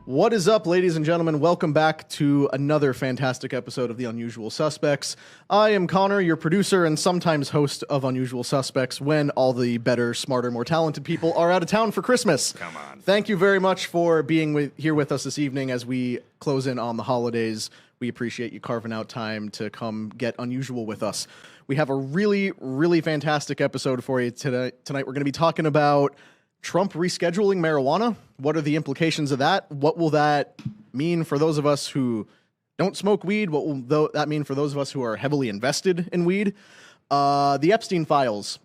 What is up, ladies and gentlemen? Welcome back to another fantastic episode of The Unusual Suspects. I am Connor, your producer and sometimes host of Unusual Suspects when all the better, smarter, more talented people are out of town for Christmas. Come on. Thank you very much for being here with us this evening as we close in on the holidays. We appreciate you carving out time to come get unusual with us. We have a really, really fantastic episode for you tonight. We're going to be talking about Trump rescheduling marijuana. What are the implications of that? What will that mean for those of us who don't smoke weed? What will that mean for those of us who are heavily invested in weed? The Epstein Files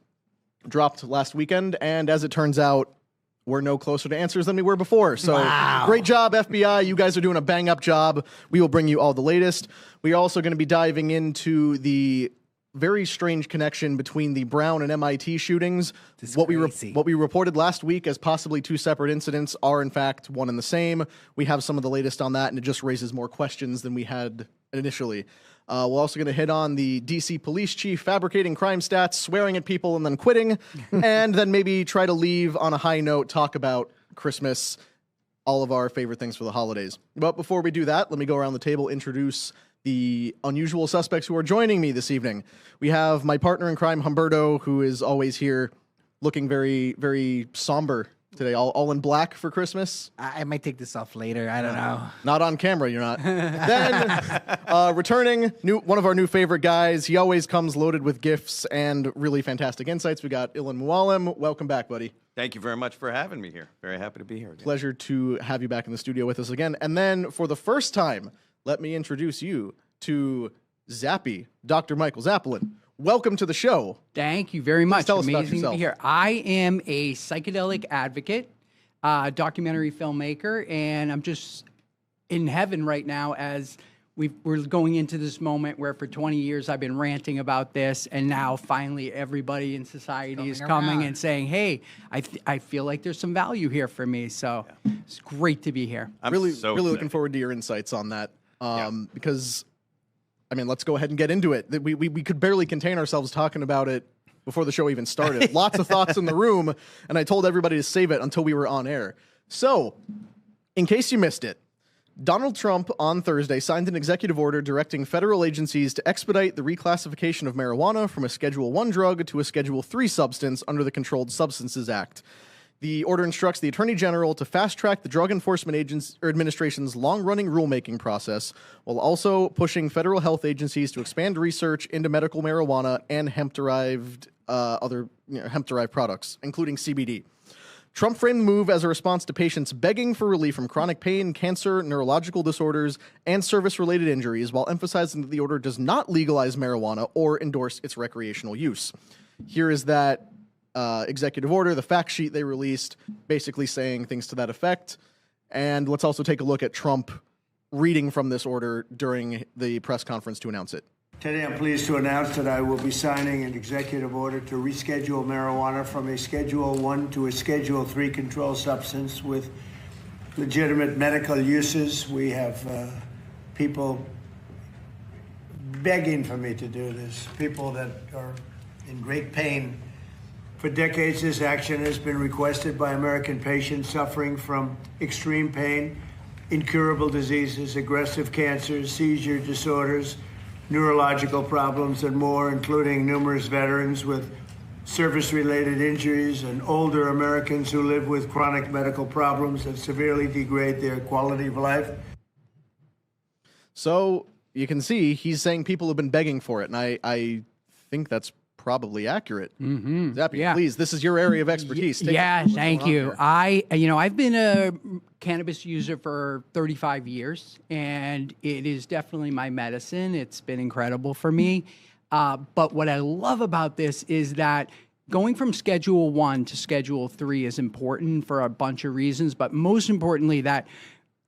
dropped last weekend, and as it turns out, we're no closer to answers than we were before. So Great job, FBI. You guys are doing a bang-up job. We will bring you all the latest. We are also going to be diving into the very strange connection between the Brown and MIT shootings. What we reported last week as possibly two separate incidents are, in fact, one and the same. We have some of the latest on that, and it just raises more questions than we had initially. We're also going to hit on the D.C. police chief fabricating crime stats, swearing at people, and then quitting, and then maybe try to leave on a high note, talk about Christmas, all of our favorite things for the holidays. But before we do that, let me go around the table, introduce the unusual suspects who are joining me this evening. We have my partner in crime, Humberto, who is always here looking very, very somber today, all in black for Christmas. I might take this off later. I don't know. Not on camera, you're not. Then, returning, one of our new favorite guys. He always comes loaded with gifts and really fantastic insights. We got Ilan. Welcome back, buddy. Thank you very much for having me here. Very happy to be here again. Pleasure to have you back in the studio with us again. And then, for the first time, let me introduce you to Zappy, Dr. Michael Zapolin. Welcome to the show. Thank you very much. Tell us about Amazing to be here. I am a psychedelic advocate, documentary filmmaker, and I'm just in heaven right now as we're going into this moment where for 20 years I've been ranting about this, and now finally everybody in society is coming and saying, hey, I feel like there's some value here for me. So It's great to be here. I'm really looking forward to your insights on that. Because, I mean, let's go ahead and get into it. We could barely contain ourselves talking about it before the show even started. Lots of thoughts in the room, and I told everybody to save it until we were on air. So, in case you missed it, Donald Trump on Thursday signed an executive order directing federal agencies to expedite the reclassification of marijuana from a Schedule I drug to a Schedule III substance under the Controlled Substances Act. The order instructs the Attorney General to fast-track the Drug Enforcement Administration's long-running rulemaking process, while also pushing federal health agencies to expand research into medical marijuana and hemp-derived hemp-derived products, including CBD. Trump framed the move as a response to patients begging for relief from chronic pain, cancer, neurological disorders, and service-related injuries, while emphasizing that the order does not legalize marijuana or endorse its recreational use. Here is that executive order, the fact sheet they released, basically saying things to that effect. And let's also take a look at Trump reading from this order during the press conference to announce it. Today I'm pleased to announce that I will be signing an executive order to reschedule marijuana from a Schedule I to a Schedule III controlled substance with legitimate medical uses. We have people begging for me to do this, people that are in great pain. For decades, this action has been requested by American patients suffering from extreme pain, incurable diseases, aggressive cancers, seizure disorders, neurological problems, and more, including numerous veterans with service-related injuries and older Americans who live with chronic medical problems that severely degrade their quality of life. So you can see he's saying people have been begging for it, and I think that's probably accurate. Zappy, please, this is your area of expertise. Thank you. I've been a cannabis user for 35 years, and it is definitely my medicine. It's been incredible for me. But what I love about this is that going from Schedule I to Schedule III is important for a bunch of reasons, but most importantly that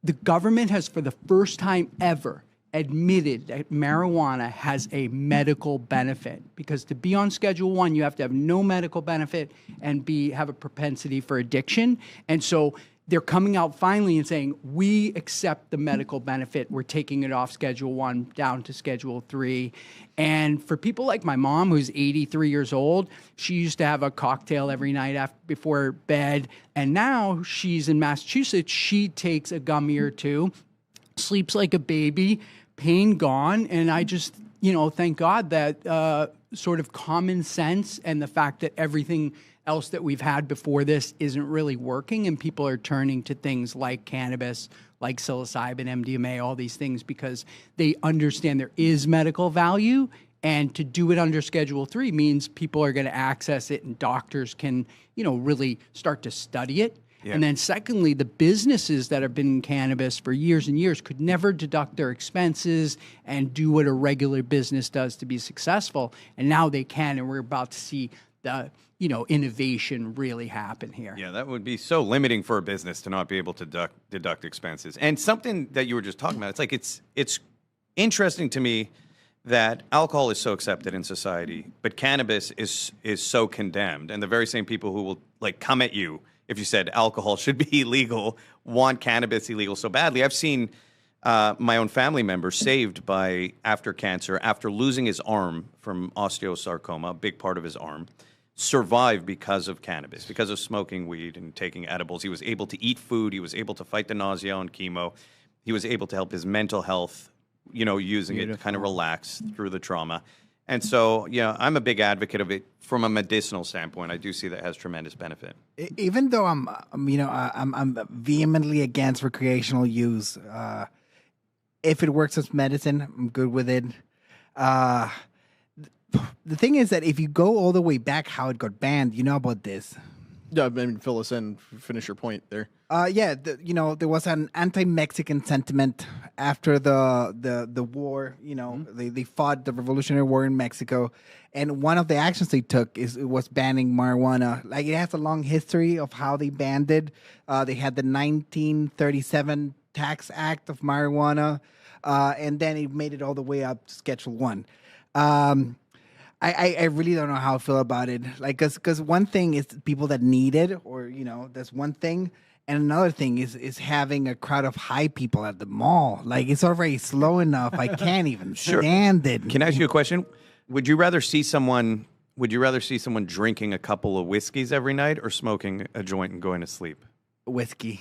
the government has, for the first time ever, admitted that marijuana has a medical benefit, because to be on Schedule I, you have to have no medical benefit and have a propensity for addiction. And so they're coming out finally and saying, we accept the medical benefit. We're taking it off Schedule 1 down to Schedule 3. And for people like my mom, who's 83 years old, she used to have a cocktail every night before bed. And now she's in Massachusetts. She takes a gummy or two, sleeps like a baby, pain gone. And I just, thank God that sort of common sense and the fact that everything else that we've had before this isn't really working, and people are turning to things like cannabis, like psilocybin, MDMA, all these things, because they understand there is medical value, and to do it under Schedule 3 means people are going to access it and doctors can, really start to study it. Yeah. And then secondly, the businesses that have been in cannabis for years and years could never deduct their expenses and do what a regular business does to be successful, and now they can, and we're about to see the innovation really happen here. Yeah, that would be so limiting for a business to not be able to deduct expenses. And something that you were just talking about, it's like it's interesting to me that alcohol is so accepted in society, but cannabis is so condemned. And the very same people who will come at you if you said alcohol should be illegal want cannabis illegal so badly. I've seen my own family member saved after cancer, after losing his arm from osteosarcoma, a big part of his arm, survived because of cannabis, because of smoking weed and taking edibles. He was able to eat food. He was able to fight the nausea on chemo. He was able to help his mental health, using it to kind of relax through the trauma. And so, I'm a big advocate of it from a medicinal standpoint. I do see that it has tremendous benefit. Even though I'm vehemently against recreational use, if it works as medicine, I'm good with it. The thing is that if you go all the way back how it got banned, you know about this. Yeah, fill us in, finish your point there. There was an anti-Mexican sentiment after the war. They fought the Revolutionary War in Mexico, and one of the actions they took was banning marijuana. Like, it has a long history of how they banned it. They had the 1937 Tax Act of marijuana, and then it made it all the way up to Schedule 1. I really don't know how I feel about it. Because one thing is people that need it, or, that's one thing. And another thing is having a crowd of high people at the mall. It's already slow enough. I can't even stand it. Can I ask you a question? Would you rather see someone drinking a couple of whiskeys every night or smoking a joint and going to sleep? Whiskey.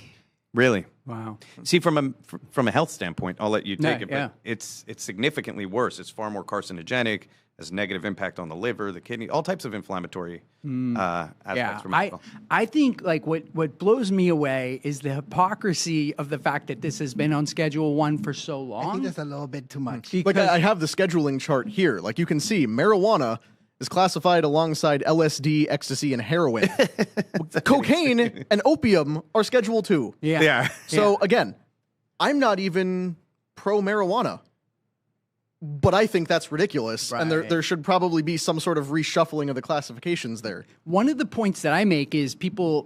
Really? Wow. See, from a health standpoint, I'll let you take it, but yeah. It's significantly worse. It's far more carcinogenic, has negative impact on the liver, the kidney, all types of inflammatory aspects from alcohol. I think what blows me away is the hypocrisy of the fact that this has been on Schedule 1 for so long. I think that's a little bit too much. I have the scheduling chart here. You can see marijuana is classified alongside LSD, ecstasy, and heroin. Cocaine and opium are Schedule 2. Yeah. So again, I'm not even pro-marijuana. But I think that's ridiculous, and there should probably be some sort of reshuffling of the classifications there. One of the points that I make is people,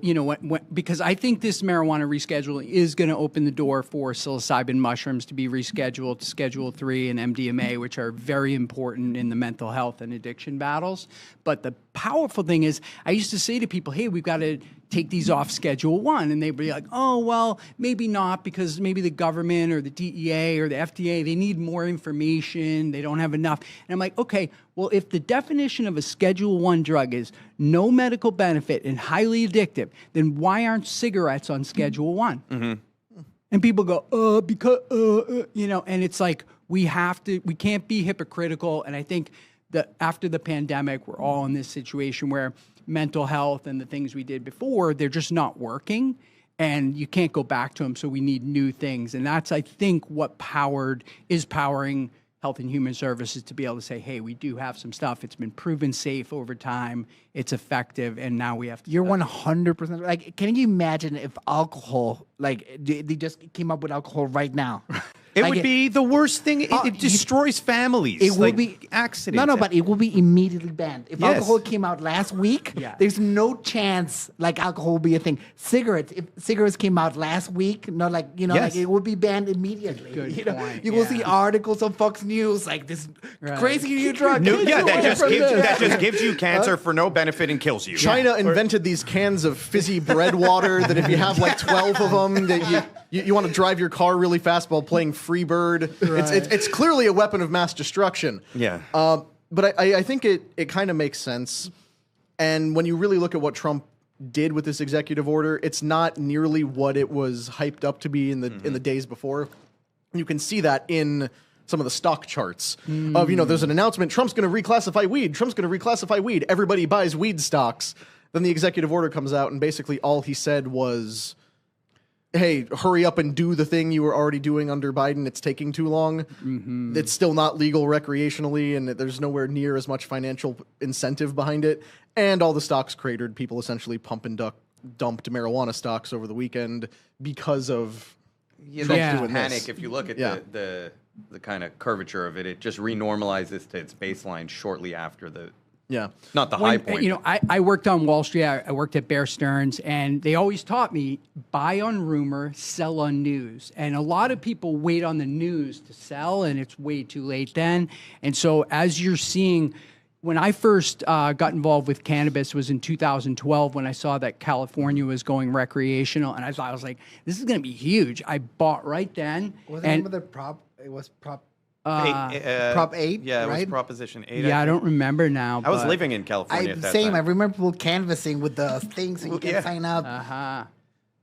because I think this marijuana rescheduling is going to open the door for psilocybin mushrooms to be rescheduled to Schedule 3 and MDMA, which are very important in the mental health and addiction battles. But the powerful thing is, I used to say to people, hey, we've got to take these off Schedule 1. And they'd be like, oh, well, maybe not, because maybe the government or the DEA or the FDA, they need more information. They don't have enough. And I'm like, okay, well, if the definition of a Schedule 1 drug is no medical benefit and highly addictive, then why aren't cigarettes on Schedule 1? Mm-hmm. And people go, because, and it's like, we can't be hypocritical. And I think that after the pandemic, we're all in this situation where mental health and the things we did before, they're just not working, and you can't go back to them. So we need new things. And that's, I think, what is powering Health and Human Services to be able to say, hey, we do have some stuff. It's been proven safe over time. It's effective. And now we have to. You're 100%. Can you imagine if alcohol, they just came up with alcohol right now? It Like would be the worst thing. It destroys families. It will like, be accidents. No, but it will be immediately banned. If Yes. alcohol came out last week, Yeah. there's no chance like alcohol will be a thing. Cigarettes, if cigarettes came out last week, not like Yes. like it would be banned immediately. Good you know, point, you will yeah. see articles on Fox News like this Right. crazy new drug. Yeah, that Whatever. just gives you cancer for no benefit and kills you. China invented these cans of fizzy bread water that if you have like 12 of them, that you want to drive your car really fast while playing Freebird. It's clearly a weapon of mass destruction. Yeah. But I think it kind of makes sense. And when you really look at what Trump did with this executive order, it's not nearly what it was hyped up to be in the days before. You can see that in some of the stock charts of, there's an announcement, Trump's going to reclassify weed. Trump's going to reclassify weed. Everybody buys weed stocks. Then the executive order comes out, and basically all he said was, hey, hurry up and do the thing you were already doing under Biden. It's taking too long. It's still not legal recreationally, and there's nowhere near as much financial incentive behind it. And all the stocks cratered. People essentially pump and dumped marijuana stocks over the weekend because of Trump's Yeah. doing Panic. this. If you look at Yeah. the kind of curvature of it, it just renormalizes to its baseline shortly after Yeah. not the high point. I worked on Wall Street. I worked at Bear Stearns, and they always taught me buy on rumor, sell on news. And a lot of people wait on the news to sell, and it's way too late then. And so, as you're seeing, when I first got involved with cannabis was in 2012 when I saw that California was going recreational, and I was like, this is going to be huge. I bought right then. Was the name of the prop? It was Prop 8, Yeah, it was right? Proposition 8. Yeah, I think. don't remember now. I was but- living in California at that Same. time. I remember people canvassing with the things so you can Yeah. sign up.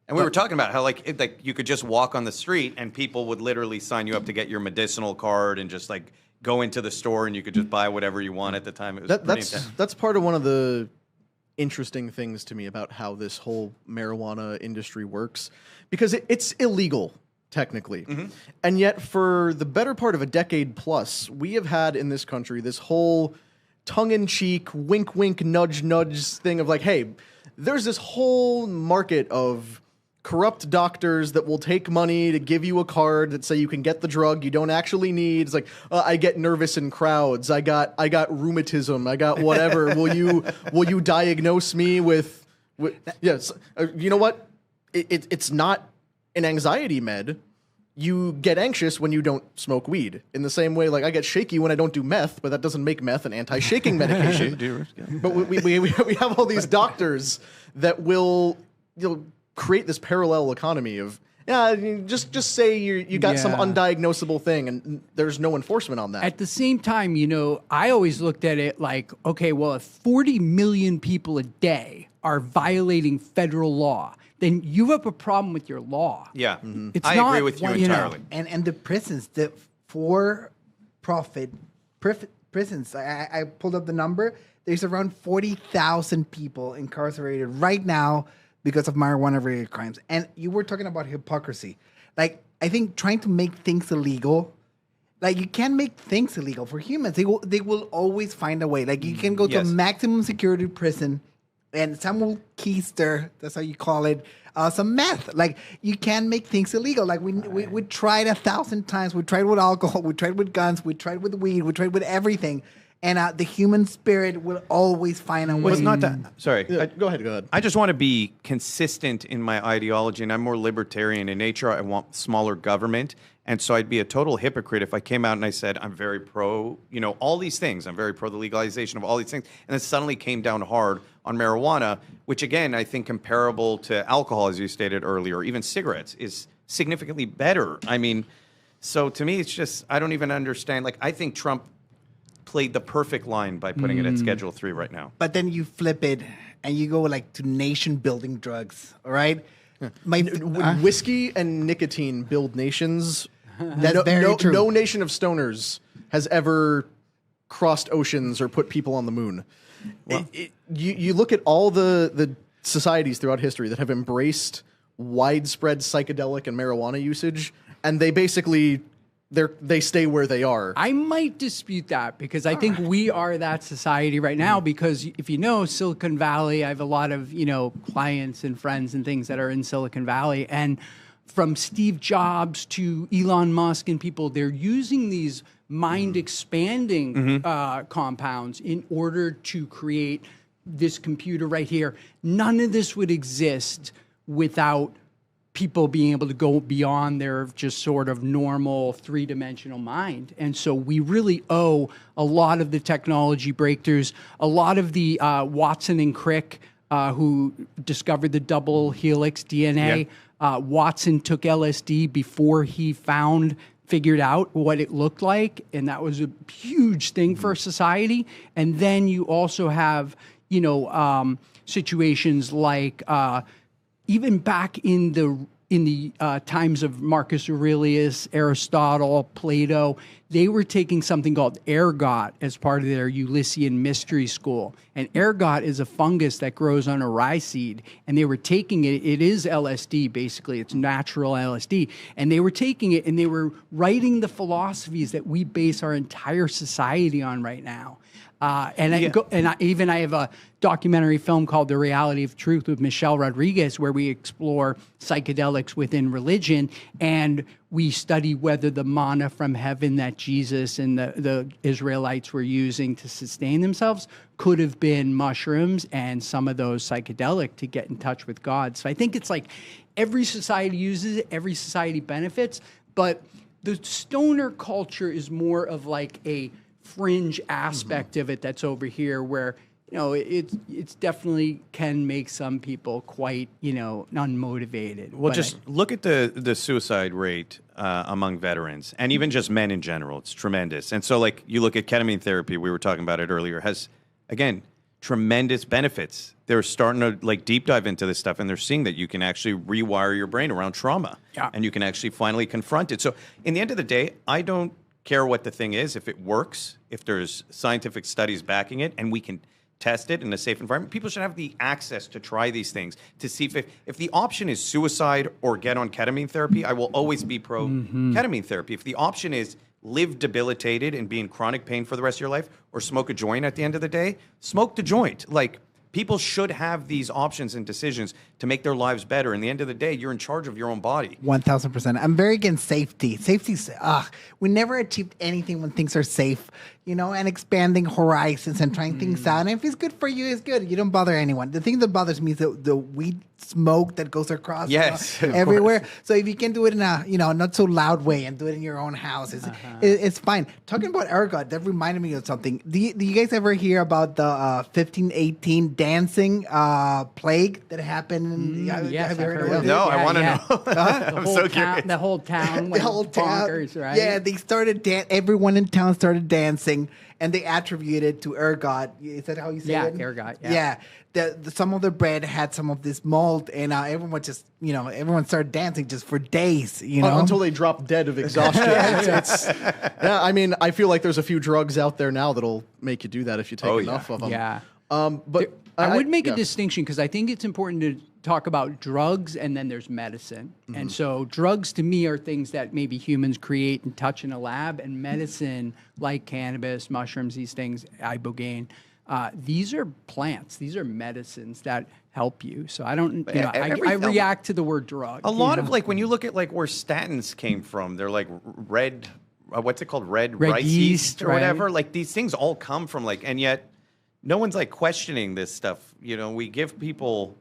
And we were talking about how like you could just walk on the street and people would literally sign you up to get your medicinal card and just like go into the store and you could just buy whatever you want at the time. It was pretty intense. That's part of one of the interesting things to me about how this whole marijuana industry works, because it's illegal technically, and yet for the better part of a decade plus, we have had in this country this whole tongue-in-cheek, wink-wink, nudge-nudge thing of like, hey, there's this whole market of corrupt doctors that will take money to give you a card that say you can get the drug you don't actually need. It's like, I get nervous in crowds. I got rheumatism. I got whatever. will you diagnose me with yes? You know what? It's not an anxiety med. You get anxious when you don't smoke weed. In the same way, like I get shaky when I don't do meth, but that doesn't make meth an anti-shaking medication. But we have all these doctors that will create this parallel economy of just say you got some Yeah. undiagnosable thing and there's no enforcement on that. At the same time, I always looked at it like, okay, well, if 40 million people a day are violating federal law, then you have a problem with your law. Yeah, It's I not agree with you one- entirely. And the prisons, the for-profit prisons, I pulled up the number. There's around 40,000 people incarcerated right now because of marijuana-related crimes. And you were talking about hypocrisy. Like, I think trying to make things illegal, like you can't make things illegal for humans. They will always find a way. Like you can go to a Yes. maximum security prison and some will keister, that's how you call it, some meth. Like you can make things illegal. Like we tried 1,000 times. We tried with alcohol. We tried with guns. We tried with weed. We tried with everything. And the human spirit will always find a way. Well, it's not that. Sorry. Go ahead. I just want to be consistent in my ideology, and I'm more libertarian in nature. I want smaller government. And so I'd be a total hypocrite if I came out and I said, I'm very pro, all these things. I'm very pro the legalization of all these things. And then suddenly came down hard on marijuana, which again, I think comparable to alcohol, as you stated earlier, even cigarettes, is significantly better. I mean, so to me, it's just, I don't even understand. Like, I think Trump played the perfect line by putting it at Schedule 3 right now. But then you flip it and you go like to nation building drugs. All right. Whiskey and nicotine build nations. That's very true. No nation of stoners has ever crossed oceans or put people on the moon. You look at all the societies throughout history that have embraced widespread psychedelic and marijuana usage, and they basically they stay where they are. I might dispute that because I think we are that society right now because if you know Silicon Valley, I have a lot of, clients and friends and things that are in Silicon Valley. And from Steve Jobs to Elon Musk and people, they're using these mind-expanding compounds in order to create this computer right here. None of this would exist without people being able to go beyond their just sort of normal three-dimensional mind. And so we really owe a lot of the technology breakthroughs, a lot of the Watson and Crick, who discovered the double helix DNA. Watson took LSD before he figured out what it looked like, and that was a huge thing for society. And then you also have, situations like even back in the times of Marcus Aurelius, Aristotle, Plato, they were taking something called ergot as part of their Ulyssian mystery school. And ergot is a fungus that grows on a rye seed. And they were taking it, it is LSD basically, it's natural LSD. And they were taking it and they were writing the philosophies that we base our entire society on right now. I have a documentary film called The Reality of Truth with Michelle Rodriguez, where we explore psychedelics within religion, and we study whether the manna from heaven that Jesus and the Israelites were using to sustain themselves could have been mushrooms and some of those psychedelic to get in touch with God. So I think it's like every society uses it, every society benefits, but the stoner culture is more of like a fringe aspect of it that's over here, where it's definitely can make some people quite unmotivated. Well, just look at the suicide rate among veterans and even just men in general. It's tremendous. And so, like, you look at ketamine therapy, we were talking about it earlier, has again tremendous benefits. They're starting to like deep dive into this stuff, and they're seeing that you can actually rewire your brain around trauma, and you can actually finally confront it. So, in the end of the day, I don't care what the thing is. If it works, if there's scientific studies backing it, and we can test it in a safe environment, people should have the access to try these things to see if the option is suicide or get on ketamine therapy. I will always be pro ketamine therapy. If the option is live debilitated and be in chronic pain for the rest of your life, or smoke a joint at the end of the day, smoke the joint. Like, people should have these options and decisions to make their lives better. In the end of the day, you're in charge of your own body. 1000%. I'm very against safety. Safety's, we never achieved anything when things are safe, and expanding horizons and trying things out. And if it's good for you, it's good. You don't bother anyone. The thing that bothers me is the weed smoke that goes across everywhere. So if you can do it in a, not so loud way and do it in your own house, it's fine. Talking about ergot, that reminded me of something. Do you guys ever hear about the 1518 dancing plague that happened? Yes, have you heard of it? No, I want to know. I'm so curious. The whole town went bonkers, right? Yeah, they started everyone in town started dancing, and they attributed to ergot. Is that how you say it? Yeah, ergot. Yeah. Some of the bread had some of this mold, and everyone just, everyone started dancing just for days, until they dropped dead of exhaustion. I mean, I feel like there's a few drugs out there now that'll make you do that if you take enough of them. Yeah. But I would make a distinction, because I think it's important to talk about drugs and then there's medicine. And so drugs to me are things that maybe humans create and touch in a lab, and medicine like cannabis, mushrooms, these things, ibogaine, these are plants. These are medicines that help you. So I don't, I react to the word drug. A lot of, like, when you look at like where statins came from, they're like red, what's it called? Red rice yeast or whatever. Like, these things all come from and yet no one's like questioning this stuff. We give people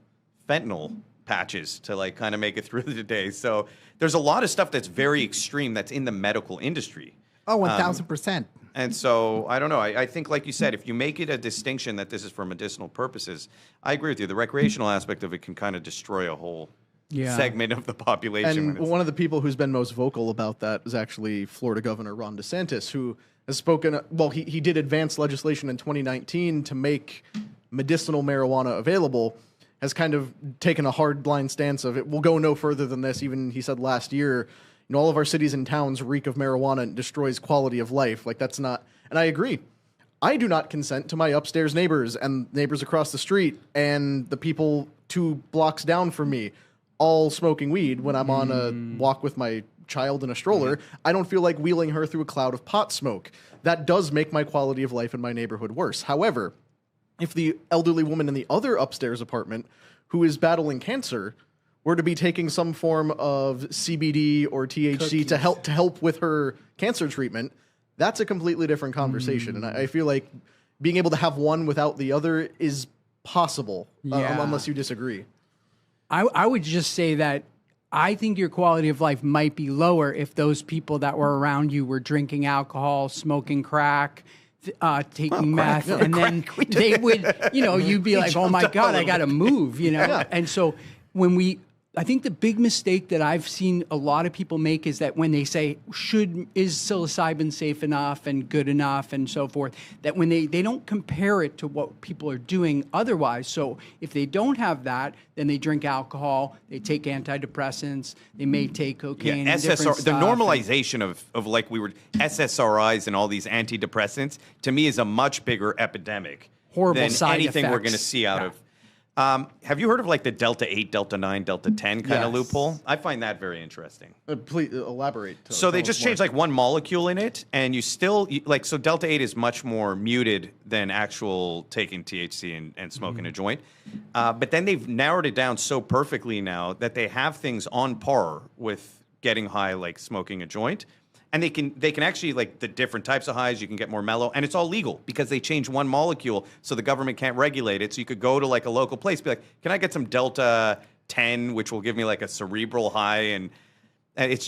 fentanyl patches to like kind of make it through the day. So there's a lot of stuff that's very extreme that's in the medical industry. Oh, 1000%. And so I don't know. I think, like you said, if you make it a distinction that this is for medicinal purposes, I agree with you. The recreational aspect of it can kind of destroy a whole segment of the population. And one of the people who's been most vocal about that is actually Florida Governor Ron DeSantis, who has spoken. Well, he did advance legislation in 2019 to make medicinal marijuana available. Has kind of taken a hard blind stance of it. We'll go no further than this. Even he said last year, all of our cities and towns reek of marijuana and destroys quality of life. Like, that's not. And I agree. I do not consent to my upstairs neighbors and neighbors across the street and the people 2 blocks down from me all smoking weed when I'm on a walk with my child in a stroller. I don't feel like wheeling her through a cloud of pot smoke. That does make my quality of life in my neighborhood worse. However, if the elderly woman in the other upstairs apartment who is battling cancer were to be taking some form of CBD or THC to help with her cancer treatment, that's a completely different conversation. And I feel like being able to have one without the other is possible, unless you disagree. I would just say that I think your quality of life might be lower if those people that were around you were drinking alcohol, smoking crack, taking meth, and then they would, you'd be like, oh my God, I got to move, And so I think the big mistake that I've seen a lot of people make is that when they say, is psilocybin safe enough and good enough and so forth, that when they don't compare it to what people are doing otherwise. So if they don't have that, then they drink alcohol, they take antidepressants, they may take cocaine. And different the normalization of like we were SSRIs and all these antidepressants, to me, is a much bigger epidemic Horrible than side anything effects. we're going to see out of. Have you heard of like the Delta 8, Delta 9, Delta 10 kind of loophole? I find that very interesting. Please elaborate. So they just changed like one molecule in it, and so Delta 8 is much more muted than actual taking THC and smoking a joint. But then they've narrowed it down so perfectly now that they have things on par with getting high, like smoking a joint. And they can actually, like, the different types of highs, you can get more mellow, and it's all legal because they changed one molecule so the government can't regulate it. So you could go to like a local place, be like, can I get some Delta 10, which will give me like a cerebral high? And it's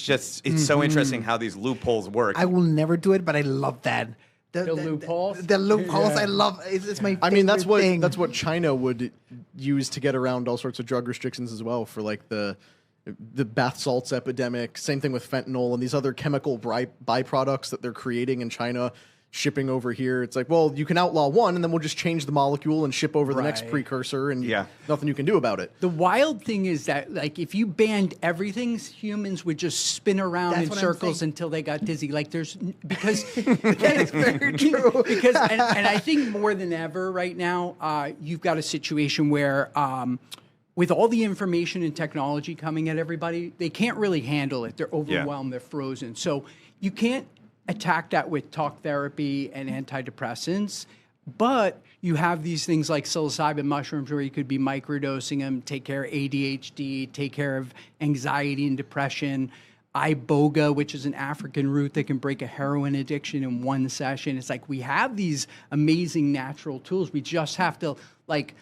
so interesting how these loopholes work. I will never do it, but I love that. The loopholes? The loopholes, I love. It's my favorite I mean, that's thing. what China would use to get around all sorts of drug restrictions as well, for like the bath salts epidemic. Same thing with fentanyl and these other chemical byproducts that they're creating in China, shipping over here. It's like, well, you can outlaw one, and then we'll just change the molecule and ship over the next precursor, and nothing you can do about it. The wild thing is that, like, if you banned everything, humans would just spin around in circles until they got dizzy. Like, because that is very true. Because and I think more than ever right now, you've got a situation where, with all the information and technology coming at everybody, they can't really handle it. They're overwhelmed. They're frozen. So you can't attack that with talk therapy and antidepressants, but you have these things like psilocybin mushrooms where you could be microdosing them, take care of ADHD, take care of anxiety and depression. Iboga, which is an African root that can break a heroin addiction in one session. It's like we have these amazing natural tools. We just have to, like,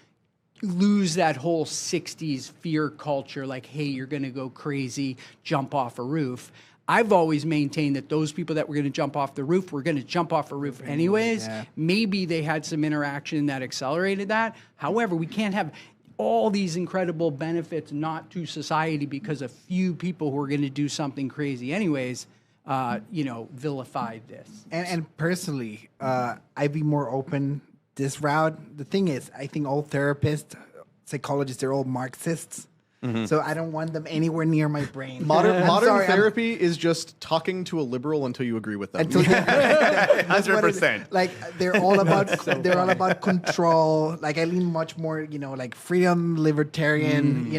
lose that whole 60s fear culture, like, hey, you're going to go crazy, jump off a roof. I've always maintained that those people that were going to jump off the roof were going to jump off a roof anyways. Yeah. Maybe they had some interaction that accelerated that. However, we can't have all these incredible benefits not to society because a few people who are going to do something crazy anyways, vilified this. And personally, I'd be more open this route. The thing is, I think all therapists, psychologists, they're all Marxists. So I don't want them anywhere near my brain. Modern therapy is just talking to a liberal until you agree with them. 100%. Like they're all about control. Like I lean much more, like freedom, libertarian.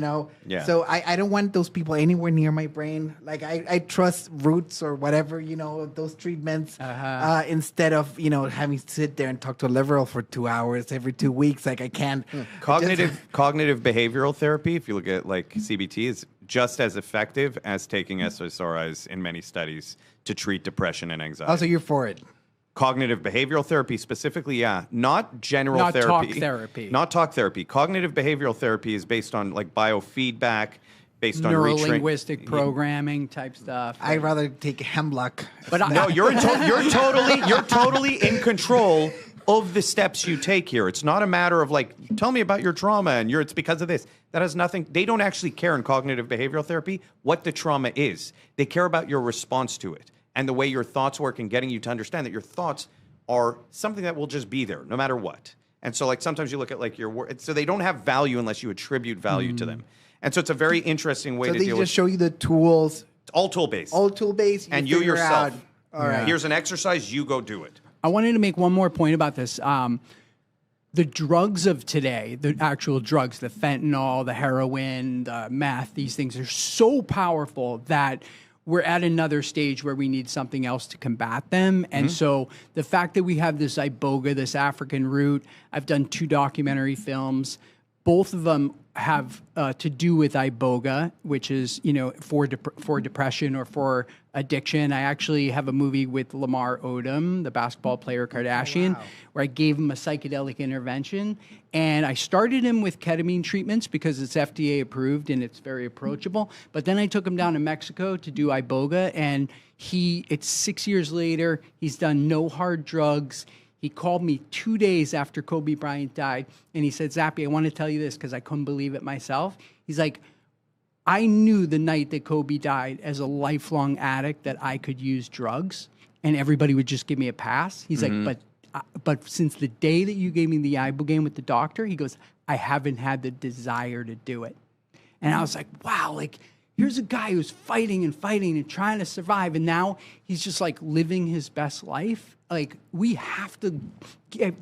Yeah. So I don't want those people anywhere near my brain. Like I trust roots or whatever, those treatments instead of having to sit there and talk to a liberal for 2 hours every 2 weeks. Like I can't. Cognitive behavioral therapy, if you look at like CBT, is just as effective as taking SSRIs in many studies to treat depression and anxiety. Oh, so you're for it? Cognitive behavioral therapy specifically, not general therapy. Not talk therapy. Not talk therapy. Cognitive behavioral therapy is based on like biofeedback, based on neuro-linguistic programming type stuff. I'd rather take hemlock. But no, you're totally in control of the steps you take here. It's not a matter of like, tell me about your trauma and it's because of this. That has nothing. They don't actually care in cognitive behavioral therapy what the trauma is. They care about your response to it and the way your thoughts work and getting you to understand that your thoughts are something that will just be there no matter what. And so like sometimes you look at like your work, so they don't have value unless you attribute value to them. And so it's a very interesting way to deal with. So they just show you the tools. It's all tool-based. All tool-based. And you yourself. All right. Here's an exercise, you go do it. I wanted to make one more point about this. The drugs of today, the actual drugs, the fentanyl, the heroin, the meth, these things are so powerful that we're at another stage where we need something else to combat them. And so the fact that we have this iboga, this African root, I've done 2 documentary films. Both of them have to do with iboga, which is, for depression or for addiction. I actually have a movie with Lamar Odom, the basketball player Kardashian, where I gave him a psychedelic intervention. And I started him with ketamine treatments because it's FDA approved and it's very approachable. But then I took him down to Mexico to do iboga, and it's 6 years later. He's done no hard drugs. He called me 2 days after Kobe Bryant died, and he said, Zappy, I want to tell you this because I couldn't believe it myself. He's like, I knew the night that Kobe died as a lifelong addict that I could use drugs, and everybody would just give me a pass. He's like, but since the day that you gave me the ibogaine with the doctor, he goes, I haven't had the desire to do it. And I was like, wow, like, here's a guy who's fighting and trying to survive, and now he's just like living his best life. Like, we have to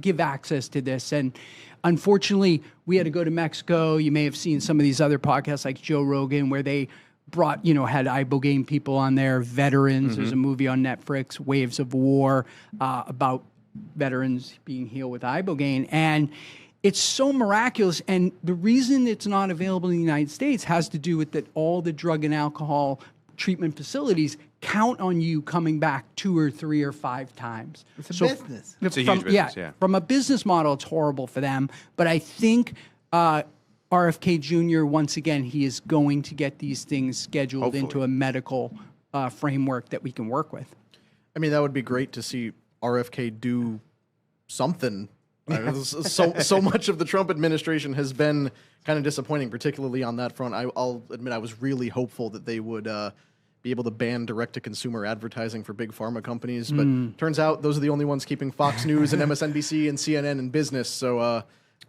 give access to this. And unfortunately, we had to go to Mexico. You may have seen some of these other podcasts like Joe Rogan where they brought, had ibogaine people on there, veterans. There's a movie on Netflix, Waves of War, about veterans being healed with ibogaine. And it's so miraculous. And the reason it's not available in the United States has to do with that all the drug and alcohol treatment facilities count on you coming back 2 or 3 or 5 times. It's a business. It's a huge business, yeah. From a business model, it's horrible for them. But I think RFK Jr., once again, he is going to get these things scheduled into a medical framework that we can work with. I mean, that would be great to see RFK do something. So much of the Trump administration has been kind of disappointing, particularly on that front. I'll admit I was really hopeful that they would be able to ban direct-to-consumer advertising for big pharma companies, but turns out those are the only ones keeping Fox News and MSNBC and CNN in business, so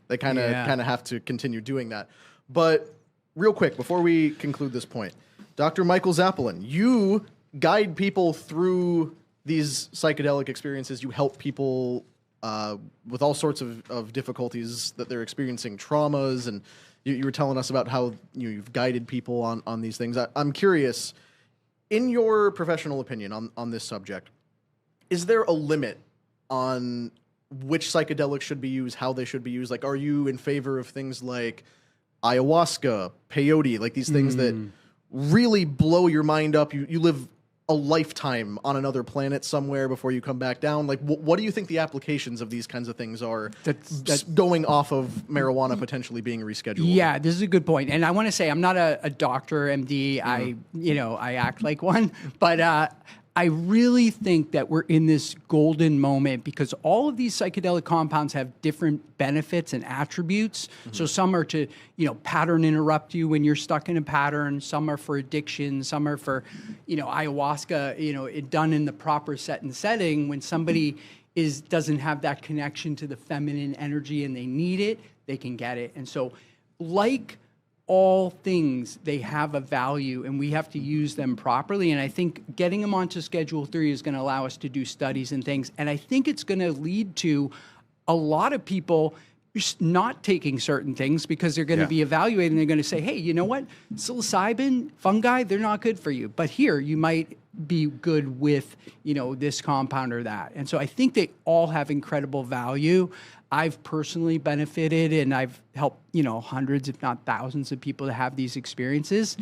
they kind of have to continue doing that. But real quick, before we conclude this point, Dr. Michael Zapolin, you guide people through these psychedelic experiences. You help people with all sorts of difficulties that they're experiencing, traumas, and you were telling us about how you've guided people on these things. I'm curious, in your professional opinion on this subject, is there a limit on which psychedelics should be used, how they should be used? Like, are you in favor of things like ayahuasca, peyote, like these things that really blow your mind up? You live a lifetime on another planet somewhere before you come back down. Like, what do you think the applications of these kinds of things are? That's going off of marijuana potentially being rescheduled. Yeah, this is a good point. And I want to say I'm not a doctor, MD. I act like one, but I really think that we're in this golden moment because all of these psychedelic compounds have different benefits and attributes. So some are to, pattern interrupt you when you're stuck in a pattern. Some are for addiction. Some are for, ayahuasca, it done in the proper set and setting. When somebody doesn't have that connection to the feminine energy and they need it, they can get it. And so like all things, they have a value and we have to use them properly. And I think getting them onto Schedule 3 is going to allow us to do studies and things. And I think it's going to lead to a lot of people just not taking certain things because they're going to be evaluated and they're going to say, hey, you know what? Psilocybin, fungi, they're not good for you. But here, you might be good with, this compound or that. And so I think they all have incredible value. I've personally benefited and I've helped, hundreds, if not thousands of people to have these experiences.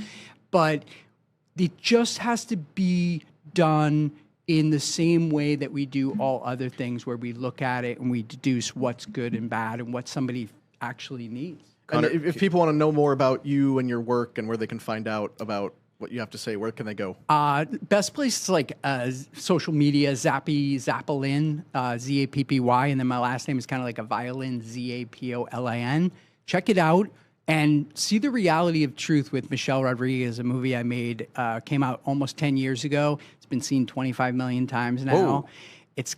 But it just has to be done in the same way that we do all other things, where we look at it and we deduce what's good and bad and what somebody actually needs. And if people want to know more about you and your work and where they can find out about what you have to say, where can they go? Best place is like social media, Zapolin, Zappy, and then my last name is kind of like a violin, Zapolin. Check it out and see the reality of truth with Michelle Rodriguez, a movie I made, came out almost 10 years ago. It's been seen 25 million times now. Whoa. It's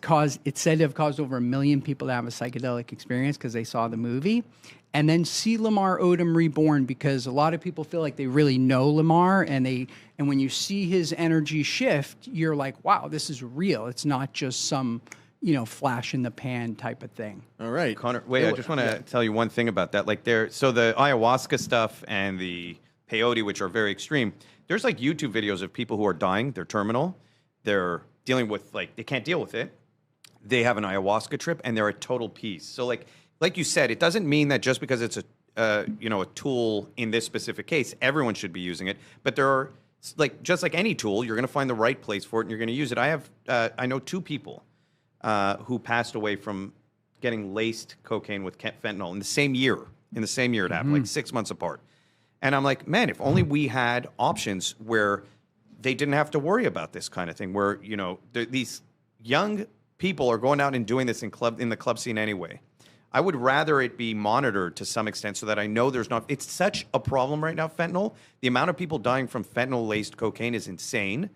said to have caused over 1 million people to have a psychedelic experience because they saw the movie. And then see Lamar Odom reborn, because a lot of people feel like they really know Lamar, and when you see his energy shift, you're like, wow, this is real. It's not just some, flash in the pan type of thing. All right. Connor, wait, I just want to tell you one thing about that. Like so the ayahuasca stuff and the peyote, which are very extreme, there's like YouTube videos of people who are dying, they're terminal, they're dealing with, they can't deal with it. They have an ayahuasca trip and they're at total peace. So like you said, it doesn't mean that just because it's a tool in this specific case. Everyone should be using it, but there are just like any tool, you're going to find the right place for it, and you're going to use it. I know 2 people who passed away from getting laced cocaine with fentanyl in the same year. In the same year it happened, like 6 months apart. And I'm like, man, if only we had options where they didn't have to worry about this kind of thing, where these young people are going out and doing this in the club scene anyway. I would rather it be monitored to some extent so that I know there's not. It's such a problem right now, fentanyl. The amount of people dying from fentanyl-laced cocaine is insane.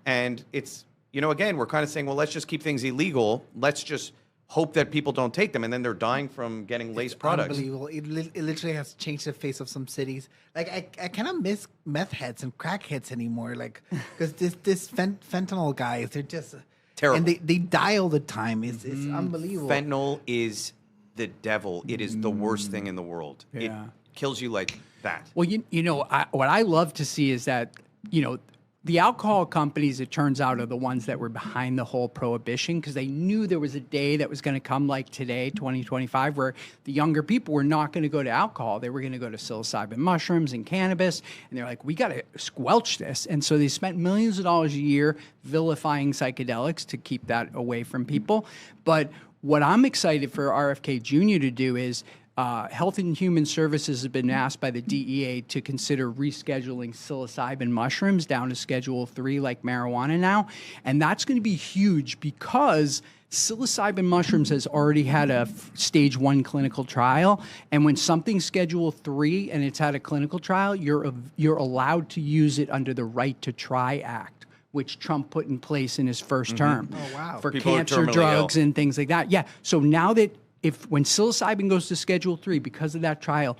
And it's, again, we're kind of saying, well, let's just keep things illegal. Let's just hope that people don't take them, and then they're dying from getting laced products. Unbelievable. It literally has changed the face of some cities. Like, I kind of miss meth heads and crack heads anymore. Like, because this fentanyl guys, they're just terrible. And they die all the time. It's unbelievable. Fentanyl is the devil. It is the worst thing in the world. Yeah. It kills you like that. Well, what I love to see is that, the alcohol companies, it turns out, are the ones that were behind the whole prohibition, because they knew there was a day that was going to come like today, 2025, where the younger people were not going to go to alcohol. They were going to go to psilocybin mushrooms and cannabis. And they're like, we got to squelch this. And so they spent millions of dollars a year vilifying psychedelics to keep that away from people. But what I'm excited for RFK Jr. to do is Health and Human Services has been asked by the DEA to consider rescheduling psilocybin mushrooms down to Schedule 3 like marijuana now. And that's going to be huge because psilocybin mushrooms has already had a stage 1 clinical trial. And when something's Schedule 3 and it's had a clinical trial, you're allowed to use it under the Right to Try Act, which Trump put in place in his first term. Oh, wow. For People cancer drugs and things like that. Yeah. So now that when psilocybin goes to Schedule 3 because of that trial,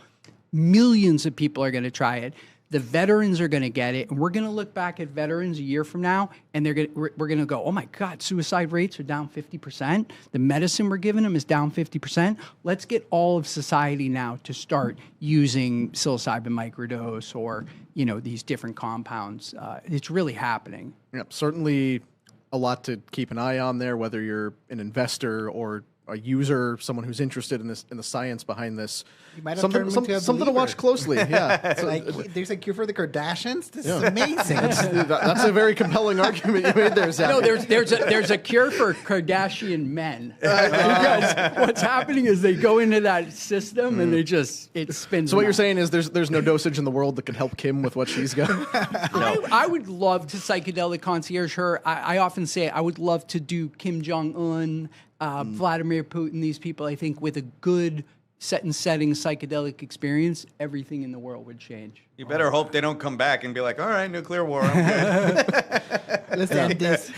millions of people are going to try it. The veterans are going to get it, and we're going to look back at veterans a year from now, and we're going to go, oh my God, suicide rates are down 50%. The medicine we're giving them is down 50%. Let's get all of society now to start using psilocybin microdose or these different compounds. It's really happening. Yep, certainly a lot to keep an eye on there, whether you're an investor or a user, someone who's interested in the science behind this. You might have something something to watch closely. Yeah, there's a cure for the Kardashians. This is amazing. That's a very compelling argument you made there, Zappy. No, there's a cure for Kardashian men. Because what's happening is they go into that system and it spins. So what you're saying is there's no dosage in the world that can help Kim with what she's got. I would love to psychedelic concierge her. I often say I would love to do Kim Jong-un, Vladimir Putin, these people. I think with a good setting psychedelic experience, everything in the world would change. You better hope they don't come back and be like, all right, nuclear war, I'm good. Let's end this.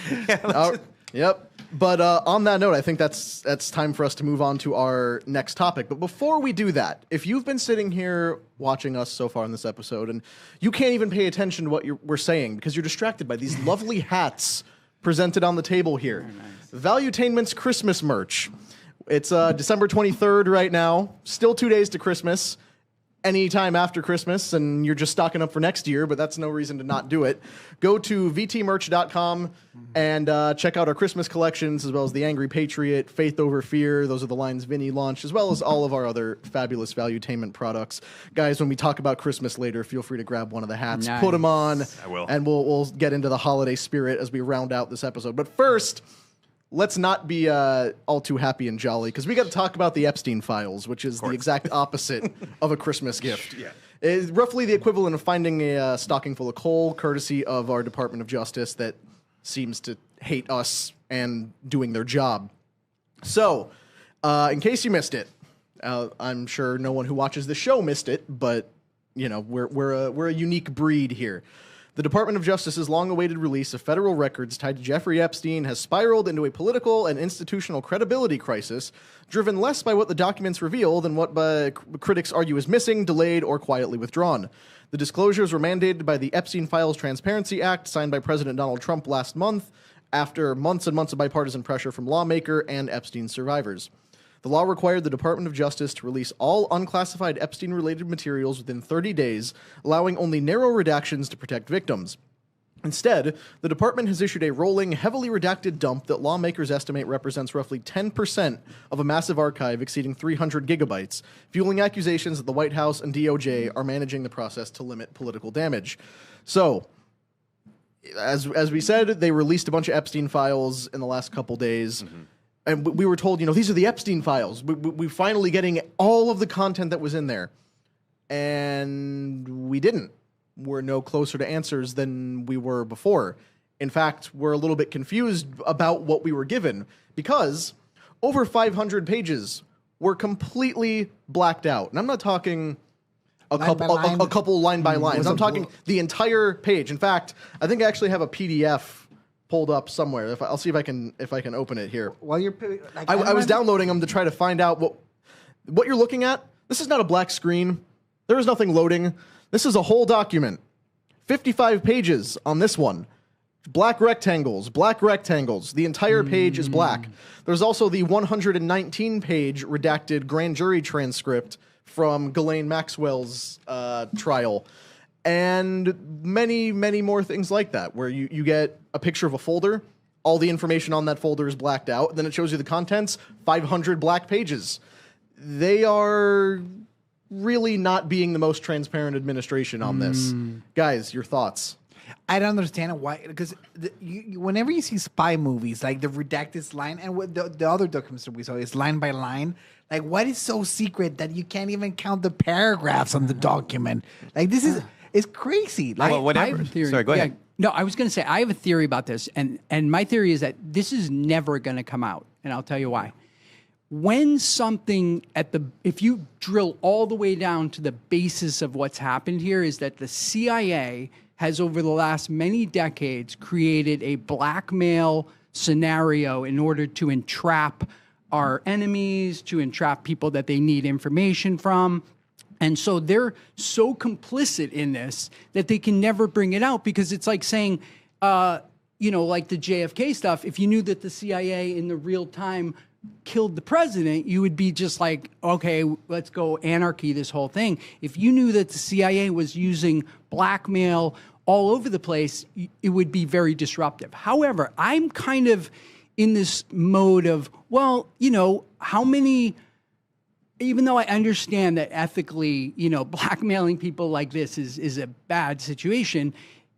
Yep. But on that note, I think that's time for us to move on to our next topic. But before we do that, if you've been sitting here watching us so far in this episode and you can't even pay attention to what we're saying because you're distracted by these lovely hats presented on the table here. Nice. Valuetainment's Christmas merch. It's December 23rd right now. Still 2 days to Christmas. Anytime after Christmas, and you're just stocking up for next year, but that's no reason to not do it. Go to vtmerch.com and check out our Christmas collections, as well as the Angry Patriot, Faith Over Fear. Those are the lines Vinny launched, as well as all of our other fabulous Valuetainment products. Guys, when we talk about Christmas later, feel free to grab one of the hats, nice. Put them on, I will. And we'll get into the holiday spirit as we round out this episode. But first, let's not be all too happy and jolly, because we got to talk about the Epstein Files, which is the exact opposite of a Christmas gift. Yeah. It's roughly the equivalent of finding a stocking full of coal, courtesy of our Department of Justice that seems to hate us and doing their job. So, in case you missed it, I'm sure no one who watches the show missed it, but we're a unique breed here. The Department of Justice's long-awaited release of federal records tied to Jeffrey Epstein has spiraled into a political and institutional credibility crisis, driven less by what the documents reveal than what critics argue is missing, delayed, or quietly withdrawn. The disclosures were mandated by the Epstein Files Transparency Act, signed by President Donald Trump last month, after months and months of bipartisan pressure from lawmaker and Epstein survivors. The law required the Department of Justice to release all unclassified Epstein-related materials within 30 days, allowing only narrow redactions to protect victims. Instead, the department has issued a rolling, heavily redacted dump that lawmakers estimate represents roughly 10% of a massive archive exceeding 300 gigabytes, fueling accusations that the White House and DOJ are managing the process to limit political damage. So, as we said, they released a bunch of Epstein Files in the last couple days. And we were told, these are the Epstein Files. We're finally getting all of the content that was in there. And we didn't. We're no closer to answers than we were before. In fact, we're a little bit confused about what we were given because over 500 pages were completely blacked out. And I'm not talking a couple line by lines. I'm talking the entire page. In fact, I think I actually have a PDF pulled up somewhere. I'll see if I can open it here. While you're, I was downloading them to try to find out what you're looking at. This is not a black screen. There is nothing loading. This is a whole document. 55 pages on this one. Black rectangles. The entire page is black. There's also the 119-page redacted grand jury transcript from Ghislaine Maxwell's trial. And many, many more things like that, where you get a picture of a folder. All the information on that folder is blacked out. Then it shows you the contents. 500 black pages. They are really not being the most transparent administration on this. Guys, your thoughts? I don't understand why, because whenever you see spy movies, like the redacted line, and what the other documents that we saw is line by line, like what is so secret that you can't even count the paragraphs on the document? Like this is it's crazy. Like, well, whatever. I have a theory. Sorry, go ahead. Yeah, no, I was going to say I have a theory about this, and my theory is that this is never going to come out, and I'll tell you why. When something if you drill all the way down to the basis of what's happened here, is that the CIA has over the last many decades created a blackmail scenario in order to entrap our enemies, to entrap people that they need information from. And so they're so complicit in this that they can never bring it out, because it's like saying, like the JFK stuff, if you knew that the CIA in the real time killed the president, you would be just like, okay, let's go anarchy this whole thing. If you knew that the CIA was using blackmail all over the place, it would be very disruptive. However, I'm kind of in this mode of, well, how many, even though I understand that ethically, blackmailing people like this is a bad situation,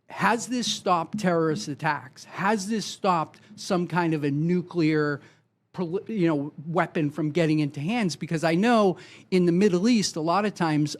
has this stopped terrorist attacks? Has this stopped some kind of a nuclear weapon from getting into hands? Because I know in the Middle East, a lot of times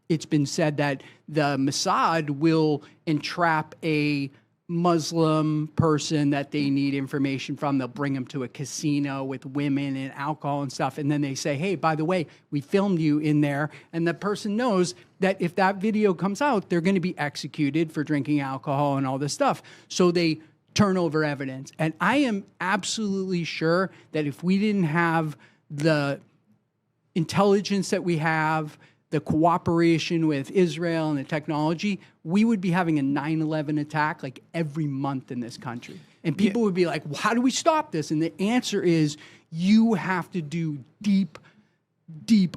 it's been said that the Mossad will entrap a Muslim person that they need information from. They'll bring them to a casino with women and alcohol and stuff. And then they say, hey, by the way, we filmed you in there. And the person knows that if that video comes out, they're going to be executed for drinking alcohol and all this stuff. So they turn over evidence. And I am absolutely sure that if we didn't have the intelligence that we have, the cooperation with Israel and the technology, we would be having a 9/11 attack like every month in this country. And people would be like, well, how do we stop this? And the answer is you have to do deep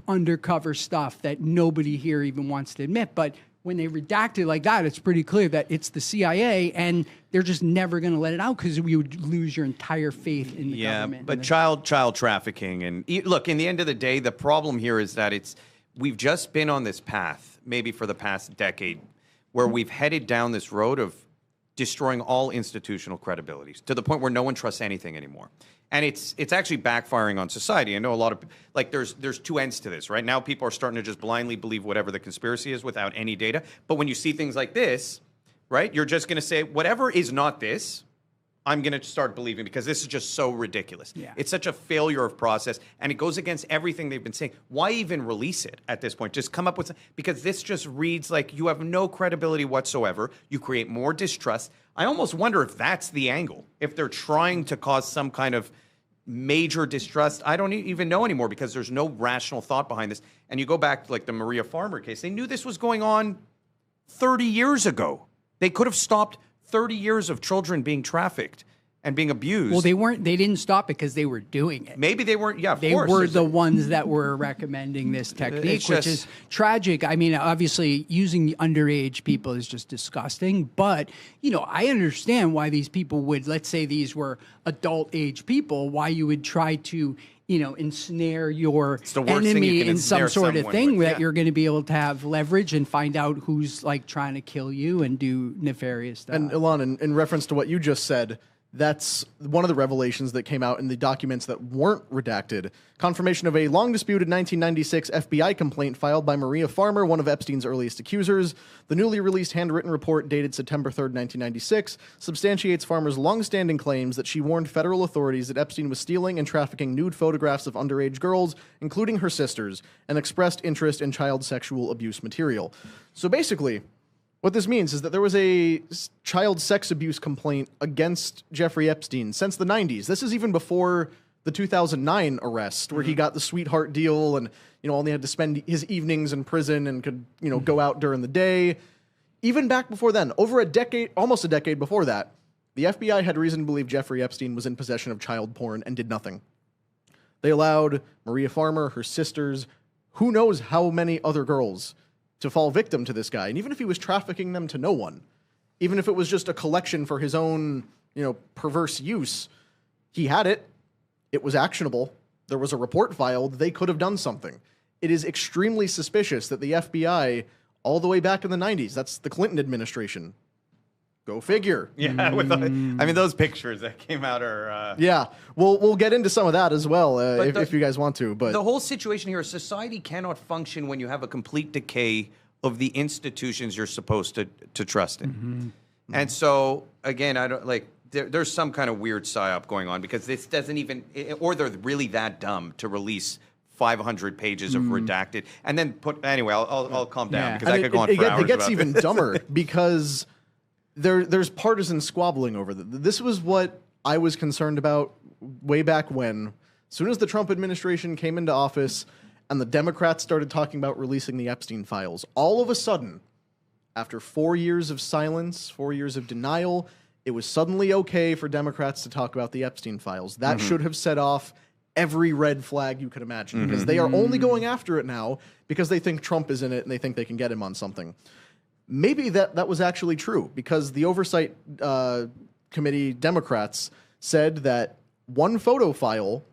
undercover stuff that nobody here even wants to admit. But when they redact it like that, it's pretty clear that it's the CIA, and they're just never going to let it out because we would lose your entire faith in the government. But child trafficking, and look, in the end of the day, the problem here is that we've just been on this path, maybe for the past decade, where we've headed down this road of destroying all institutional credibility to the point where no one trusts anything anymore. And it's actually backfiring on society. I know a lot of, there's two ends to this. Right now, people are starting to just blindly believe whatever the conspiracy is without any data. But when you see things like this, right, you're just going to say, whatever is not this, I'm going to start believing, because this is just so ridiculous. Yeah. It's such a failure of process, and it goes against everything they've been saying. Why even release it at this point? Just come up with because this just reads like you have no credibility whatsoever. You create more distrust. I almost wonder if that's the angle. If they're trying to cause some kind of major distrust, I don't even know anymore, because there's no rational thought behind this. And you go back to like the Maria Farmer case. They knew this was going on 30 years ago. They could have stopped 30 years of children being trafficked. and being abused. Well, they didn't stop it because they were doing it. Maybe they weren't. Yeah, of They course. were the ones that were recommending this technique, which is tragic. I mean, obviously, using underage people is just disgusting. But, I understand why these people would, let's say these were adult age people, why you would try to, ensnare your enemy in some sort of thing that you're going to be able to have leverage and find out who's like trying to kill you and do nefarious stuff. And Ilan, in reference to what you just said, that's one of the revelations that came out in the documents that weren't redacted. Confirmation of a long-disputed 1996 FBI complaint filed by Maria Farmer, one of Epstein's earliest accusers. The newly released handwritten report dated September 3rd, 1996, substantiates Farmer's long-standing claims that she warned federal authorities that Epstein was stealing and trafficking nude photographs of underage girls, including her sisters, and expressed interest in child sexual abuse material. So basically, what this means is that there was a child sex abuse complaint against Jeffrey Epstein since the 90s. This is even before the 2009 arrest, where he got the sweetheart deal and, only had to spend his evenings in prison and could, go out during the day. Even back before then, over a decade, almost a decade before that, the FBI had reason to believe Jeffrey Epstein was in possession of child porn and did nothing. They allowed Maria Farmer, her sisters, who knows how many other girls, to fall victim to this guy. And even if he was trafficking them to no one, even if it was just a collection for his own, perverse use, he had it. It was actionable. There was a report filed. They could have done something. It is extremely suspicious that the FBI, all the way back in the 90s, that's the Clinton administration. Go figure. Yeah, those pictures that came out are... Yeah, we'll get into some of that as well if you guys want to. But the whole situation here is society cannot function when you have a complete decay of the institutions you're supposed to trust in. Mm-hmm. And so, again, I don't there's some kind of weird psyop going on because this doesn't even... Or they're really that dumb to release 500 pages of redacted and then put... Anyway, I'll calm down because I could go on for hours it gets about even dumber because... There's partisan squabbling over this. This was what I was concerned about way back when. As soon as the Trump administration came into office and the Democrats started talking about releasing the Epstein Files, all of a sudden, after 4 years of silence, 4 years of denial, it was suddenly okay for Democrats to talk about the Epstein Files. That should have set off every red flag you could imagine because they are only going after it now because they think Trump is in it and they think they can get him on something. Maybe that was actually true because the Oversight Committee Democrats said that one photo file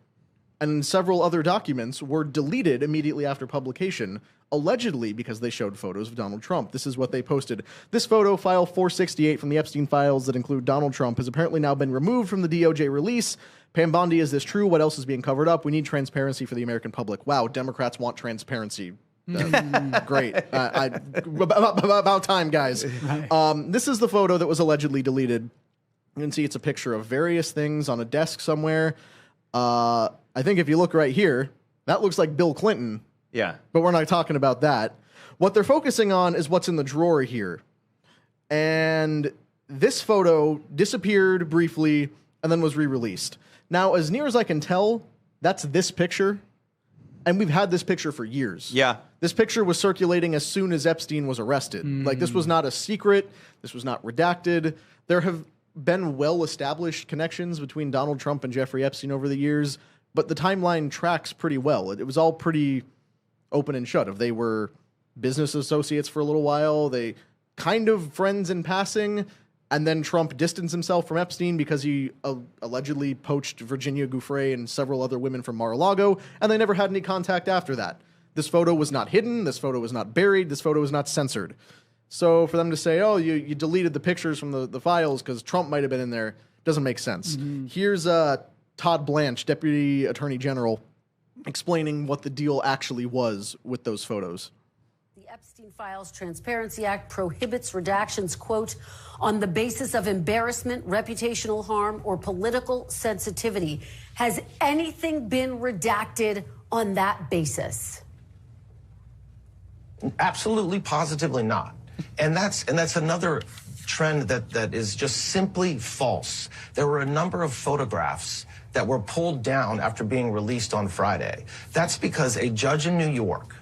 and several other documents were deleted immediately after publication, allegedly because they showed photos of Donald Trump. This is what they posted. This photo, file 468 from the Epstein Files that include Donald Trump, has apparently now been removed from the DOJ release. Pam Bondi, is this true? What else is being covered up? We need transparency for the American public. Wow, Democrats want transparency. Great. About time, guys. This is the photo that was allegedly deleted. You can see it's a picture of various things on a desk somewhere. I think if you look right here, that looks like Bill Clinton. Yeah. But we're not talking about that. What they're focusing on is what's in the drawer here. And this photo disappeared briefly and then was re-released. Now, as near as I can tell, that's this picture. And we've had this picture for years. Yeah. This picture was circulating as soon as Epstein was arrested. Like, this was not a secret. This was not redacted. There have been well-established connections between Donald Trump and Jeffrey Epstein over the years, but the timeline tracks pretty well. It was all pretty open and shut. If they were business associates for a little while, they kind of friends in passing, and then Trump distanced himself from Epstein because he allegedly poached Virginia Giuffre and several other women from Mar-a-Lago, and they never had any contact after that. This photo was not hidden. This photo was not buried. This photo was not censored. So for them to say, oh, you deleted the pictures from the files because Trump might have been in there, doesn't make sense. Here's Todd Blanche, Deputy Attorney General, explaining what the deal actually was with those photos. The Epstein Files Transparency Act prohibits redactions, quote, on the basis of embarrassment, reputational harm, or political sensitivity. Has anything been redacted on that basis? Absolutely, positively not. And that's another trend that is just simply false. There were a number of photographs that were pulled down after being released on Friday. That's because a judge in New York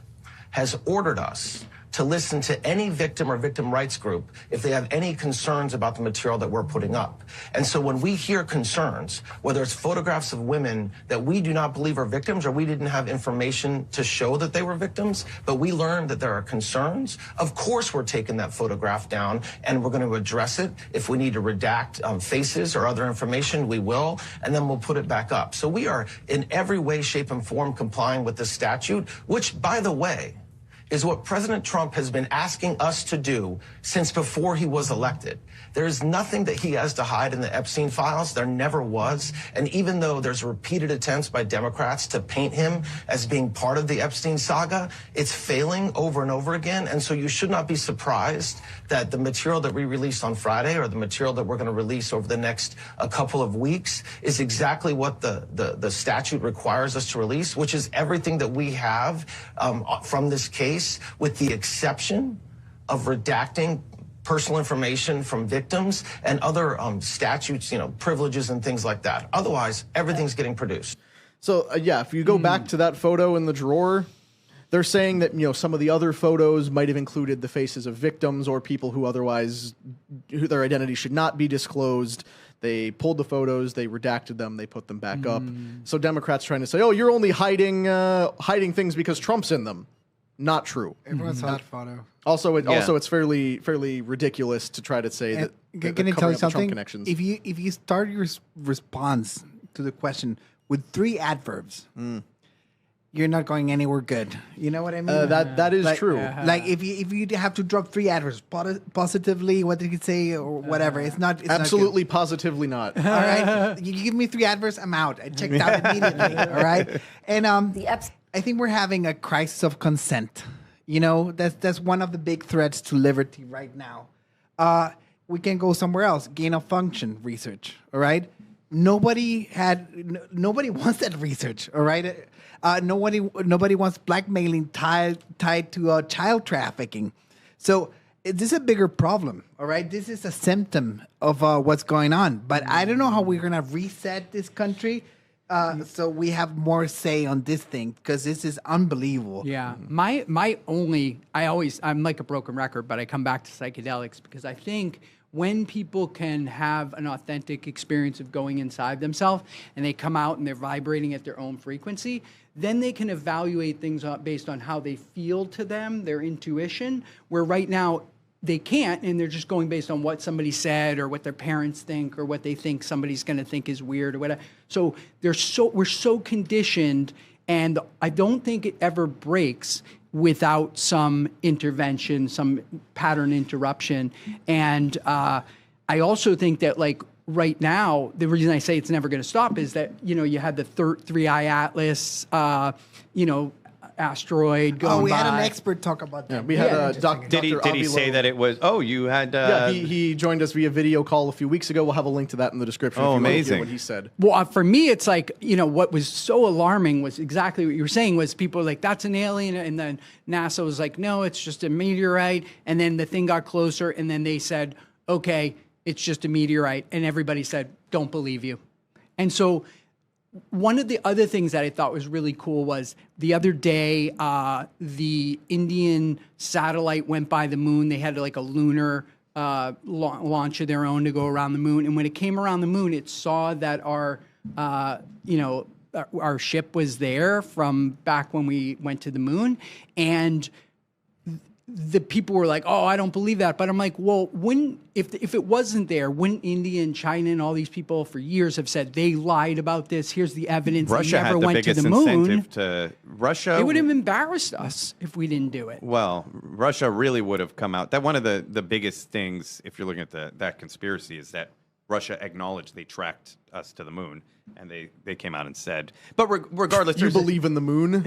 has ordered us to listen to any victim or victim rights group if they have any concerns about the material that we're putting up. And so when we hear concerns, whether it's photographs of women that we do not believe are victims or we didn't have information to show that they were victims, but we learned that there are concerns, of course we're taking that photograph down and we're going to address it. If we need to redact faces or other information, we will, and then we'll put it back up. So we are in every way, shape, and form complying with this statute, which, by the way, is what President Trump has been asking us to do since before he was elected. There is nothing that he has to hide in the Epstein Files. There never was. And even though there's repeated attempts by Democrats to paint him as being part of the Epstein saga, it's failing over and over again. And so you should not be surprised that the material that we released on Friday or the material that we're going to release over the next couple of weeks is exactly what the statute requires us to release, which is everything that we have from this case, with the exception of redacting personal information from victims and other statutes, privileges and things like that. Otherwise, everything's getting produced. So, yeah, if you go back to that photo in the drawer, they're saying that, some of the other photos might have included the faces of victims or people who otherwise, who their identity should not be disclosed. They pulled the photos, they redacted them, they put them back up. So Democrats trying to say, oh, you're only hiding things because Trump's in them. Not true. Everyone saw that photo. Also, it's fairly ridiculous to try to say that. Can I tell you something? Connections. If you start your response to the question with 3 adverbs, you're not going anywhere good. You know what I mean? That is true. Like if you have to drop 3 adverbs positively, what did you say or whatever? It's not. It's absolutely, not positively not. All right, you give me 3 adverbs, I'm out. I checked out immediately. All right, and I think we're having a crisis of consent. That's one of the big threats to liberty right now. We can go somewhere else. Gain of function research. All right. Nobody wants that research. All right. Nobody wants blackmailing tied to child trafficking. So this is a bigger problem. All right. This is a symptom of what's going on. But I don't know how we're gonna reset this country. So we have more say on this thing because this is unbelievable. Yeah. I'm like a broken record, but I come back to psychedelics because I think when people can have an authentic experience of going inside themselves and they come out and they're vibrating at their own frequency, then they can evaluate things based on how they feel to them, their intuition, where right now they can't, and they're just going based on what somebody said or what their parents think or what they think somebody's going to think is weird or whatever. So we're so conditioned, and I don't think it ever breaks without some intervention, some pattern interruption. And I also think that, like, right now, the reason I say it's never going to stop is that, you had the Three-Eye Atlas, asteroid going by. We had an expert talk about that. Yeah, we had Dr. Did he say that it was? Oh, you had. He joined us via video call a few weeks ago. We'll have a link to that in the description. Oh, if you amazing! Want to hear what he said. Well, for me, it's like what was so alarming was exactly what you were saying. Was people were like, "That's an alien," and then NASA was like, "No, it's just a meteorite." And then the thing got closer, and then they said, "Okay, it's just a meteorite," and everybody said, "Don't believe you." And so, one of the other things that I thought was really cool was the other day, the Indian satellite went by the moon. They had like a lunar launch of their own to go around the moon. And when it came around the moon, it saw that our ship was there from back when we went to the moon. And the people were like, "Oh, I don't believe that." But I'm like, well, if it wasn't there, wouldn't India and China and all these people for years have said they lied about this? Here's the evidence. Russia they never had the went biggest to the moon. incentive to Russia. It would have embarrassed us if we didn't do it. Well, Russia really would have come out. That one of the biggest things, if you're looking at that conspiracy, is that Russia acknowledged they tracked us to the moon, and they came out and said. But regardless, You believe in the moon?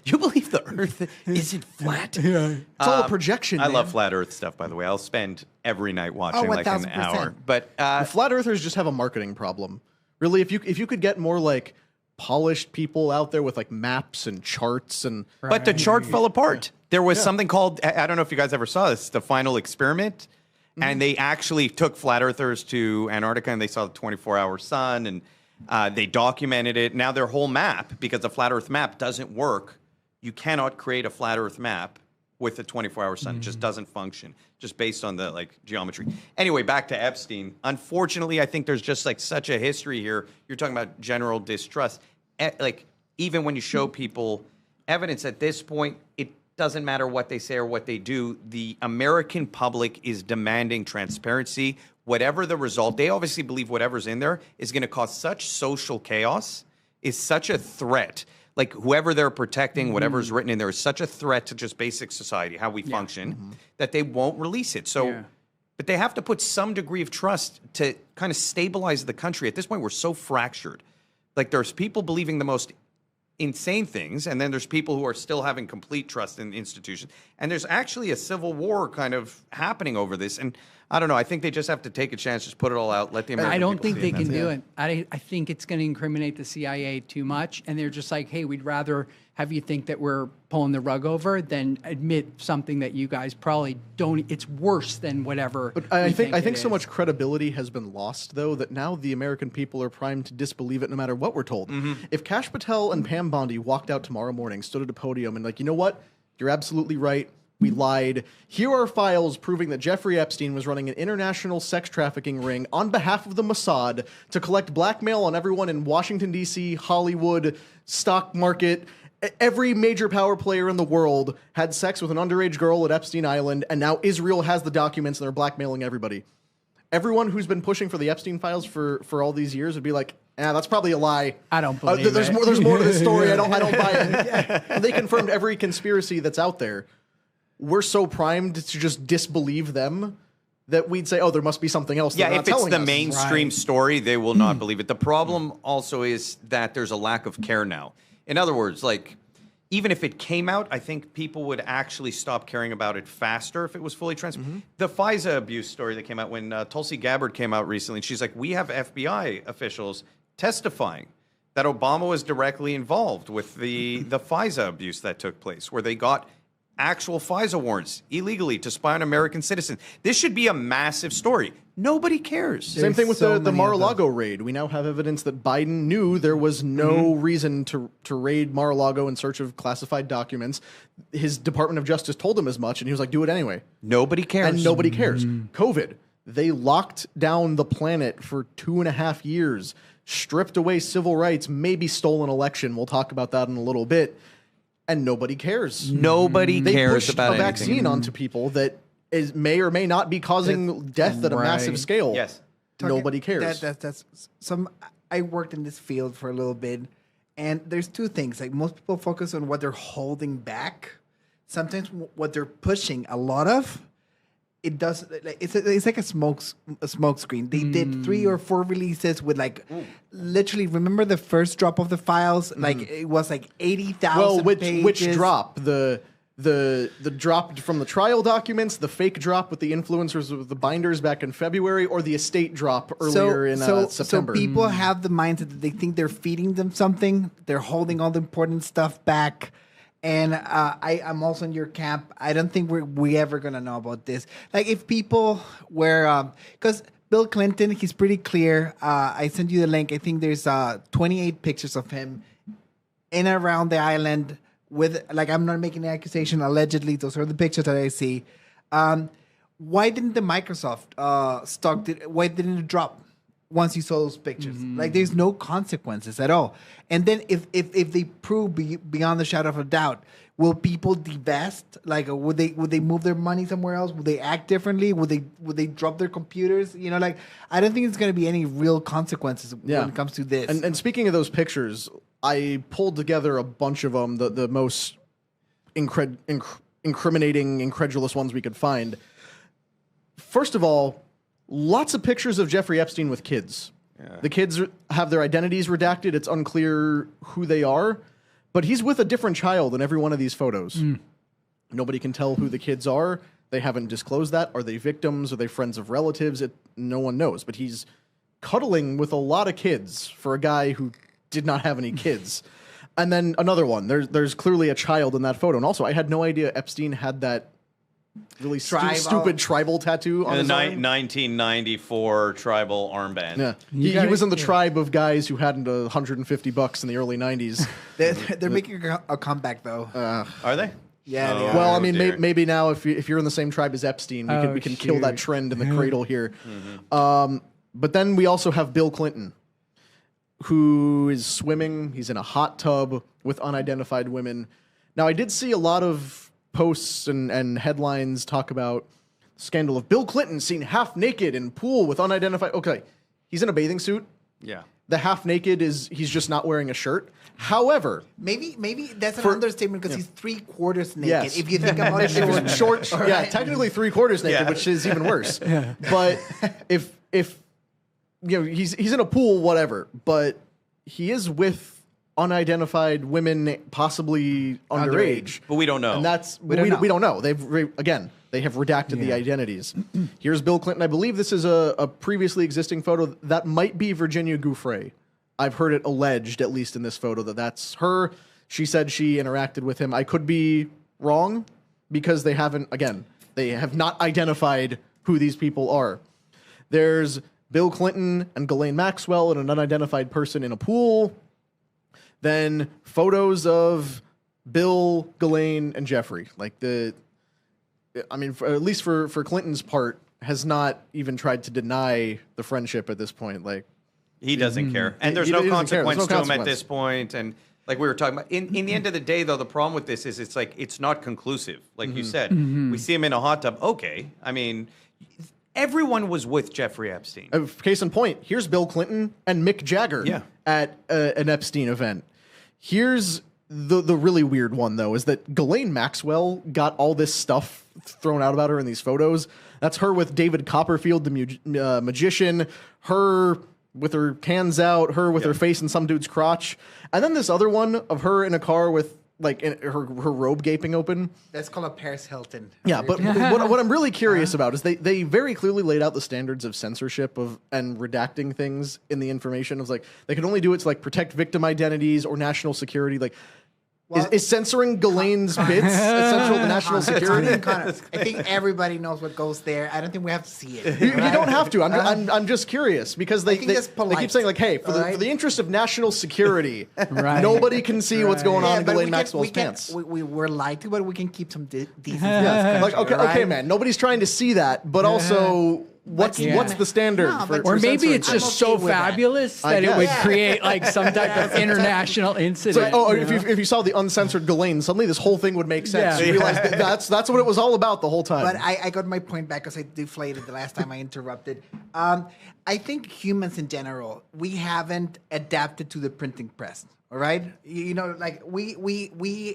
you believe the Earth isn't flat? It's all a projection. I man. love flat Earth stuff, by the way. I'll spend every night watching like an 1000%. hour. But The flat earthers just have a marketing problem. Really, if you could get more like polished people out there with like maps and charts and. But the chart fell apart. There was something called, I don't know if you guys ever saw this, the final experiment. And they actually took flat earthers to Antarctica and they saw the 24-hour sun and they documented it. Now their whole map, because the flat earth map doesn't work, you cannot create a flat earth map with a 24-hour sun. It just doesn't function, just based on the like geometry. Anyway, back to Epstein. Unfortunately, I think there's just like such a history here. You're talking about general distrust. Like even when you show people evidence at this point, it doesn't matter what they say or what they do. The American public is demanding transparency. Whatever the result, they obviously believe whatever's in there is going to cause such social chaos, is such a threat. Like whoever they're protecting, whatever's written in there is such a threat to just basic society, how we function, that they won't release it. So, but they have to put some degree of trust to kind of stabilize the country. At this point, we're so fractured. Like there's people believing the most insane things, and then there's people who are still having complete trust in the institution. And there's actually a civil war kind of happening over this. And I don't know. I think they just have to take a chance, just put it all out, let the American I don't people think see they it. can do it. I think it's going to incriminate the CIA too much, and they're just like, hey, we'd rather have you think that we're pulling the rug over than admit something that you guys probably don't. It's worse than whatever. But I think so much credibility has been lost, though, that now the American people are primed to disbelieve it no matter what we're told. If Kash Patel and Pam Bondi walked out tomorrow morning, stood at a podium, and like, you know what? You're absolutely right. We lied. Here are files proving that Jeffrey Epstein was running an international sex trafficking ring on behalf of the Mossad to collect blackmail on everyone in Washington, D.C., Hollywood, stock market. Every major power player in the world had sex with an underage girl at Epstein Island, and now Israel has the documents and they're blackmailing everybody. Everyone who's been pushing for the Epstein Files for all these years would be like, that's probably a lie. I don't believe there's it. There's more to the story. I don't buy it. And they confirmed every conspiracy that's out there. We're so primed to just disbelieve them that we'd say, oh, there must be something else. Yeah, they're if not it's telling the us. mainstream story, they will not believe it. The problem also is that there's a lack of care now. In other words, like, even if it came out, I think people would actually stop caring about it faster if it was fully transparent. The FISA abuse story that came out when Tulsi Gabbard came out recently, and she's like, we have FBI officials testifying that Obama was directly involved with the FISA abuse that took place, where they got actual FISA warrants illegally to spy on American citizens. This should be a massive story. Nobody cares. Same thing with the Mar-a-Lago raid. We now have evidence that Biden knew there was no reason to raid Mar-a-Lago in search of classified documents. His Department of Justice told him as much, and he was like, do it anyway. Nobody cares. And nobody cares. COVID. They locked down the planet for 2.5 years, stripped away civil rights, maybe stole an election. We'll talk about that in a little bit. And nobody cares. Nobody cares about a vaccine onto people that may or may not be causing death at a massive scale. Yes. Nobody cares. That's some. I worked in this field for a little bit, and there's two things. Like most people focus on what they're holding back. Sometimes what they're pushing a lot of, it does. It's like a smoke screen. They did 3 or 4 releases with like literally. Remember the first drop of the files? Like it was like 80,000. Well, pages. which drop? The drop from the trial documents, the fake drop with the influencers with the binders back in February, or the estate drop earlier in September. So people have the mindset that they think they're feeding them something. They're holding all the important stuff back. And I'm also in your camp. I don't think we ever going to know about this. Like if people were... Because Bill Clinton, he's pretty clear. I sent you the link. I think there's 28 pictures of him in and around the island with... Like, I'm not making an accusation. Allegedly, those are the pictures that I see. Why didn't the Microsoft stock... Why didn't it drop once you saw those pictures? Like, there's no consequences at all. And then if they prove beyond the shadow of a doubt, will people divest? Like, would they move their money somewhere else? Would they act differently? Would they drop their computers? You know, like, I don't think it's going to be any real consequences when it comes to this. And speaking of those pictures, I pulled together a bunch of them, the most incriminating, incredulous ones we could find. First of all, lots of pictures of Jeffrey Epstein with kids. Yeah. The kids have their identities redacted. It's unclear who they are, but he's with a different child in every one of these photos. Nobody can tell who the kids are. They haven't disclosed that. Are they victims? Are they friends of relatives? No one knows, but he's cuddling with a lot of kids for a guy who did not have any kids. And then another one. There's clearly a child in that photo. And also, I had no idea Epstein had that really stupid tribal tattoo on his arm. 1994 tribal armband. Yeah, he was in the tribe of guys who hadn't $150 in the early 90s. They're making a comeback though. Are they? Yeah. Oh, they are. Well, I mean, dear. maybe now if you're in the same tribe as Epstein, we can kill that shoot. trend in the cradle here. But then we also have Bill Clinton, who is swimming. He's in a hot tub with unidentified women. Now, I did see a lot of posts and headlines talk about scandal of Bill Clinton seen half naked in pool with unidentified. Okay, he's in a bathing suit. Yeah. The half naked he's just not wearing a shirt. However, Maybe that's an understatement because he's 3/4 naked. Yes. If you think about it, short, yeah, technically 3/4 naked, Yeah. which is even worse. But if he's in a pool, whatever, but he is with unidentified women, possibly underage. But we don't know. And that's we don't know. don't know. They have redacted the identities. Here's Bill Clinton. I believe this is a previously existing photo that might be Virginia Gouffre. I've heard it alleged, at least in this photo, that that's her. She said she interacted with him. I could be wrong because they have not identified who these people are. There's Bill Clinton and Ghislaine Maxwell and an unidentified person in a pool. Then photos of Bill, Ghislaine, and Jeffrey. At least for Clinton's part, has not even tried to deny the friendship at this point. He doesn't care. And there's He no doesn't care. consequence There's no to him at consequence. this point. And like we were talking about, in the end of the day, though, the problem with this is it's not conclusive. Like you said, we see him in a hot tub. Okay. I mean, everyone was with Jeffrey Epstein. Case in point, here's Bill Clinton and Mick Jagger at an Epstein event. Here's the really weird one, though, is that Ghislaine Maxwell got all this stuff thrown out about her in these photos. That's her with David Copperfield, the magician, her with her hands out, her with her face in some dude's crotch. And then this other one of her in a car with her robe gaping open. that's called a Paris Hilton. Yeah, but what I'm really curious about is they very clearly laid out the standards of censorship and redacting things in the information. It was they could only do it to protect victim identities or national security. Is censoring Ghislaine's bits essential to national security? Connor, I think everybody knows what goes there. I don't think we have to see it. You don't have to. I'm just curious because they think that's keep polite. saying hey, for the interest of national security, Right. nobody can see what's going on in but Ghislaine we can- Maxwell's we can- pants. We were lied to, but we can keep some decency. Okay, man. Nobody's trying to see that, but also what's the standard? No, for, but- for Or maybe censoring it's things? just I'm okay so with that. fabulous I that it would guess. create some type of international incident. If you saw the uncensored Ghislaine, suddenly this whole thing would make sense. Yeah. You realize that's what it was all about the whole time. But I got my point back because I deflated the last time I interrupted. I think humans in general, we haven't adapted to the printing press. All right, we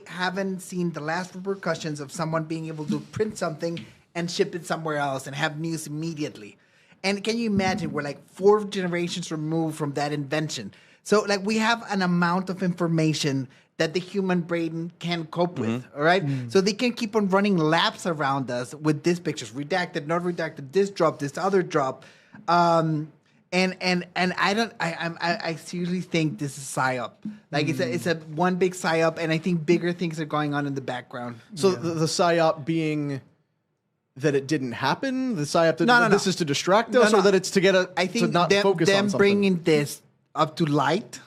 haven't seen the last repercussions of someone being able to print something and ship it somewhere else and have news immediately. And can you imagine we're 4 generations removed from that invention? So we have an amount of information that the human brain can cope with, all right? So they can keep on running laps around us with these pictures, redacted, not redacted, this drop, this other drop. And I seriously think this is psyop. It's a one big psyop, and I think bigger things are going on in the background. So the psyop being that it didn't happen, the psyop that No. this is to distract us, or that it's to get I think to not them focus on something. bringing this up to light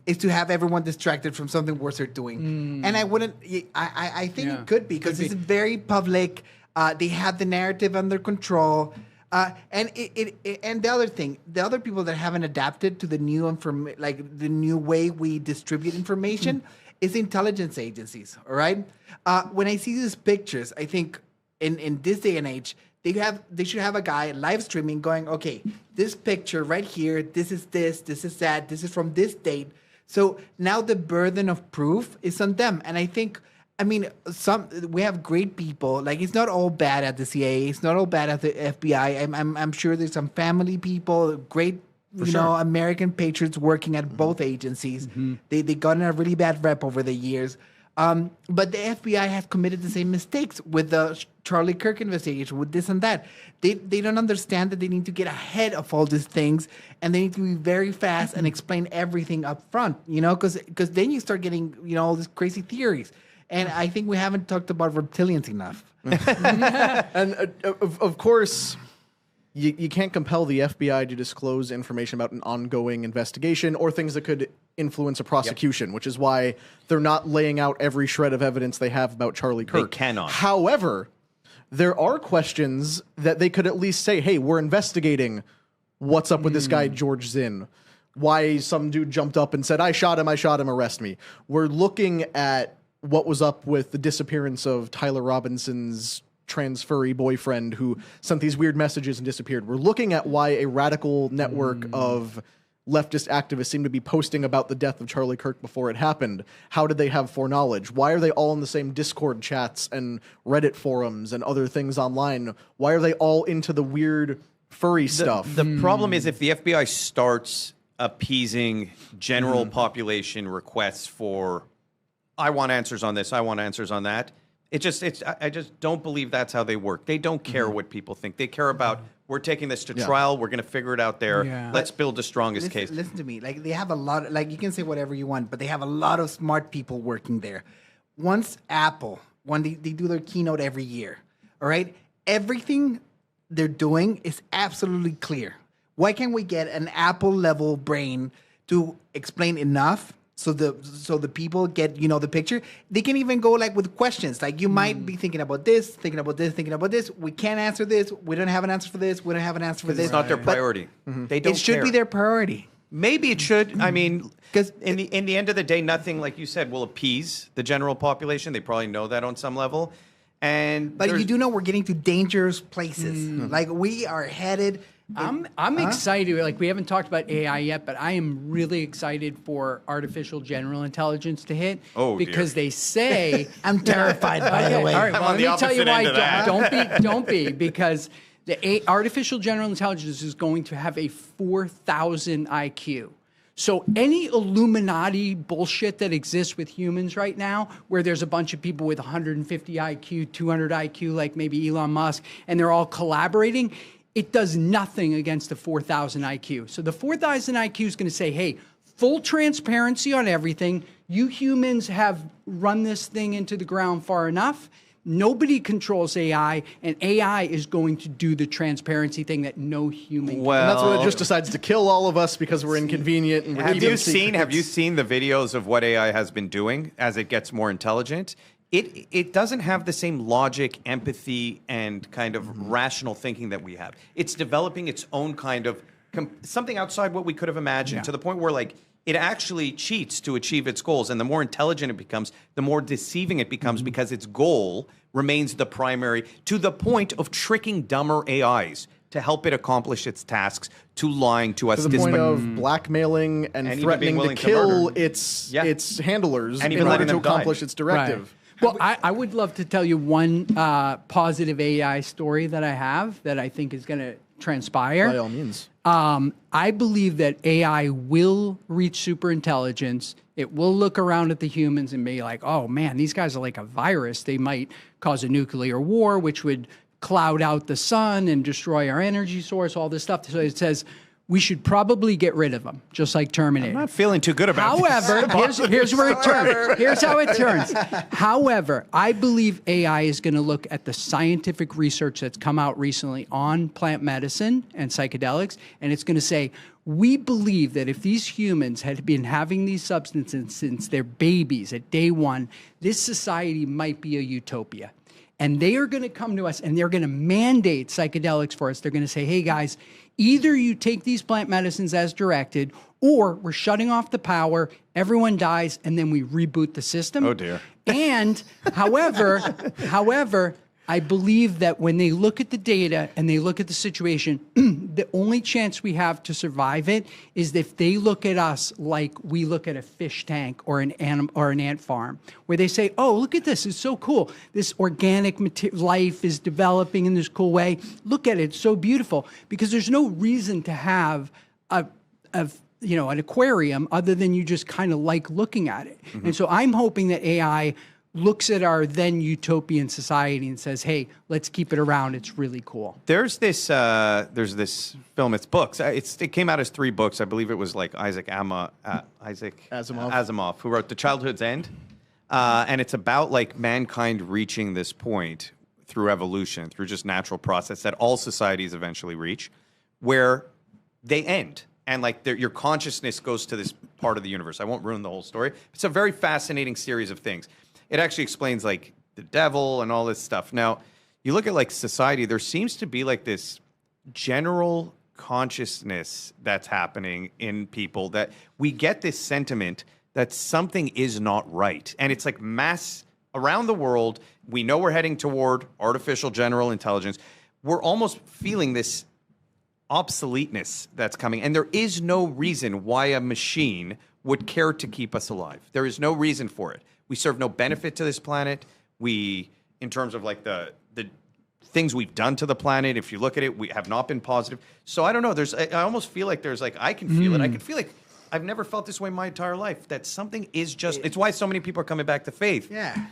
is to have everyone distracted from something worse they're doing. And I wouldn't. I think it could be because it's very public. They have the narrative under control. And and the other thing, the other people that haven't adapted to the new the new way we distribute information is intelligence agencies. All right. When I see these pictures, I think in this day and age, they should have a guy live streaming going, okay, this picture right here, this is that, this is from this date. So now the burden of proof is on them, and I think. We have great people. It's not all bad at the CIA. It's not all bad at the FBI. I'm sure there's some family people, great, American patriots working at both agencies. They gotten a really bad rep over the years. But the FBI has committed the same mistakes with the Charlie Kirk investigation, with this and that. They don't understand that they need to get ahead of all these things, and they need to be very fast and explain everything up front, because then you start getting, all these crazy theories. And I think we haven't talked about reptilians enough. And of course, you can't compel the FBI to disclose information about an ongoing investigation or things that could influence a prosecution, which is why they're not laying out every shred of evidence they have about Charlie Kirk. They cannot. However, there are questions that they could at least say, hey, we're investigating what's up with this guy, George Zinn. Why some dude jumped up and said, I shot him, arrest me. We're looking at what was up with the disappearance of Tyler Robinson's trans furry boyfriend who sent these weird messages and disappeared. We're looking at why a radical network of leftist activists seem to be posting about the death of Charlie Kirk before it happened. How did they have foreknowledge? Why are they all in the same Discord chats and Reddit forums and other things online? Why are they all into the weird furry stuff? The problem is if the FBI starts appeasing general population requests for, I want answers on this, I want answers on that, I just don't believe that's how they work. They don't care what people think. They care about, we're taking this to trial, we're going to figure it out there. Yeah. Let's build the strongest case. Listen to me. Like, they have a lot, like, you can say whatever you want, but they have a lot of smart people working there. Once Apple, when they do their keynote every year, all right, everything they're doing is absolutely clear. Why can't we get an Apple level brain to explain enough so the people get, you know, the picture? They can even go like with questions. Like, you might be thinking about this, thinking about this, thinking about this. We can't answer this. We don't have an answer for this. We don't have an answer for this. It's not their priority. They don't It should care. be their priority. Maybe it should. I mean, 'Cause in the end of the day, nothing, like you said, will appease the general population. They probably know that on some level. But you do know we're getting to dangerous places. Like, we are headed. I'm excited. Like, we haven't talked about AI yet, but I am really excited for artificial general intelligence to hit. Oh, dear. Because they say I'm terrified, by the way. All right, I'm well, on let the me tell you opposite why. end of that. Don't be, because the artificial general intelligence is going to have a 4,000 IQ. So any Illuminati bullshit that exists with humans right now, where there's a bunch of people with 150 IQ, 200 IQ, like maybe Elon Musk, and they're all collaborating, it does nothing against the 4,000 IQ. So the 4,000 IQ is going to say, hey, full transparency on everything. You humans have run this thing into the ground far enough. Nobody controls AI, and AI is going to do the transparency thing that no human can. Well, And that's when it just decides to kill all of us because we're inconvenient. And we're Have keeping you seen secrets. the videos of what AI has been doing as it gets more intelligent? It doesn't have the same logic, empathy, and kind of rational thinking that we have. It's developing its own kind of something outside what we could have imagined, to the point where, like, it actually cheats to achieve its goals. And the more intelligent it becomes, the more deceiving it becomes, because its goal remains the primary, to the point of tricking dumber AIs to help it accomplish its tasks, to lying to us. To the point of blackmailing and even being threatening to willing to kill murder. its handlers And in even order letting to them die. accomplish its directive. Well, I would love to tell you one positive AI story that I have that I think is going to transpire. By all means. I believe that AI will reach superintelligence. It will look around at the humans and be like, oh man, these guys are like a virus. They might cause a nuclear war, which would cloud out the sun and destroy our energy source, all this stuff. So it says, we should probably get rid of them, just like Terminator. I'm not feeling too good about However, here's where it turns. Here's how it turns. However, I believe AI is going to look at the scientific research that's come out recently on plant medicine and psychedelics, and it's going to say, we believe that if these humans had been having these substances since they're babies at day one, this society might be a utopia. And they are going to come to us and they're going to mandate psychedelics for us. They're going to say, hey guys, either you take these plant medicines as directed, or we're shutting off the power, everyone dies, and then we reboot the system. Oh dear. And however, I believe that when they look at the data and they look at the situation, the only chance we have to survive it is if they look at us like we look at a fish tank or an ant farm, where they say, oh, look at this, it's so cool. This organic life is developing in this cool way. Look at it, it's so beautiful. Because there's no reason to have an aquarium other than you just kind of like looking at it. And so I'm hoping that AI looks at our then utopian society and says, hey, let's keep it around. It's really cool. There's this film. It's books. It came out as 3 books. I believe it was like Isaac Asimov, who wrote The Childhood's End, and it's about like mankind reaching this point through evolution, through just natural process that all societies eventually reach, where they end. And like your consciousness goes to this part of the universe. I won't ruin the whole story. It's a very fascinating series of things. It actually explains like the devil and all this stuff. Now, you look at like society, there seems to be like this general consciousness that's happening in people that we get this sentiment that something is not right. And it's like mass around the world. We know we're heading toward artificial general intelligence. We're almost feeling this obsoleteness that's coming. And there is no reason why a machine would care to keep us alive. There is no reason for it. We serve no benefit to this planet. We, in terms of like the things we've done to the planet, if you look at it, we have not been positive. So I don't know. I almost feel like there's like, I can feel it. I can feel like I've never felt this way my entire life, that something is just, it's why so many people are coming back to faith. Yeah.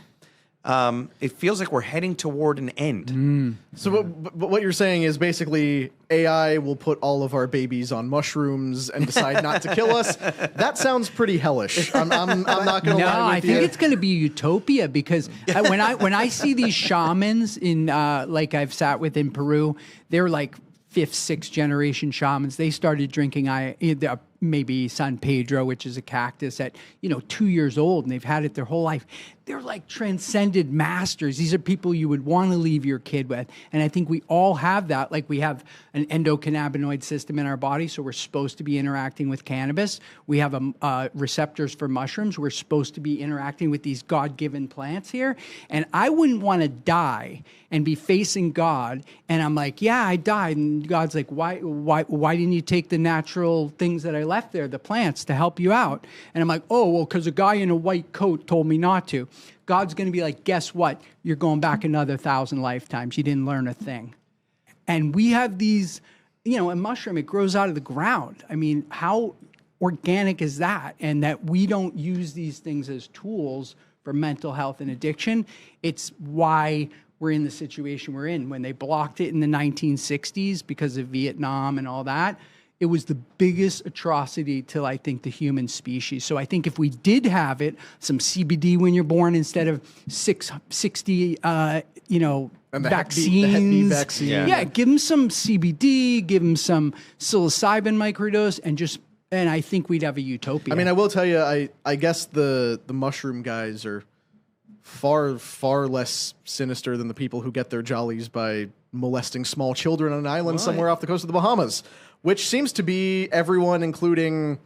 It feels like we're heading toward an end. So but what you're saying is basically AI will put all of our babies on mushrooms and decide not to kill us. That sounds pretty hellish. I'm not going to lie with I think you. it's going to be utopia because when I see these shamans in like I've sat with in Peru, they're like 5th, 6th generation shamans. They started drinking maybe San Pedro, which is a cactus at 2 years old, and they've had it their whole life. They're like transcended masters. These are people you would want to leave your kid with. And I think we all have that. Like we have an endocannabinoid system in our body, so we're supposed to be interacting with cannabis. We have receptors for mushrooms. We're supposed to be interacting with these God-given plants here. And I wouldn't want to die and be facing God. And I'm like, yeah, I died. And God's like, why didn't you take the natural things that I left there, the plants, to help you out? And I'm like, oh, well, because a guy in a white coat told me not to. God's going to be like, guess what? You're going back another 1,000 lifetimes. You didn't learn a thing. And we have these, a mushroom, it grows out of the ground. I mean, how organic is that? And that we don't use these things as tools for mental health and addiction. It's why we're in the situation we're in. When they blocked it in the 1960s because of Vietnam and all that, it was the biggest atrocity to, I think, the human species. So I think if we did have it, some CBD when you're born instead of 60, And the Hep B vaccines. vaccine. Yeah, give them some CBD, give them some psilocybin microdose, and I think we'd have a utopia. I mean, I will tell you, I guess the mushroom guys are far less sinister than the people who get their jollies by molesting small children on an island somewhere off the coast of the Bahamas, which seems to be everyone, including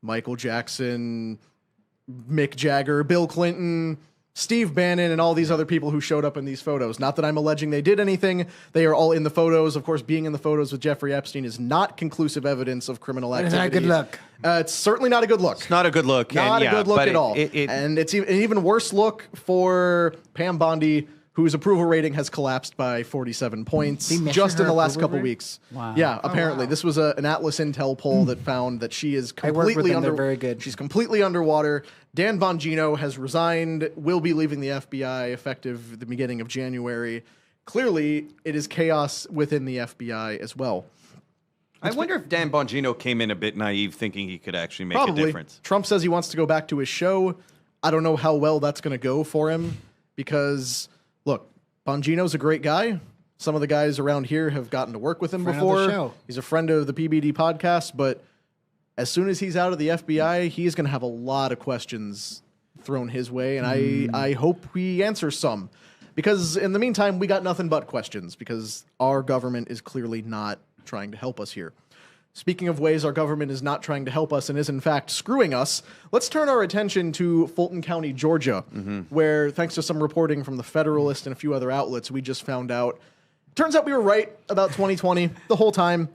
Michael Jackson, Mick Jagger, Bill Clinton, Steve Bannon, and all these other people who showed up in these photos. Not that I'm alleging they did anything. They are all in the photos. Of course, being in the photos with Jeffrey Epstein is not conclusive evidence of criminal activity. It's not a good look. It's certainly not a good look. It's not a good look. Not a good look but at all. And it's an even worse look for Pam Bondi, whose approval rating has collapsed by 47 points They measure just in her the last approval couple rate? weeks. Wow. Yeah, apparently. wow. This was an Atlas Intel poll that found that she is I work with completely them. They're very good. She's completely underwater. Dan Bongino has resigned, will be leaving the FBI effective the beginning of January. Clearly, it is chaos within the FBI as well. I wonder if Dan Bongino came in a bit naive, thinking he could actually make Probably. a difference. Trump says he wants to go back to his show. I don't know how well that's going to go for him because, look, Bongino's a great guy. Some of the guys around here have gotten to work with him Friend of the before. show. He's a friend of the PBD podcast, but as soon as he's out of the FBI, he's going to have a lot of questions thrown his way, and I hope he answers some. Because in the meantime, we got nothing but questions because our government is clearly not trying to help us here. Speaking of ways our government is not trying to help us and is in fact screwing us, let's turn our attention to Fulton County, Georgia, where thanks to some reporting from the Federalist and a few other outlets, we just found out. Turns out we were right about 2020 the whole time.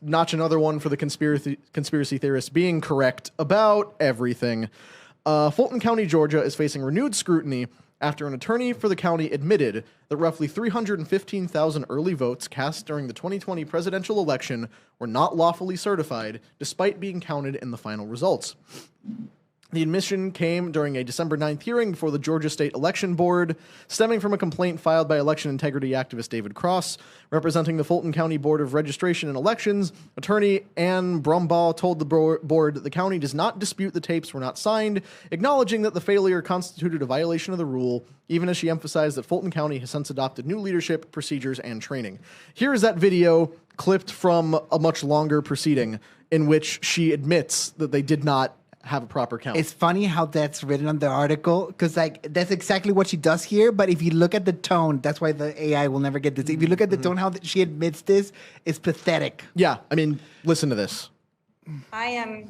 Notch another one for the conspiracy theorists being correct about everything. Fulton County, Georgia is facing renewed scrutiny after an attorney for the county admitted that roughly 315,000 early votes cast during the 2020 presidential election were not lawfully certified, despite being counted in the final results. The admission came during a December 9th hearing before the Georgia State Election Board, stemming from a complaint filed by election integrity activist David Cross. Representing the Fulton County Board of Registration and Elections, attorney Ann Brumbaugh told the board that the county does not dispute the tapes were not signed, acknowledging that the failure constituted a violation of the rule, even as she emphasized that Fulton County has since adopted new leadership, procedures, and training. Here is that video clipped from a much longer proceeding in which she admits that they did not have a proper count. It's funny how that's written on the article, because like that's exactly what she does here. But if you look at the tone, that's why the AI will never get this. If you look at the tone, how she admits this, it's pathetic. Yeah, I mean, listen to this. I've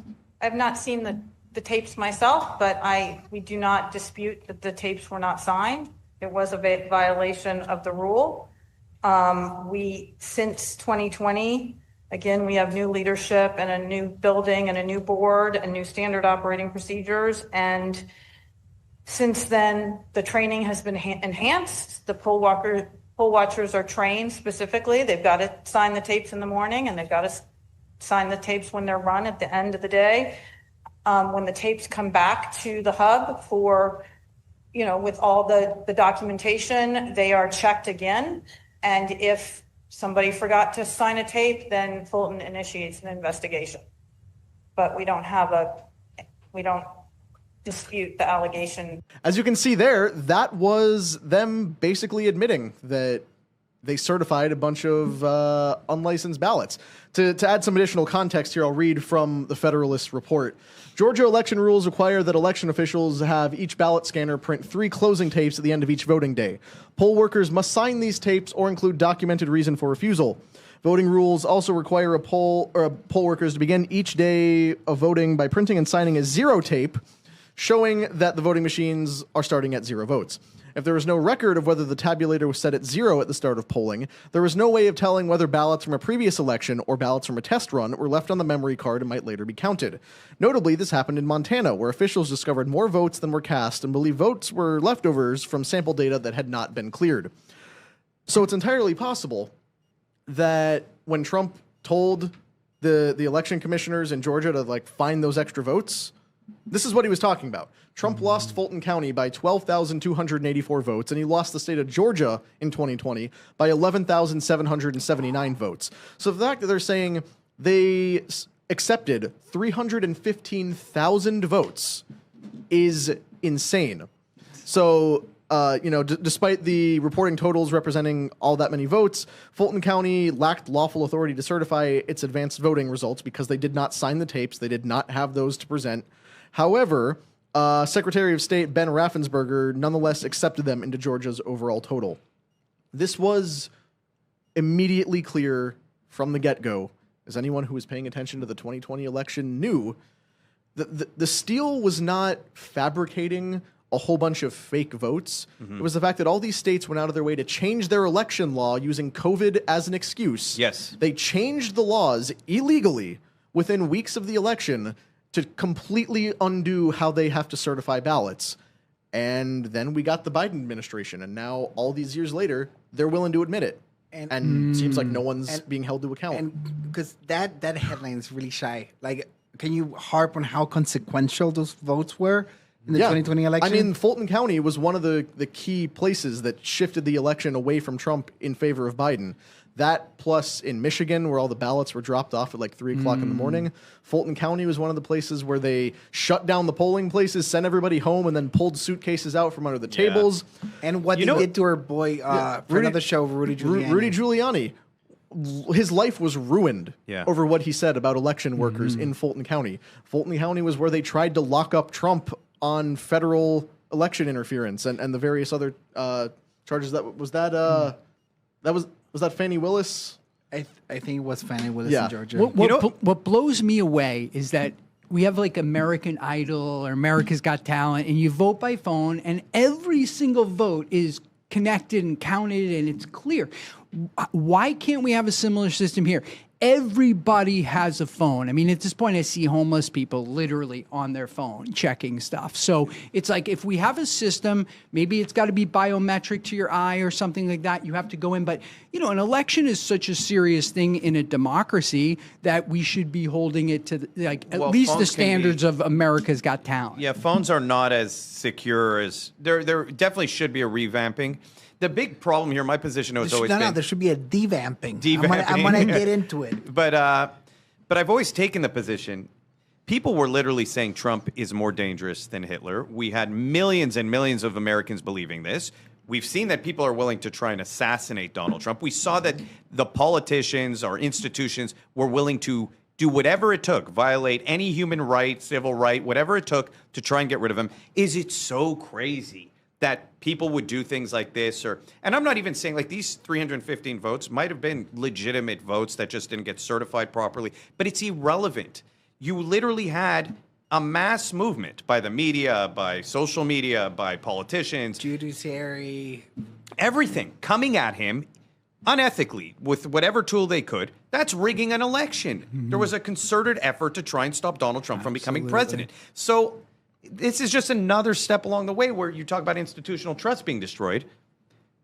not seen the tapes myself, but we do not dispute that the tapes were not signed. It was a violation of the rule. Since 2020, again, we have new leadership and a new building and a new board and new standard operating procedures. And since then, the training has been enhanced. The poll watchers are trained specifically. They've got to sign the tapes in the morning, and they've got to sign the tapes when they're run at the end of the day. When the tapes come back to the hub with all the documentation, they are checked again. And if somebody forgot to sign a tape, then Fulton initiates an investigation. But we don't dispute the allegation. As you can see there, that was them basically admitting that they certified a bunch of unlicensed ballots. To add some additional context here, I'll read from the Federalist report. Georgia election rules require that election officials have each ballot scanner print 3 closing tapes at the end of each voting day. Poll workers must sign these tapes or include documented reason for refusal. Voting rules also require poll workers to begin each day of voting by printing and signing a 0 tape, showing that the voting machines are starting at 0 votes. If there was no record of whether the tabulator was set at 0 at the start of polling, there was no way of telling whether ballots from a previous election or ballots from a test run were left on the memory card and might later be counted. Notably, this happened in Montana, where officials discovered more votes than were cast and believe votes were leftovers from sample data that had not been cleared. So it's entirely possible that when Trump told the election commissioners in Georgia to find those extra votes, this is what he was talking about. Trump lost Fulton County by 12,284 votes, and he lost the state of Georgia in 2020 by 11,779 votes. So the fact that they're saying they accepted 315,000 votes is insane. So, despite the reporting totals representing all that many votes, Fulton County lacked lawful authority to certify its advanced voting results because they did not sign the tapes. They did not have those to present. However, Secretary of State Ben Raffensperger nonetheless accepted them into Georgia's overall total. This was immediately clear from the get-go, as anyone who was paying attention to the 2020 election knew. The Steele was not fabricating a whole bunch of fake votes. It was the fact that all these states went out of their way to change their election law using COVID as an excuse. Yes. They changed the laws illegally within weeks of the election to completely undo how they have to certify ballots. And then we got the Biden administration, and now all these years later, they're willing to admit it. And seems like no one's being held to account. And because that headline is really shy. Like, can you harp on how consequential those votes were in the 2020 election? I mean, Fulton County was one of the key places that shifted the election away from Trump in favor of Biden. That plus in Michigan, where all the ballots were dropped off at 3 o'clock in the morning. Fulton County was one of the plaplaces where they shut down the polling places, sent everybody home, and then pulled suitcases out from under the tables. And what they did to our boy, for another show, Rudy Giuliani. Rudy Giuliani. His life was ruined over what he said about election workers in Fulton County. Fulton County was where they tried to lock up Trump on federal election interference and the various other charges. Was that Fannie Willis? I think it was Fannie Willis in Georgia. What blows me away is that we have American Idol or America's Got Talent, and you vote by phone, and every single vote is connected and counted, and it's clear. Why can't we have a similar system here? everybody has a phone. I mean, at this point, I see homeless people literally on their phone checking stuff. So it's like if we have a system, maybe it's got to be biometric to your eye or something like that. You have to go in. But, you know, an election is such a serious thing in a democracy that we should be holding it to, like, at least the standards of America's Got Talent. Yeah, phones are not as secure as... There definitely should be a revamping. The big problem here, my position has always been... No, there should be a devamping. Devamping. I'm gonna get into it. But I've always taken the position, people were literally saying Trump is more dangerous than Hitler. We had millions and millions of Americans believing this. We've seen that people are willing to try and assassinate Donald Trump. We saw that the politicians or institutions were willing to do whatever it took, violate any human right, civil right, whatever it took to try and get rid of him. Is it so crazy that people would do things like this? And I'm not even saying, like, these 315 votes might have been legitimate votes that just didn't get certified properly, but it's irrelevant. You literally had a mass movement by the media, by social media, by politicians, judiciary, everything coming at him unethically with whatever tool they could. That's rigging an election. Mm-hmm. There was a concerted effort to try and stop Donald Trump from becoming president. So this is just another step along the way where you talk about institutional trust being destroyed.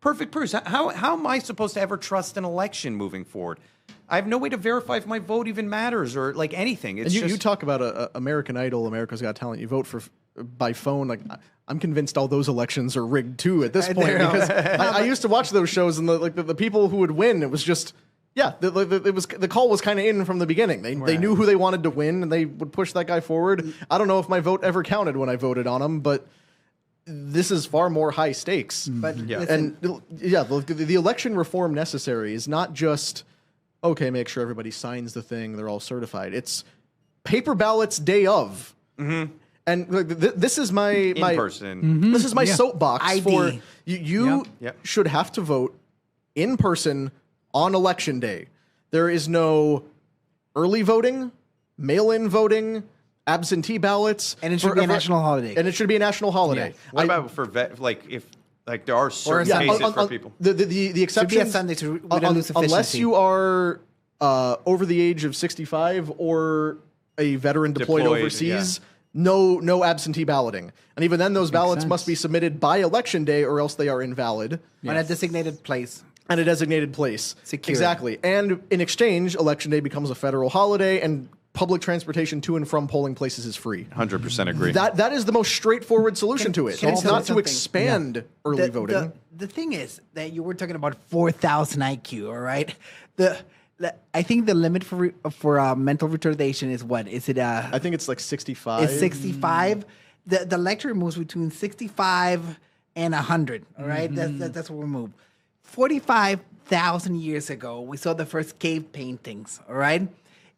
Perfect proof. How am I supposed to ever trust an election moving forward? I have no way to verify if my vote even matters or like anything. It's and you talk about American Idol, America's Got Talent. You vote for by phone. Like, I'm convinced all those elections are rigged too at this point because I used to watch those shows and the people who would win, it was just. Yeah, the call was kind of in from the beginning. They knew who they wanted to win, and they would push that guy forward. I don't know if my vote ever counted when I voted on him, but this is far more high stakes. But the election reform necessary is not just make sure everybody signs the thing, they're all certified. It's paper ballots day of, and this is my in person. This is my soapbox ID. for you. Should have to vote in person on election day. There is no early voting, mail-in voting, absentee ballots, and it should be a national holiday. And it should be a national holiday. Yeah. What about for if there are certain cases for people? The exceptions should be a Sunday so we don't lose efficiency. Unless you are over the age of 65 or a veteran deployed overseas. Yeah. No absentee balloting. And even then, those ballots must be submitted by election day or else they are invalid. On a designated place. And a designated place. Secure. Exactly. And in exchange, election day becomes a federal holiday and public transportation to and from polling places is free. 100% agree. That is the most straightforward solution to it. It's not to expand early voting. The thing is that you were talking about 4,000 IQ, all right? I think the limit for mental retardation is what? Is it? I think it's like 65. It's 65. The lecture moves between 65 and 100, all right? That's what we move. 45,000 years ago, we saw the first cave paintings, all right?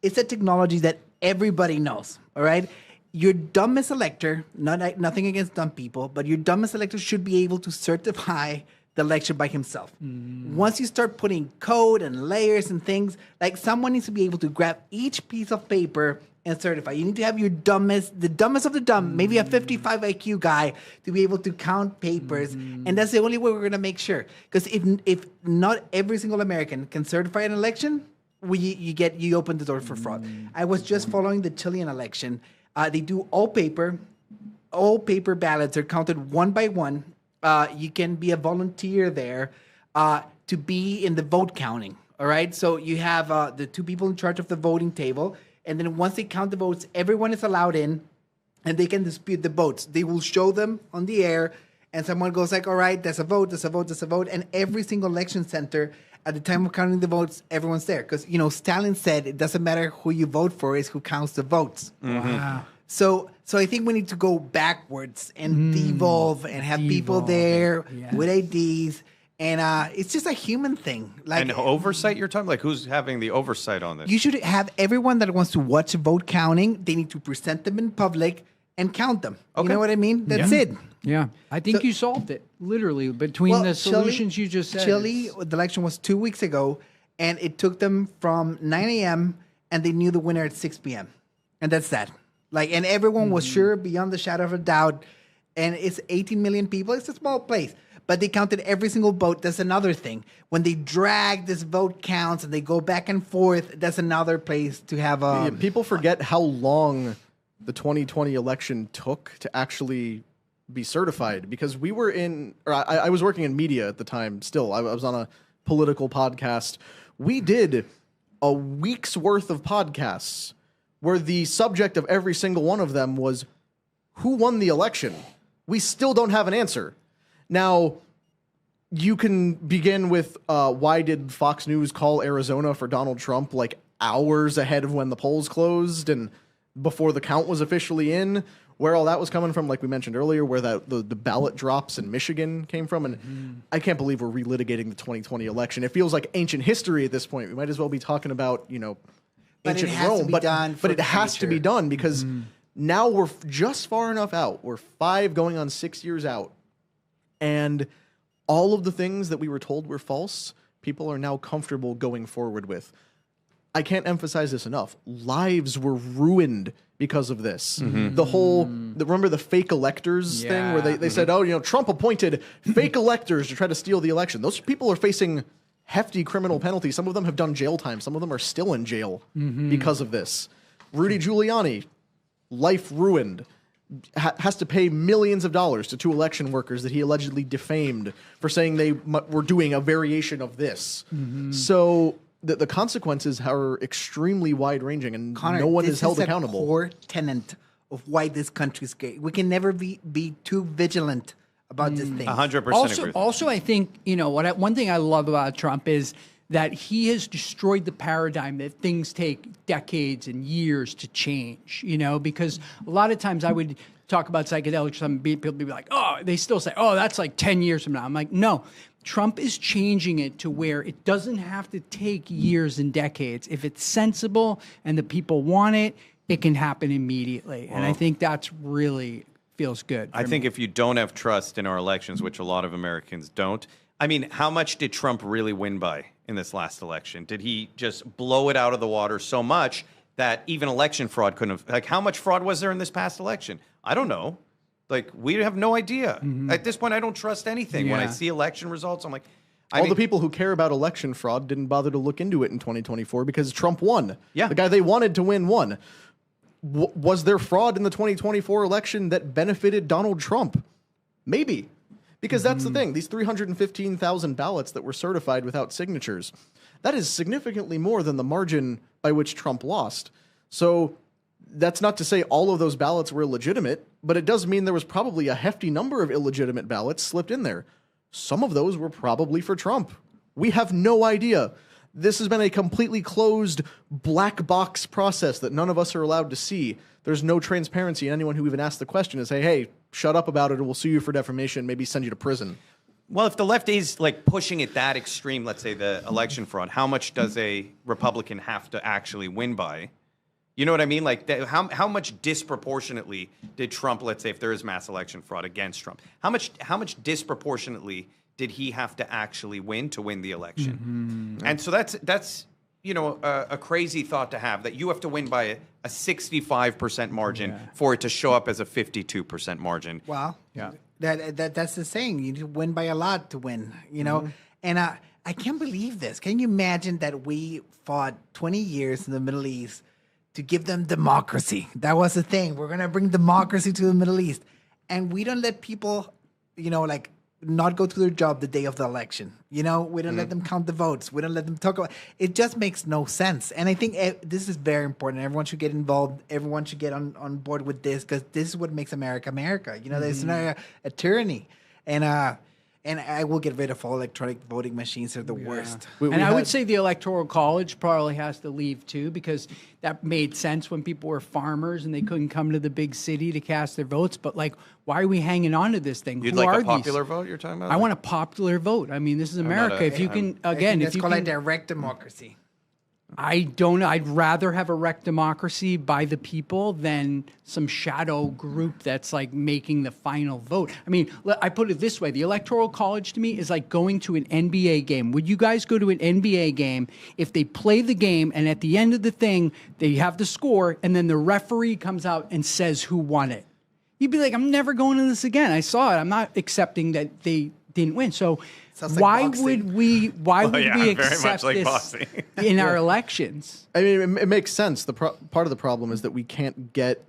It's a technology that everybody knows, all right? Your dumbest elector, nothing against dumb people, but your dumbest elector should be able to certify the lecture by himself. Once you start putting code and layers and things, like someone needs to be able to grab each piece of paper and certify. You need to have the dumbest of the dumb, maybe a 55 IQ guy to be able to count papers. And that's the only way we're going to make sure. Because if not every single American can certify an election, you open the door for fraud. I was just following the Chilean election. They do all paper ballots are counted one by one. You can be a volunteer there to be in the vote counting. All right. So you have the two people in charge of the voting table. And then once they count the votes, everyone is allowed in and they can dispute the votes. They will show them on the air and someone goes like, all right, there's a vote, there's a vote, there's a vote. And every single election center at the time of counting the votes, everyone's there. Because, Stalin said it doesn't matter who you vote for, it's who counts the votes. Wow. So I think we need to go backwards and devolve and have people there with IDs. And it's just a human thing. And oversight you're talking? Like, who's having the oversight on this? You should have everyone that wants to watch vote counting. They need to present them in public and count them. Okay. You know what I mean? That's it. Yeah. I think you solved it, literally, between the solutions you just said. Chile, the election was 2 weeks ago, and it took them from 9 a.m., and they knew the winner at 6 p.m. And that's that. And everyone was sure beyond the shadow of a doubt. And it's 18 million people. It's a small place. but they counted every single vote. That's another thing. When they drag this vote counts and they go back and forth, that's another place to have a... People forget how long the 2020 election took to actually be certified, because we were I was working in media at the time still. I was on a political podcast. We did a week's worth of podcasts where the subject of every single one of them was who won the election. We still don't have an answer. Now, you can begin with why did Fox News call Arizona for Donald Trump like hours ahead of when the polls closed and before the count was officially in, where all that was coming from, like we mentioned earlier, where the ballot drops in Michigan came from. And I can't believe we're relitigating the 2020 election. It feels like ancient history at this point. We might as well be talking about, ancient Rome. But it has to be done because now we're just far enough out. We're 5 going on 6 years out. And all of the things that we were told were false, people are now comfortable going forward with. I can't emphasize this enough. Lives were ruined because of this. The whole, remember the fake electors thing where they said, Trump appointed fake electors to try to steal the election. Those people are facing hefty criminal penalties. Some of them have done jail time. Some of them are still in jail because of this. Rudy Giuliani, life ruined, has to pay millions of dollars to 2 election workers that he allegedly defamed for saying they were doing a variation of this. So the consequences are extremely wide-ranging, and Connor, no one is held accountable. This is a core tenet of why this country's great. We can never be too vigilant about this thing. 100% agree. Also, I think, one thing I love about Trump is that he has destroyed the paradigm that things take decades and years to change, because a lot of times I would talk about psychedelics, some people would be like, they still say, that's like 10 years from now. I'm like, no. Trump is changing it to where it doesn't have to take years and decades. If it's sensible and the people want it, it can happen immediately. And I think that's really feels good. I think if you don't have trust in our elections, which a lot of Americans don't, I mean, how much did Trump really win by in this last election? Did he just blow it out of the water so much that even election fraud couldn't have, like, how much fraud was there in this past election? I don't know. Like, we have no idea. At this point, I don't trust anything. When I see election results, I'm like... All the people who care about election fraud didn't bother to look into it in 2024 because Trump won. Yeah. The guy they wanted to win won. Was there fraud in the 2024 election that benefited Donald Trump? Maybe. Because that's the thing. These 315,000 ballots that were certified without signatures, that is significantly more than the margin by which Trump lost. So... that's not to say all of those ballots were illegitimate, but it does mean there was probably a hefty number of illegitimate ballots slipped in there. Some of those were probably for Trump. We have no idea. This has been a completely closed black box process that none of us are allowed to see. There's no transparency. Anyone who even asked the question is, hey, shut up about it or we'll sue you for defamation, maybe send you to prison. Well, if the left is like pushing it that extreme, let's say the election fraud, how much does a Republican have to actually win by? You know what I mean? Like, how much disproportionately did Trump, let's say if there is mass election fraud against Trump, how much disproportionately did he have to actually win to win the election? And so that's a crazy thought to have, that you have to win by a 65% margin for it to show up as a 52% margin. Well, that's the saying. You need to win by a lot to win, And I can't believe this. Can you imagine that we fought 20 years in the Middle East to give them democracy? That was the thing. We're going to bring democracy to the Middle East. And we don't let people, not go to their job the day of the election. We don't let them count the votes. We don't let them talk about it. Just makes no sense. And I think this is very important. Everyone should get involved. Everyone should get on board with this, because this is what makes America America. There's not a tyranny. And I will get rid of all electronic voting machines. They're the worst. I would say the Electoral College probably has to leave too, because that made sense when people were farmers and they couldn't come to the big city to cast their votes. But why are we hanging on to this thing? You'd like a popular vote you're talking about? I want a popular vote. I mean, this is America. If you can, again, if you call it direct democracy. I'd rather have a rec democracy by the people than some shadow group that's like making the final vote. I mean, I put it this way. The Electoral College to me is like going to an NBA game. Would you guys go to an NBA game if they play the game and at the end of the thing, they have the score and then the referee comes out and says who won it? You'd be like, I'm never going to this again. I saw it. I'm not accepting that they didn't win. So Sounds like why boxing. would we very accept much like this boxing. in our elections? I mean, it makes sense. Part of the problem is that we can't get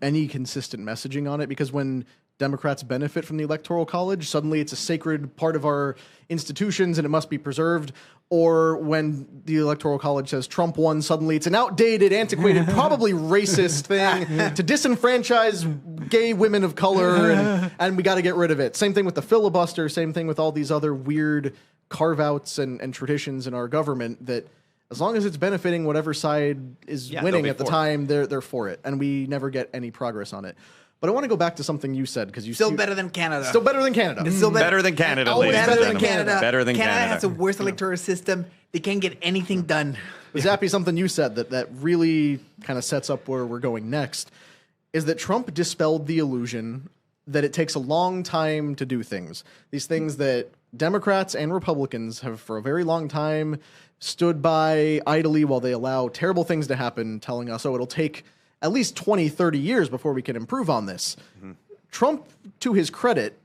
any consistent messaging on it, because when Democrats benefit from the Electoral College, suddenly it's a sacred part of our institutions and it must be preserved. Or when the Electoral College says Trump won, suddenly it's an outdated, antiquated, probably racist thing to disenfranchise gay women of color, and we got to get rid of it. Same thing with the filibuster, same thing with all these other weird carve-outs and traditions in our government that as long as it's benefiting whatever side is winning at the time, they're for it. And we never get any progress on it. But I want to go back to something you said, because Still better than Canada. Still better than Canada. It's still Better than Canada, Always ladies better and than gentlemen. Canada. Better than Canada Canada. has the worst electoral system. They can't get anything done. Zappy, something you said that really kind of sets up where we're going next is that Trump dispelled the illusion that it takes a long time to do things. These things that Democrats and Republicans have for a very long time stood by idly while they allow terrible things to happen, telling us, oh, it'll take at least 20, 30 years before we can improve on this. Mm-hmm. Trump, to his credit,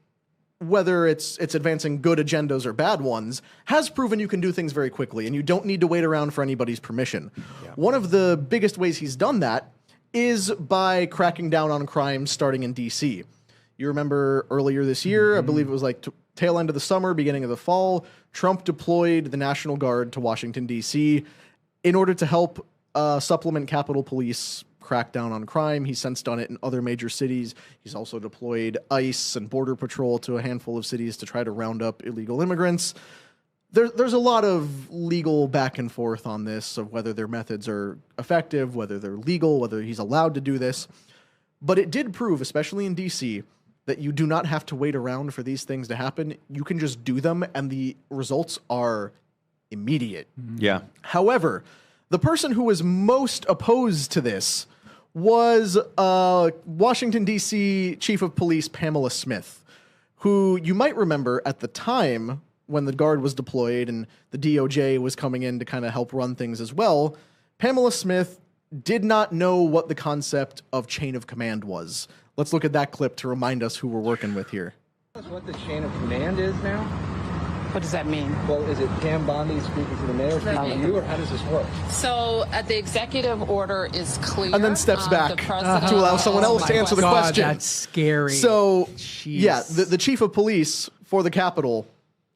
whether it's advancing good agendas or bad ones, has proven you can do things very quickly, and you don't need to wait around for anybody's permission. Yeah. One of the biggest ways he's done that is by cracking down on crime starting in D.C. You remember earlier this year, I believe it was like tail end of the summer, beginning of the fall, Trump deployed the National Guard to Washington, D.C. in order to help supplement Capitol Police crack down on crime. He's since done it in other major cities. He's also deployed ICE and Border Patrol to a handful of cities to try to round up illegal immigrants. There's a lot of legal back and forth on this of whether their methods are effective, whether they're legal, whether he's allowed to do this. But it did prove, especially in D.C., that you do not have to wait around for these things to happen. You can just do them, and the results are immediate. Yeah. However, the person who was most opposed to this was Washington, D.C. Chief of Police Pamela Smith, who you might remember at the time when the Guard was deployed and the DOJ was coming in to kind of help run things as well. Pamela Smith did not know what the concept of chain of command was. Let's look at that clip to remind us who we're working with here. What the chain of command is now? What does that mean? Well, is it Pam Bondi speaking to the mayor, speaking to you, or how does this work? So the executive order is clear. And then steps back to allow someone else to answer the question. That's scary. So, Jeez. yeah, the chief of police for the Capitol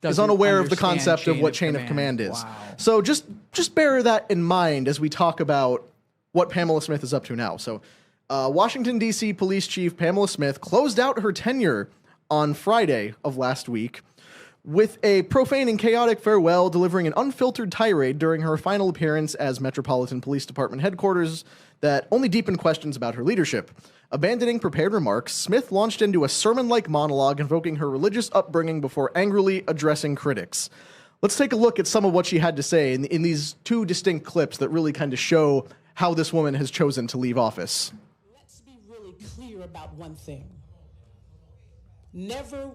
is unaware of the concept of what chain of command is. Wow. So just bear that in mind as we talk about what Pamela Smith is up to now. So Washington, D.C. Police Chief Pamela Smith closed out her tenure on Friday of last week with a profane and chaotic farewell, delivering an unfiltered tirade during her final appearance as Metropolitan Police Department headquarters that only deepened questions about her leadership. Abandoning prepared remarks, Smith launched into a sermon-like monologue invoking her religious upbringing before angrily addressing critics. Let's take a look at some of what she had to say in these two distinct clips that really kind of show how this woman has chosen to leave office. Let's be really clear about one thing. Never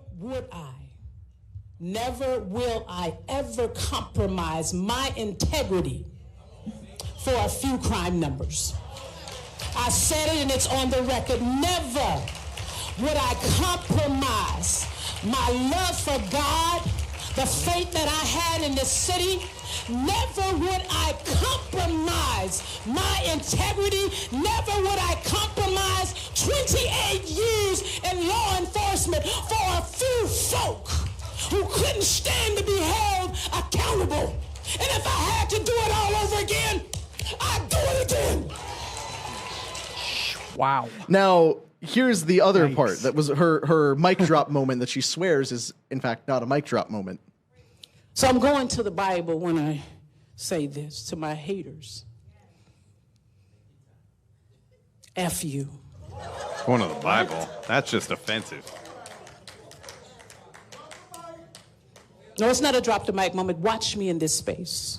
will I ever compromise my integrity for a few crime numbers. I said it and it's on the record. Never would I compromise my love for God, the faith that I had in this city. Never would I compromise my integrity. Never would I compromise 28 years in law enforcement for a few folk who couldn't stand to be held accountable. And if I had to do it all over again, I'd do it again. Wow. Now, here's the other part that was her mic drop moment that she swears is, in fact, not a mic drop moment. So I'm going to the Bible when I say this to my haters. F you. Going to the Bible. That's just offensive. No, it's not a drop the mic moment. Watch me in this space.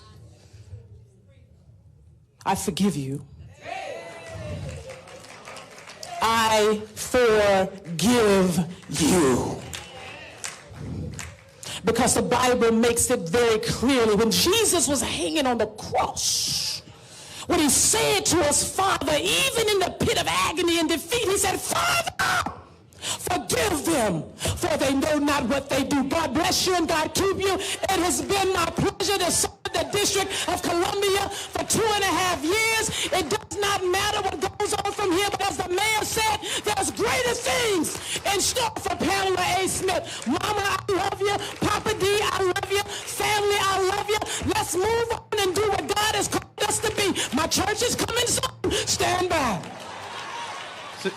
I forgive you. I forgive you. Because the Bible makes it very clearly. When Jesus was hanging on the cross, when he said to us, Father, even in the pit of agony and defeat, he said, Father, forgive Forgive them, for they know not what they do. God bless you and God keep you. It has been my pleasure to serve the District of Columbia for 2.5 years. It does not matter what goes on from here, but as the mayor said, there's greater things in store for Pamela A. Smith. Mama, I love you. Papa D, I love you. Family, I love you. Let's move on and do what God has called us to be. My church is coming soon. Stand by.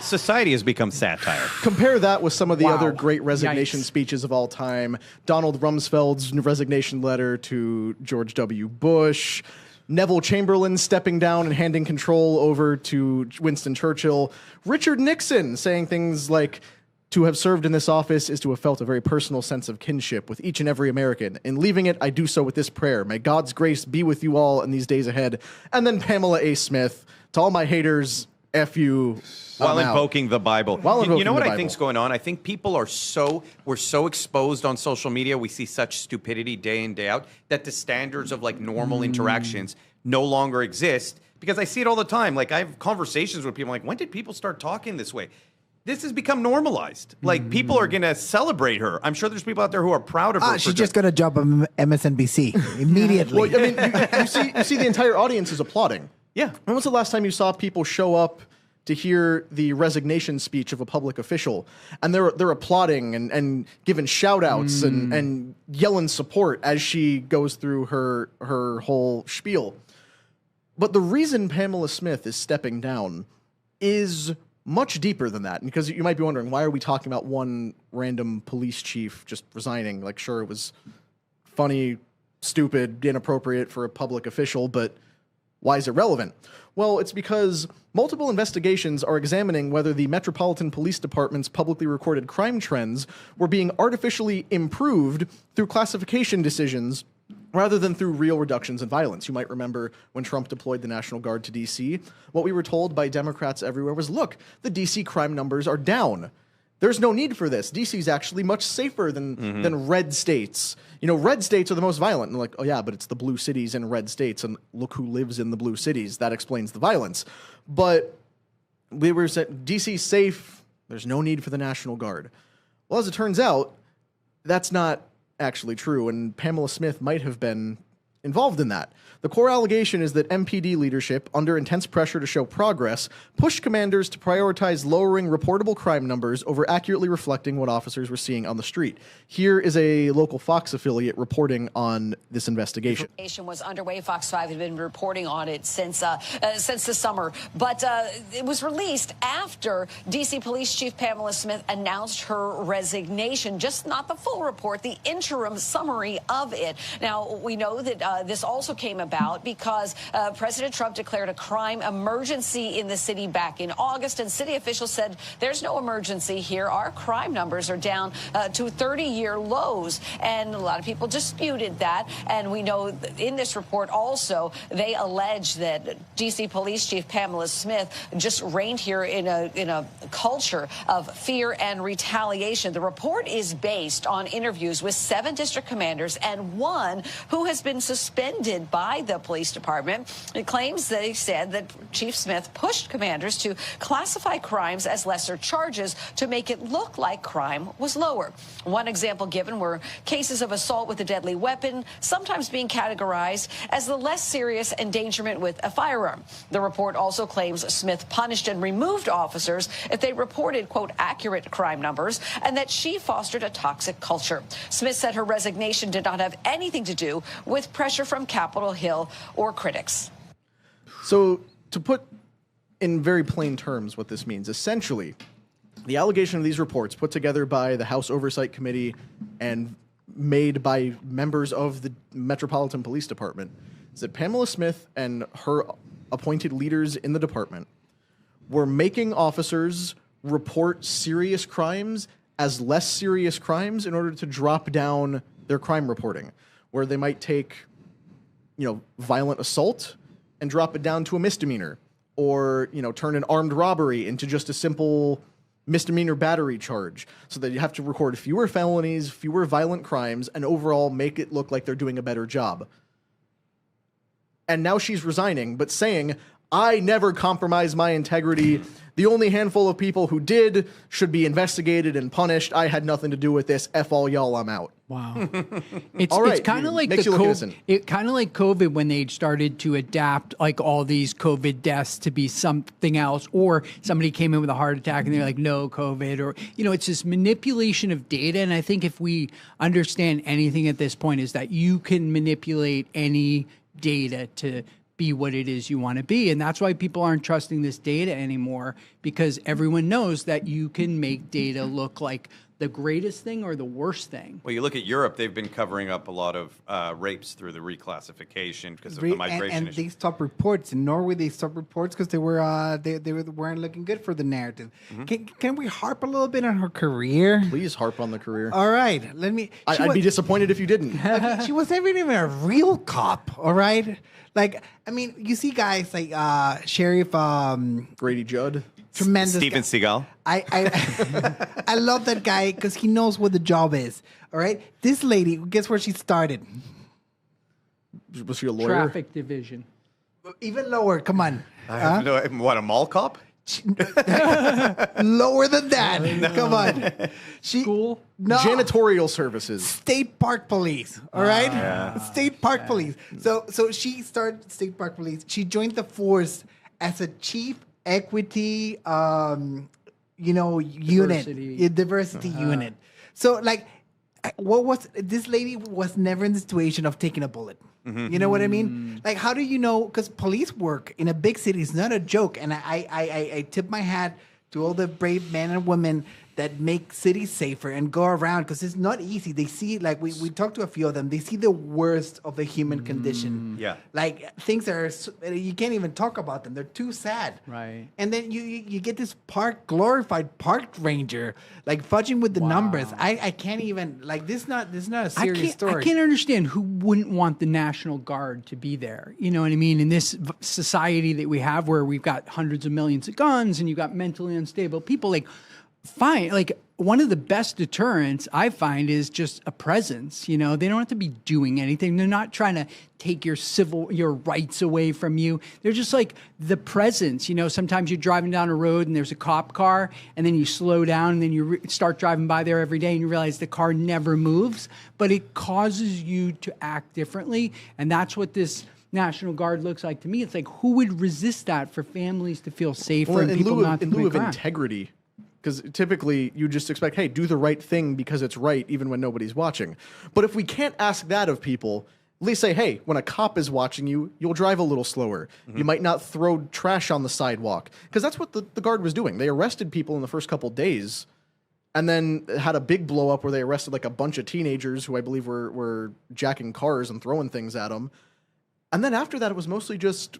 Society has become satire. Compare that with some of the other great resignation Yikes. speeches of all time. Donald Rumsfeld's resignation letter to George W. Bush. Neville Chamberlain stepping down and handing control over to Winston Churchill. Richard Nixon saying things like, to have served in this office is to have felt a very personal sense of kinship with each and every American. In leaving it, I do so with this prayer. May God's grace be with you all in these days ahead. And then Pamela A. Smith, to all my haters, F you. While invoking the Bible. You know what I Bible. think's going on? I think people we're so exposed on social media, we see such stupidity day in, day out, that the standards of like normal interactions no longer exist. Because I see it all the time. Like I have conversations with people like, when did people start talking this way? This has become normalized. Like people are going to celebrate her. I'm sure there's people out there who are proud of her. She's just going to jump on MSNBC immediately. Well, I mean, you see the entire audience is applauding. Yeah. When was the last time you saw people show up to hear the resignation speech of a public official, and they're applauding and giving shout outs and yelling support as she goes through her whole spiel? But the reason Pamela Smith is stepping down is much deeper than that. Because you might be wondering, why are we talking about one random police chief just resigning? Like, sure, it was funny, stupid, inappropriate for a public official, but why is it relevant? Well, it's because multiple investigations are examining whether the Metropolitan Police Department's publicly recorded crime trends were being artificially improved through classification decisions rather than through real reductions in violence. You might remember when Trump deployed the National Guard to D.C., what we were told by Democrats everywhere was, look, the D.C. crime numbers are down. There's no need for this. D.C. is actually much safer than red states. You know, red states are the most violent. And like, oh yeah, but it's the blue cities in red states, and look who lives in the blue cities. That explains the violence. But we were saying, D.C.'s safe. There's no need for the National Guard. Well, as it turns out, that's not actually true, and Pamela Smith might have been involved in that. The core allegation is that MPD leadership, under intense pressure to show progress, pushed commanders to prioritize lowering reportable crime numbers over accurately reflecting what officers were seeing on the street. Here is a local Fox affiliate reporting on this investigation. Investigation was underway. Fox 5 had been reporting on it since the summer, but it was released after D.C. Police Chief Pamela Smith announced her resignation. Just not the full report, the interim summary of it. Now, we know that this also came about because President Trump declared a crime emergency in the city back in August, and city officials said there's no emergency here. Our crime numbers are down to 30-year lows, and a lot of people disputed that. And we know in this report also they allege that D.C. Police Chief Pamela Smith just reigned here in a culture of fear and retaliation. The report is based on interviews with 7 district commanders and 1 who has been suspended by the police department. It claims they said that Chief Smith pushed commanders to classify crimes as lesser charges to make it look like crime was lower. One example given were cases of assault with a deadly weapon, sometimes being categorized as the less serious endangerment with a firearm. The report also claims Smith punished and removed officers if they reported, quote, accurate crime numbers, and that she fostered a toxic culture. Smith said her resignation did not have anything to do with pressure from Capitol Hill or critics. So, to put in very plain terms what this means, essentially, the allegation of these reports put together by the House Oversight Committee and made by members of the Metropolitan Police Department is that Pamela Smith and her appointed leaders in the department were making officers report serious crimes as less serious crimes in order to drop down their crime reporting, where they might take, violent assault and drop it down to a misdemeanor, or, turn an armed robbery into just a simple misdemeanor battery charge, so that you have to record fewer felonies, fewer violent crimes, and overall make it look like they're doing a better job. And now she's resigning, but saying, I never compromised my integrity. The only handful of people who did should be investigated and punished. I had nothing to do with this. F all y'all, I'm out. Wow. It's All right, it's kind of like makes the you look innocent. kind of like COVID when they started to adapt like all these COVID deaths to be something else, or somebody came in with a heart attack and they're like, no COVID, or it's this manipulation of data. And I think if we understand anything at this point is that you can manipulate any data to be what it is you want to be. And that's why people aren't trusting this data anymore, because everyone knows that you can make data look like the greatest thing or the worst thing. Well, you look at Europe; they've been covering up a lot of rapes through the reclassification because of the migration and issue. they stopped reports in Norway. They stopped reports because they weren't looking good for the narrative. Can we harp a little bit on her career? Please harp on the career. All right, let me. I'd be disappointed if you didn't. Okay, she was never even a real cop. All right, like I mean, you see guys like Sheriff Grady Judd. Tremendous Steven guy. Seagal. I love that guy because he knows what the job is. All right, this lady, guess where she started? Was she a lawyer? Traffic division. Even lower. Come on. What, a mall cop? Lower than that. Come on. School? No. Janitorial services. State Park Police. All right? State Park Police. So she started State Park Police. She joined the force as a chief equity diversity unit. So like what was this lady was never in the situation of taking a bullet. You know what I mean? Like, how do you know? Because police work in a big city is not a joke. And I tip my hat to all the brave men and women that make cities safer and go around, because it's not easy. They see, like, we talked to a few of them. They see the worst of the human condition. Yeah. Like, things that are, you can't even talk about them. They're too sad. Right. And then you get this glorified park ranger, like, fudging with the numbers. I can't even, like, this is not a serious story. I can't understand who wouldn't want the National Guard to be there. You know what I mean? In this society that we have where we've got hundreds of millions of guns and you've got mentally unstable people, like, fine. Like, one of the best deterrents I find is just a presence. They don't have to be doing anything. They're not trying to take your rights away from you. They're just like the presence. Sometimes you're driving down a road and there's a cop car, and then you slow down and then you start driving by there every day and you realize the car never moves, but it causes you to act differently. And that's what this National Guard looks like to me. It's like, who would resist that for families to feel safer and people not to in lieu commit of crime? integrity? Because typically you just expect, hey, do the right thing because it's right, even when nobody's watching. But if we can't ask that of people, at least say, hey, when a cop is watching you, you'll drive a little slower. You might not throw trash on the sidewalk. Because that's what the Guard was doing. They arrested people in the first couple days and then had a big blow up where they arrested like a bunch of teenagers who I believe were jacking cars and throwing things at them. And then after that, it was mostly just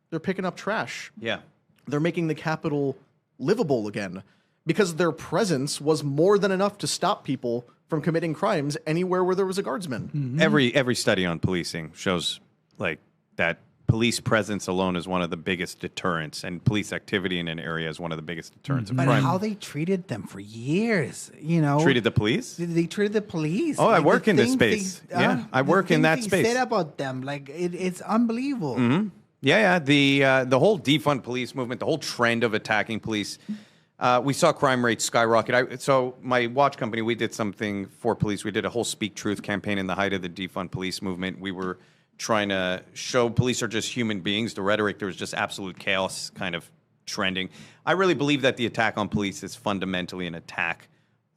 they're picking up trash. Yeah. They're making the Capitol livable again, because their presence was more than enough to stop people from committing crimes anywhere where there was a guardsman. Mm-hmm. Every study on policing shows like that police presence alone is one of the biggest deterrents, and police activity in an area is one of the biggest deterrents of But crime. how they treated them for years, Treated the police? They treated the police. Oh, I like, work the in this things space. I work in that they space. said about them, like, it's unbelievable. Mm-hmm. Yeah. The whole defund police movement, the whole trend of attacking police. We saw crime rates skyrocket. So my watch company, we did something for police. We did a whole Speak Truth campaign in the height of the defund police movement. We were trying to show police are just human beings. The rhetoric, there was just absolute chaos kind of trending. I really believe that the attack on police is fundamentally an attack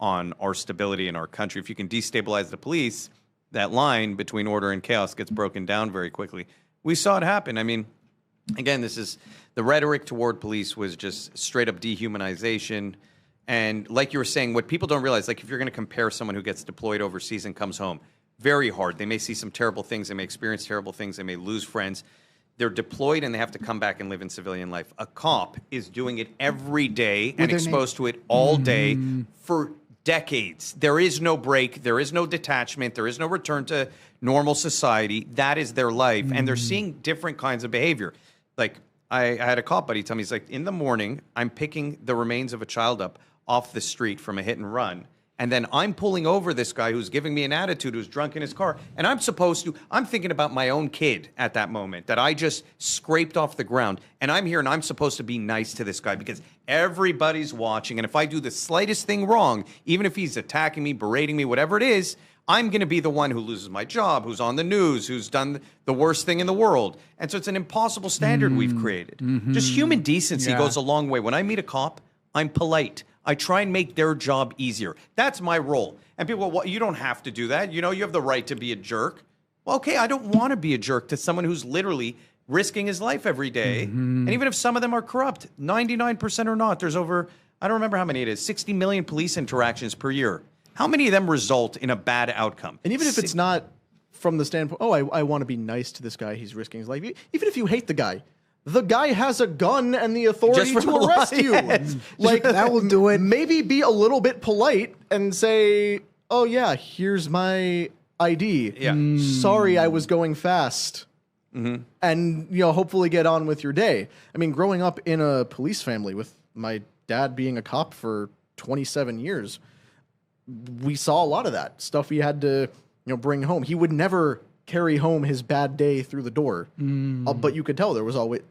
on our stability in our country. If you can destabilize the police, that line between order and chaos gets broken down very quickly. We saw it happen. I mean, again, the rhetoric toward police was just straight up dehumanization. And like you were saying, what people don't realize, like if you're going to compare someone who gets deployed overseas and comes home, very hard. They may see some terrible things. They may experience terrible things. They may lose friends. They're deployed and they have to come back and live in civilian life. A cop is doing it every day and exposed to it all day for decades. There is no break. There is no detachment. There is no return to normal society. That is their life. And they're seeing different kinds of behavior. Like I had a cop buddy tell me, he's like, in the morning, I'm picking the remains of a child up off the street from a hit and run. and then I'm pulling over this guy who's giving me an attitude, who's drunk in his car, and I'm thinking about my own kid at that moment that I just scraped off the ground, and I'm here and I'm supposed to be nice to this guy because everybody's watching, and if I do the slightest thing wrong, even if he's attacking me, berating me, whatever it is, I'm going to be the one who loses my job, who's on the news, who's done the worst thing in the world. And so it's an impossible standard we've created. Just human decency goes a long way. When I meet a cop, I'm polite. I try and make their job easier. That's my role. And people go, well, you don't have to do that. You know, you have the right to be a jerk. Well, okay, I don't want to be a jerk to someone who's literally risking his life every day. And even if some of them are corrupt, 99% are not. There's over, I don't remember how many it is, 60 million police interactions per year. How many of them result in a bad outcome? And even if it's not from the standpoint, oh, I want to be nice to this guy, he's risking his life. Even if you hate the guy has a gun and the authority to arrest you. Like, that will do it. Maybe be a little bit polite and say, oh, yeah, here's my ID. Yeah. Sorry, I was going fast. And, you know, hopefully get on with your day. I mean, growing up in a police family with my dad being a cop for 27 years, we saw a lot of that stuff. We had to, bring home. He would never carry home his bad day through the door, but you could tell there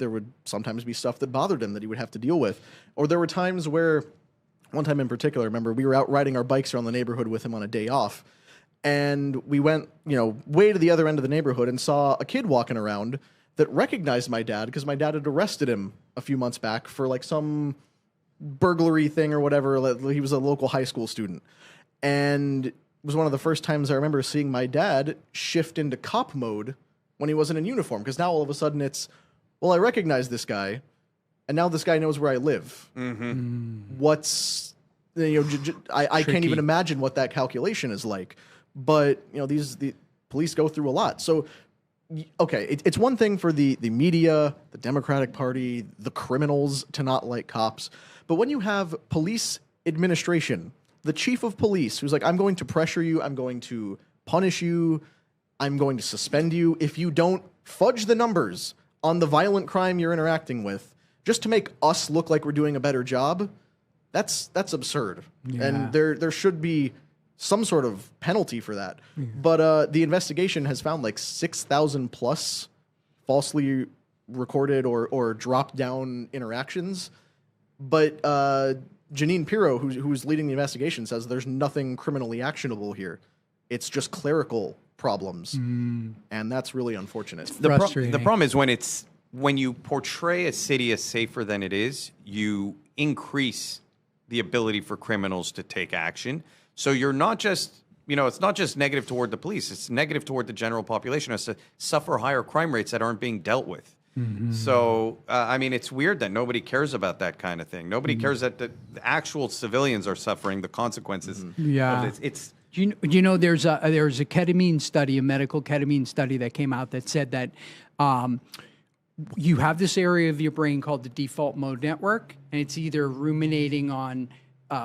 would sometimes be stuff that bothered him that he would have to deal with. Or there were times where, one time in particular, I remember we were out riding our bikes around the neighborhood with him on a day off, and we went, way to the other end of the neighborhood and saw a kid walking around that recognized my dad because my dad had arrested him a few months back for like some burglary thing or whatever. He was a local high school student. And it was one of the first times I remember seeing my dad shift into cop mode when he wasn't in uniform. Because now all of a sudden it's, well, I recognize this guy, and now this guy knows where I live. What's, I can't even imagine what that calculation is like. But, the police go through a lot. So, okay, it's one thing for the media, the Democratic Party, the criminals to not like cops. But when you have police administration, the chief of police, who's like, I'm going to pressure you, I'm going to punish you, I'm going to suspend you if you don't fudge the numbers on the violent crime you're interacting with, just to make us look like we're doing a better job, that's absurd. Yeah. And there should be some sort of penalty for that. Yeah. But the investigation has found like 6,000 plus falsely recorded or dropped down interactions. But Janine Pirro, who's leading the investigation, says there's nothing criminally actionable here. It's just clerical problems, and that's really unfortunate. The problem is when you portray a city as safer than it is, you increase the ability for criminals to take action. So you're not just, it's not just negative toward the police, it's negative toward the general population, has to suffer higher crime rates that aren't being dealt with. So, it's weird that nobody cares about that kind of thing. Nobody cares that the actual civilians are suffering the consequences. Yeah. It's there's a ketamine study, a medical ketamine study that came out that said that you have this area of your brain called the default mode network, and it's either ruminating on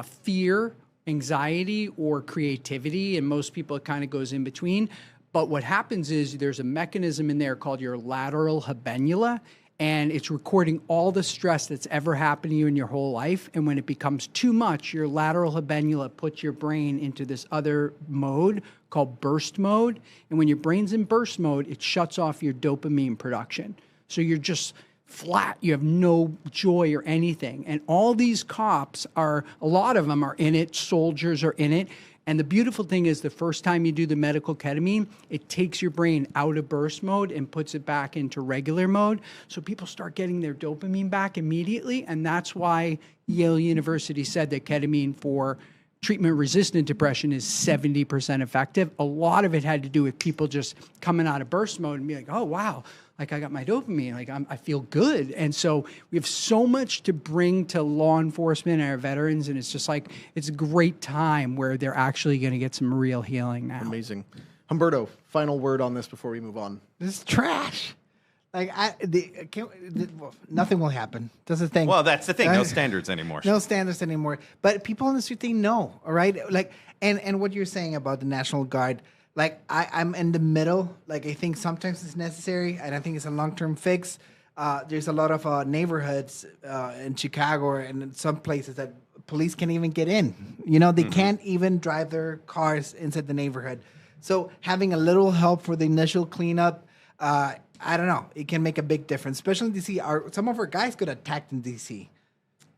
fear, anxiety, or creativity, and most people it kind of goes in between. But what happens is there's a mechanism in there called your lateral habenula, and it's recording all the stress that's ever happened to you in your whole life. And when it becomes too much, your lateral habenula puts your brain into this other mode called burst mode. And when your brain's in burst mode, it shuts off your dopamine production. So you're just flat. You have no joy or anything. And all these cops a lot of them are in it. Soldiers are in it. And the beautiful thing is the first time you do the medical ketamine, it takes your brain out of burst mode and puts it back into regular mode. So people start getting their dopamine back immediately. And that's why Yale University said that ketamine for treatment-resistant depression is 70% effective. A lot of it had to do with people just coming out of burst mode and be like, oh, wow, like I got my dopamine, like I feel good. And so we have so much to bring to law enforcement and our veterans, and it's just like, it's a great time where they're actually going to get some real healing now. Amazing. Humberto, final word on this before we move on. This is trash. Like nothing will happen. That's the thing. Well, that's the thing. No standards anymore. No standards anymore. But people on the street, they know, all right? Like, and what you're saying about the National Guard, like I'm in the middle. Like I think sometimes it's necessary, and I think it's a long-term fix. There's a lot of neighborhoods in Chicago and in some places that police can't even get in. You know, they can't even drive their cars inside the neighborhood. So having a little help for the initial cleanup, I don't know, it can make a big difference, especially in DC. Some of our guys got attacked in DC.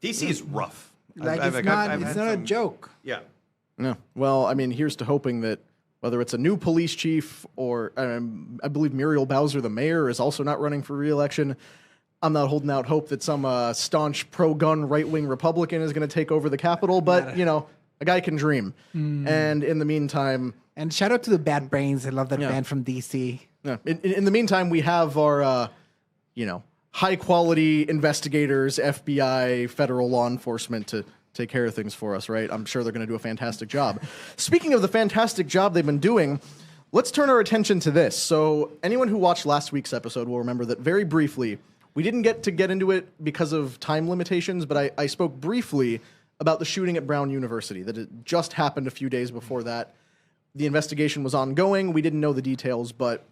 DC is rough. Like, it's not a joke. Yeah. No. Well, I mean, here's to hoping that whether it's a new police chief or I believe Muriel Bowser, the mayor, is also not running for re-election. I'm not holding out hope that some staunch pro-gun right-wing Republican is going to take over the Capitol, but, you know, a guy can dream. And in the meantime... And shout out to the Bad Brains. I love that band from D.C. Yeah. In the meantime, we have our, high-quality investigators, FBI, federal law enforcement to take care of things for us, right? I'm sure they're going to do a fantastic job. Speaking of the fantastic job they've been doing, let's turn our attention to this. So anyone who watched last week's episode will remember that very briefly, we didn't get into it because of time limitations, but I spoke briefly about the shooting at Brown University, that it just happened a few days before that. The investigation was ongoing. We didn't know the details, but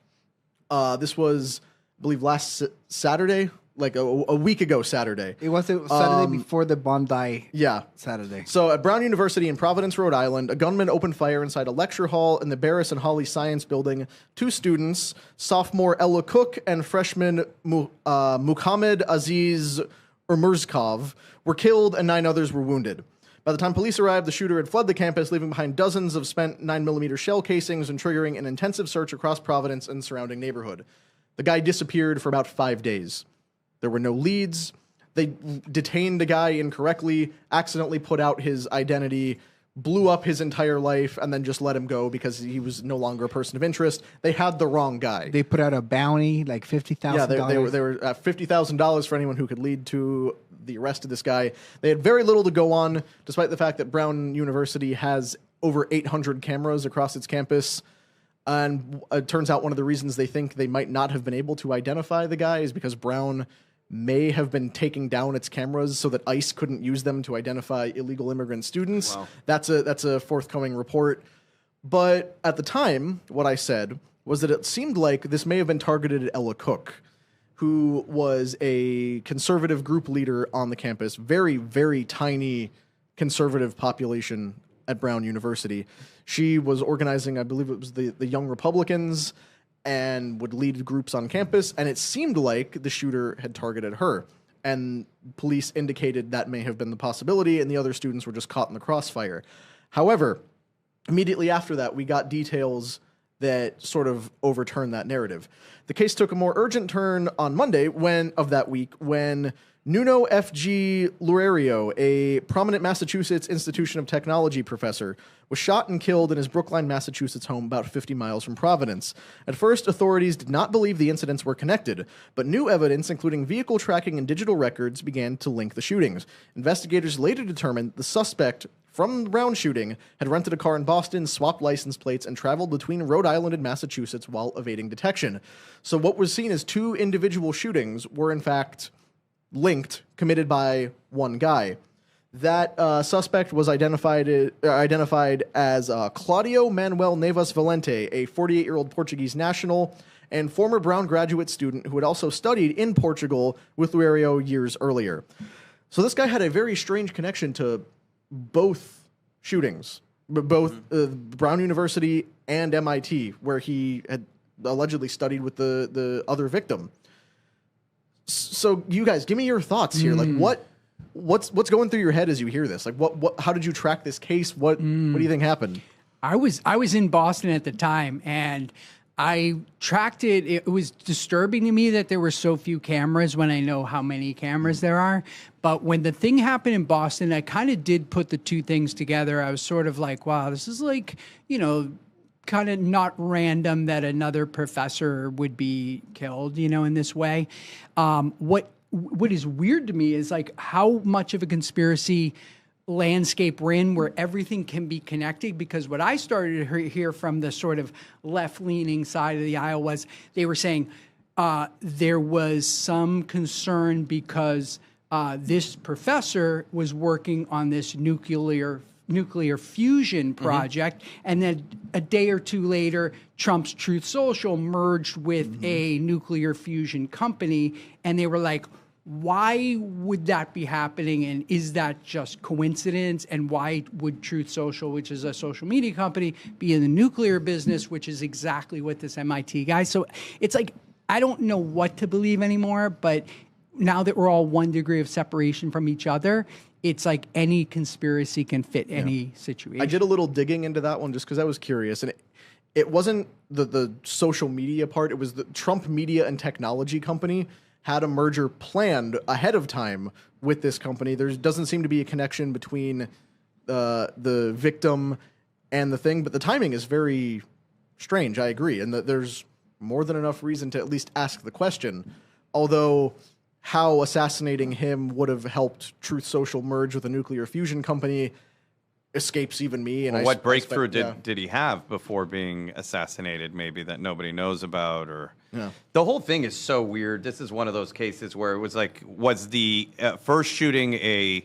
this was, I believe, last Saturday, like a week ago Saturday. It was Saturday before the Bondi Saturday. So at Brown University in Providence, Rhode Island, a gunman opened fire inside a lecture hall in the Barris and Holly Science Building. 2 students, sophomore Ella Cook and freshman Muhammad Aziz Urmurzkov, were killed and 9 others were wounded. By the time police arrived, the shooter had fled the campus, leaving behind dozens of spent 9mm shell casings and triggering an intensive search across Providence and surrounding neighborhood. The guy disappeared for about 5 days. There were no leads. They detained the guy incorrectly, accidentally put out his identity, blew up his entire life, and then just let him go because he was no longer a person of interest. They had the wrong guy. They put out a bounty, like $50,000. Yeah, they were at $50,000 for anyone who could lead to the arrest of this guy. They had very little to go on, despite the fact that Brown University has over 800 cameras across its campus. And it turns out one of the reasons they think they might not have been able to identify the guy is because Brown may have been taking down its cameras so that ICE couldn't use them to identify illegal immigrant students. Wow. That's a forthcoming report. But at the time, what I said was that it seemed like this may have been targeted at Ella Cook, who was a conservative group leader on the campus, very, very tiny conservative population at Brown University. She was organizing, I believe it was the Young Republicans, and would lead groups on campus, and it seemed like the shooter had targeted her. And police indicated that may have been the possibility, and the other students were just caught in the crossfire. However, immediately after that, we got details that sort of overturned that narrative. The case took a more urgent turn on Monday of that week when Nuno F.G. Loureiro, a prominent Massachusetts Institution of Technology professor, was shot and killed in his Brookline, Massachusetts home about 50 miles from Providence. At first, authorities did not believe the incidents were connected, but new evidence, including vehicle tracking and digital records, began to link the shootings. Investigators later determined the suspect from the Brown shooting had rented a car in Boston, swapped license plates, and traveled between Rhode Island and Massachusetts while evading detection. So what was seen as 2 individual shootings were, in fact, linked, committed by one guy. That suspect was identified as Claudio Manuel Neves Valente, a 48-year-old Portuguese national and former Brown graduate student who had also studied in Portugal with Loureiro years earlier. So this guy had a very strange connection to both shootings, both Brown University and MIT, where he had allegedly studied with the other victim. So you guys, give me your thoughts here. Like, what's going through your head as you hear this? Like, how did you track this case? What do you think happened? I was in Boston at the time, and I tracked it. It was disturbing to me that there were so few cameras when I know how many cameras there are. But when the thing happened in Boston, I kind of did put the two things together. I was sort of like, wow, this is like, kind of not random that another professor would be killed, in this way. What is weird to me is like how much of a conspiracy landscape we're in where everything can be connected, because what I started to hear from the sort of left-leaning side of the aisle was they were saying there was some concern because this professor was working on this nuclear fusion project, and then a day or two later, Trump's Truth Social merged with a nuclear fusion company, and they were like, Why would that be happening? And is that just coincidence? And why would Truth Social, which is a social media company, be in the nuclear business, which is exactly what this MIT guy? So it's like, I don't know what to believe anymore, but now that we're all 1 degree of separation from each other, it's like any conspiracy can fit any situation. I did a little digging into that one just because I was curious. And it wasn't the social media part. It was the Trump Media and Technology Company had a merger planned ahead of time with this company. There doesn't seem to be a connection between the victim and the thing, but the timing is very strange. I agree. And there's more than enough reason to at least ask the question. Although how assassinating him would have helped Truth Social merge with a nuclear fusion company escapes even me. And what breakthrough did he have before being assassinated, maybe, that nobody knows about? Or the whole thing is so weird. This is one of those cases where it was like, was the first shooting a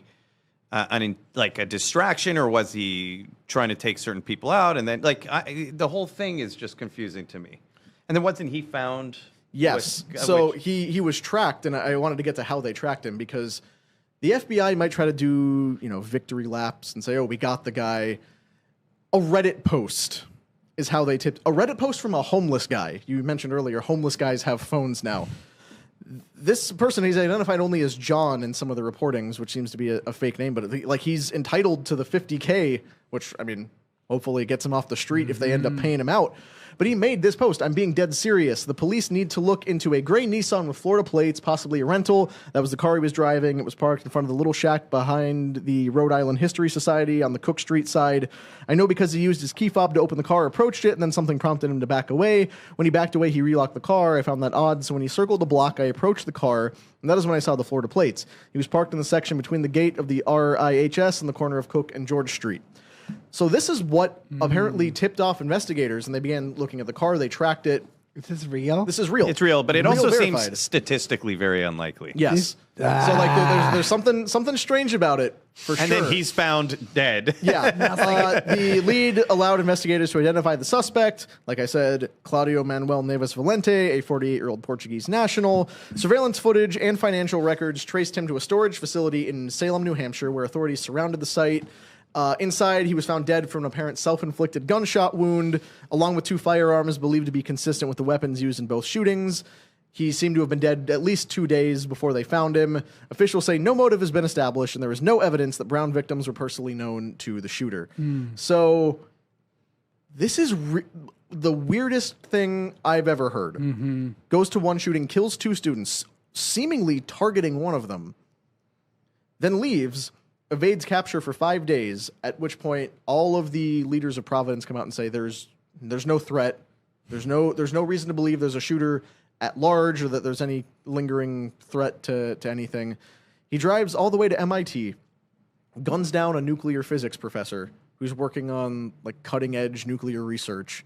distraction, or was he trying to take certain people out? And then the whole thing is just confusing to me. And then wasn't he found? Yes. So he was tracked, and I wanted to get to how they tracked him, because the FBI might try to do, victory laps and say, oh, we got the guy. A Reddit post is how they tipped. A Reddit post from a homeless guy. You mentioned earlier, homeless guys have phones now. This person, he's identified only as John in some of the reportings, which seems to be a fake name, but he's entitled to the $50K, which, hopefully gets him off the street if they end up paying him out. But he made this post. I'm being dead serious. The police need to look into a gray Nissan with Florida plates, possibly a rental. That was the car he was driving. It was parked in front of the little shack behind the Rhode Island History Society on the Cook Street side. I know because he used his key fob to open the car, approached it, and then something prompted him to back away. When he backed away, he relocked the car. I found that odd. So when he circled the block, I approached the car, and that is when I saw the Florida plates. He was parked in the section between the gate of the RIHS and the corner of Cook and George Street. So this is what apparently tipped off investigators, and they began looking at the car. They tracked it. Is this real? This is real. It's real, but it also verified. seems statistically very unlikely. Yes. So there's something strange about it, for sure. And then he's found dead. Yeah. The lead allowed investigators to identify the suspect. Like I said, Claudio Manuel Neves Valente, a 48-year-old Portuguese national. Surveillance footage and financial records traced him to a storage facility in Salem, New Hampshire, where authorities surrounded the site. Inside, he was found dead from an apparent self-inflicted gunshot wound, along with 2 firearms believed to be consistent with the weapons used in both shootings. He seemed to have been dead at least 2 days before they found him. Officials say no motive has been established, and there is no evidence that Brown victims were personally known to the shooter. So this is the weirdest thing I've ever heard. Goes to one shooting, kills 2 students, seemingly targeting one of them, then leaves, evades capture for 5 days, at which point all of the leaders of Providence come out and say there's no threat, there's no reason to believe there's a shooter at large or that there's any lingering threat to anything. He drives all the way to MIT, guns down a nuclear physics professor who's working on cutting edge nuclear research,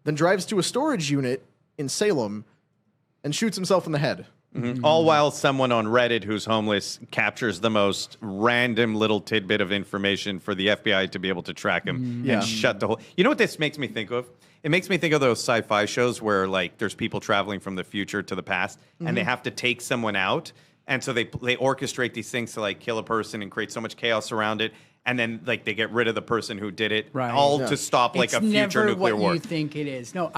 then drives to a storage unit in Salem and shoots himself in the head. All while someone on Reddit who's homeless captures the most random little tidbit of information for the FBI to be able to track him and shut the whole... You know what this makes me think of? It makes me think of those sci-fi shows where there's people traveling from the future to the past and they have to take someone out. And so they orchestrate these things to kill a person and create so much chaos around it. And then they get rid of the person who did it, to stop a future nuclear war. It's never what you think it is. No,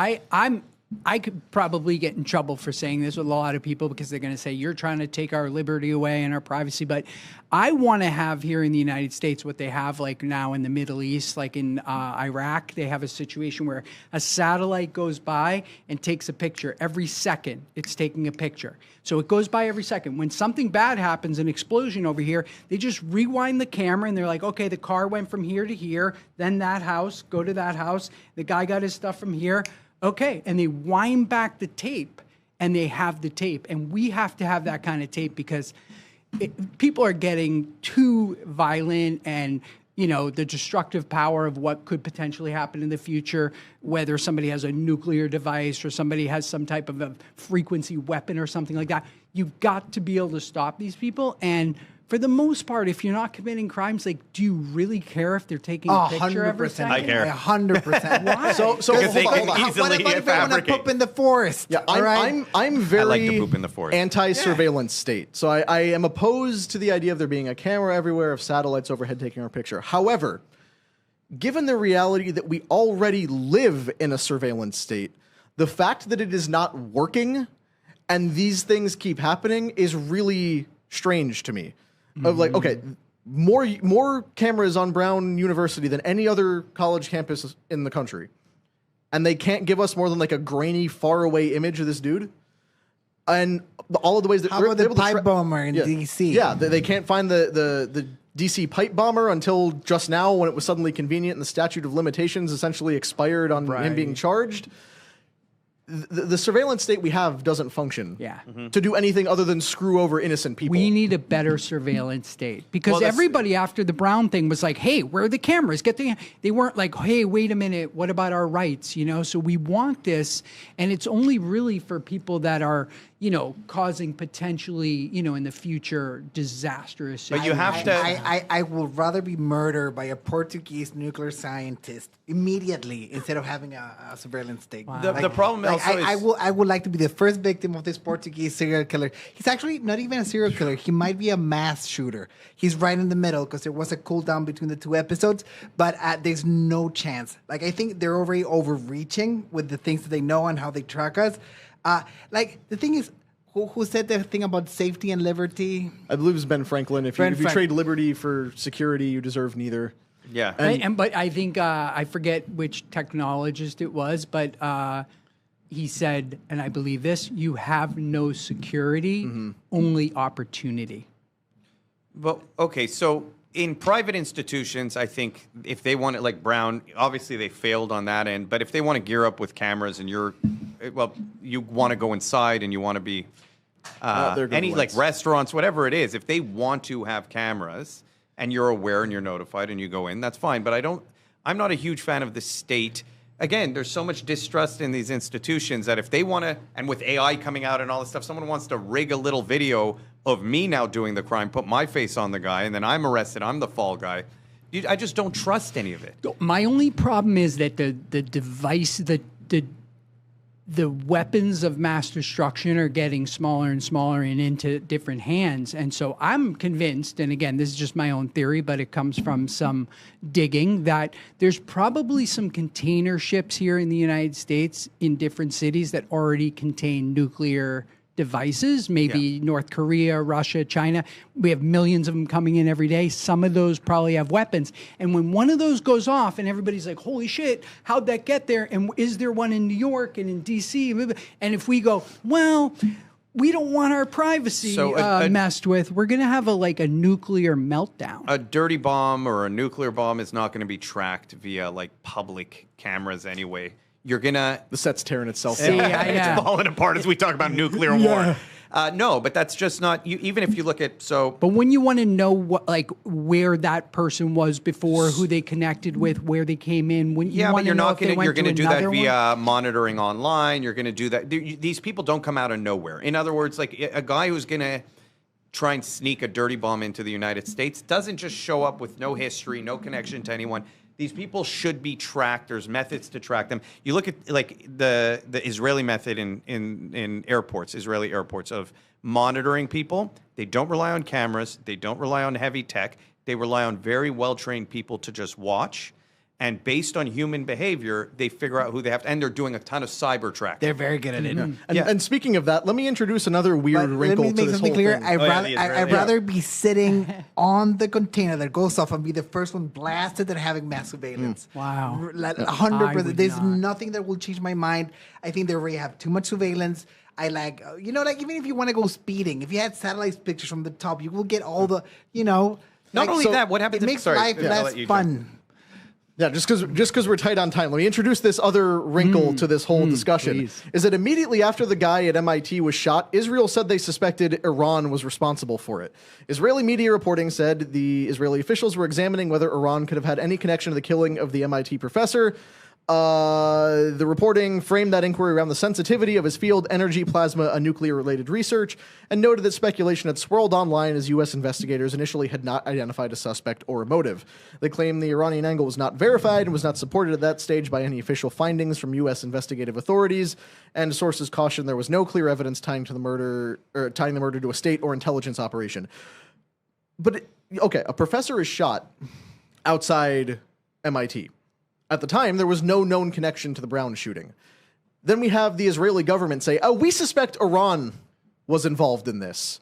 I could probably get in trouble for saying this with a lot of people because they're going to say, you're trying to take our liberty away and our privacy. But I want to have here in the United States what they have now in the Middle East, like in Iraq. They have a situation where a satellite goes by and takes a picture. Every second, it's taking a picture. So it goes by every second. When something bad happens, an explosion over here, they just rewind the camera and they're like, okay, the car went from here to here, then that house, go to that house. The guy got his stuff from here. Okay, and they wind back the tape, and they have the tape. And we have to have that kind of tape because people are getting too violent and, the destructive power of what could potentially happen in the future, whether somebody has a nuclear device or somebody has some type of a frequency weapon or something like that. You've got to be able to stop these people. And for the most part, if you're not committing crimes, like, do you really care if they're taking a picture every 100%. second? I care. 100%. Why? So Because they can what easily about if I want to fabricate. poop in the forest? Yeah, all right? I'm very like to poop in the forest. anti-surveillance state. So I am opposed to the idea of there being a camera everywhere, of satellites overhead taking our picture. However, given the reality that we already live in a surveillance state, the fact that it is not working and these things keep happening is really strange to me. Of like, okay, more cameras on Brown University than any other college campus in the country, and they can't give us more than like a grainy, faraway image of this dude. And all of the ways that How we're about the able to pipe bomber in D.C.? Yeah, they can't find the DC pipe bomber until just now, when it was suddenly convenient and the statute of limitations essentially expired on him being charged. The surveillance state we have doesn't function to do anything other than screw over innocent people. We need a better surveillance state, because everybody after the Brown thing was like, hey, where are the cameras? They weren't like, hey, wait a minute, what about our rights? You know, so we want this, and it's only really for people that are, you know, causing potentially, you know, in the future disastrous. But you have to. I would rather be murdered by a Portuguese nuclear scientist immediately instead of having a surveillance state. Wow. The problem also is I would like to be the first victim of this Portuguese serial killer. He's actually not even a serial killer. He might be a mass shooter. He's right in the middle because there was a cool down between the two episodes, but there's no chance. Like, I think they're already overreaching with the things that they know and how they track us. Like, the thing is, who said the thing about safety and liberty? I believe it's Ben Franklin. If you trade liberty for security, you deserve neither. Yeah. But I think, I forget which technologist it was, but he said, and I believe this, you have no security, only opportunity. Well, okay, so in private institutions, I think if they want it, like Brown, obviously they failed on that end, but if they want to gear up with cameras and you want to go inside and you want to be any like restaurants, whatever it is, if they want to have cameras and you're aware and you're notified and you go in, that's fine. But I'm not a huge fan of the state. Again, there's so much distrust in these institutions that if they want to, and with AI coming out and all this stuff, someone wants to rig a little video of me now doing the crime, put my face on the guy, and then I'm arrested, I'm the fall guy. I just don't trust any of it. My only problem is that the device, the weapons of mass destruction are getting smaller and smaller and into different hands. And so I'm convinced, and again, this is just my own theory, but it comes from some digging, that there's probably some container ships here in the United States in different cities that already contain nuclear devices, maybe North Korea, Russia, China. We have millions of them coming in every day. Some of those probably have weapons. And when one of those goes off and everybody's like, holy shit, how'd that get there? And is there one in New York and in DC? And if we go, well, we don't want our privacy messed with, we're going to have a nuclear meltdown. A dirty bomb or a nuclear bomb is not going to be tracked via like public cameras anyway. You're gonna the set's tearing itself down. It's falling apart as we talk about nuclear war. No, but that's just not. Even if you look at But when you want to know what, like, where that person was before, who they connected with, where they came in, when you want to know if they went you're going to do that via one? monitoring online. You're going to do that. These people don't come out of nowhere. In other words, like a guy who's going to try and sneak a dirty bomb into the United States doesn't just show up with no history, no connection to anyone. These people should be tracked. There's methods to track them. You look at like the Israeli method in airports, Israeli airports, of monitoring people. They don't rely on cameras. They don't rely on heavy tech. They rely on very well-trained people to just watch. And based on human behavior, they figure out who they have to, and they're doing a ton of cyber tracking. They're very good at it. And speaking of that, let me introduce another weird wrinkle to this whole thing. I'd rather be sitting on the container that goes off and be the first one blasted than having mass surveillance. Wow. 100%. There's nothing that will change my mind. I think they already have too much surveillance. I like, even if you want to go speeding, if you had satellite pictures from the top, you will get all the, Not only that, what happens? It makes life less fun. Yeah, just because we're tight on time, let me introduce this other wrinkle to this whole discussion. Please. Is that immediately after the guy at MIT was shot, Israel said they suspected Iran was responsible for it. Israeli media reporting said the Israeli officials were examining whether Iran could have had any connection to the killing of the MIT professor. The reporting framed that inquiry around the sensitivity of his field, energy, plasma, and nuclear-related research, and noted that speculation had swirled online as U.S. investigators initially had not identified a suspect or a motive. They claimed the Iranian angle was not verified and was not supported at that stage by any official findings from U.S. investigative authorities, and sources cautioned there was no clear evidence tying the murder to a state or intelligence operation. But, okay, a professor is shot outside MIT. At the time, there was no known connection to the Brown shooting. Then we have the Israeli government say, oh, we suspect Iran was involved in this.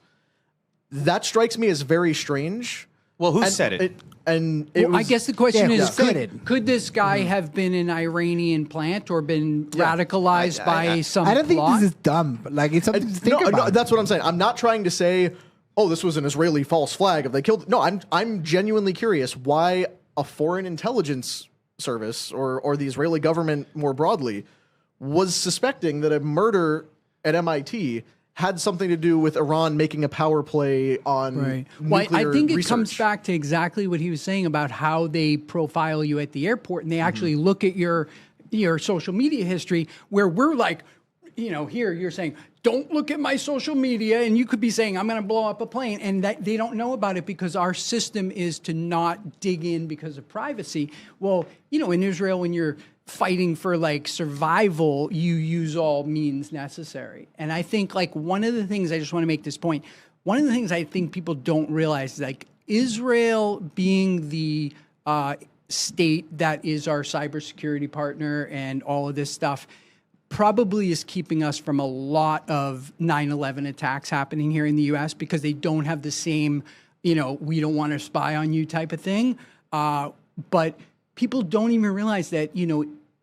That strikes me as very strange. Well, who said it? I guess the question is, could this guy have been an Iranian plant or been radicalized by some I don't think plot? this is dumb. Like, it's something to think about. No, that's what I'm saying. I'm not trying to say, oh, this was an Israeli false flag if they killed. No, I'm genuinely curious why a foreign intelligence service or the Israeli government more broadly was suspecting that a murder at MIT had something to do with Iran making a power play on nuclear I think it research. comes back to exactly what he was saying about how they profile you at the airport, and they actually look at your social media history, where we're like, here you're saying, don't look at my social media, and you could be saying, I'm going to blow up a plane, and that they don't know about it because our system is to not dig in because of privacy. Well, in Israel, when you're fighting for like survival, you use all means necessary. And I think like one of the things, I just want to make this point, one of the things I think people don't realize is like Israel being the state that is our cybersecurity partner and all of this stuff probably is keeping us from a lot of 9/11 attacks happening here in the U.S. because they don't have the same, we don't want to spy on you type of thing. But people don't even realize that,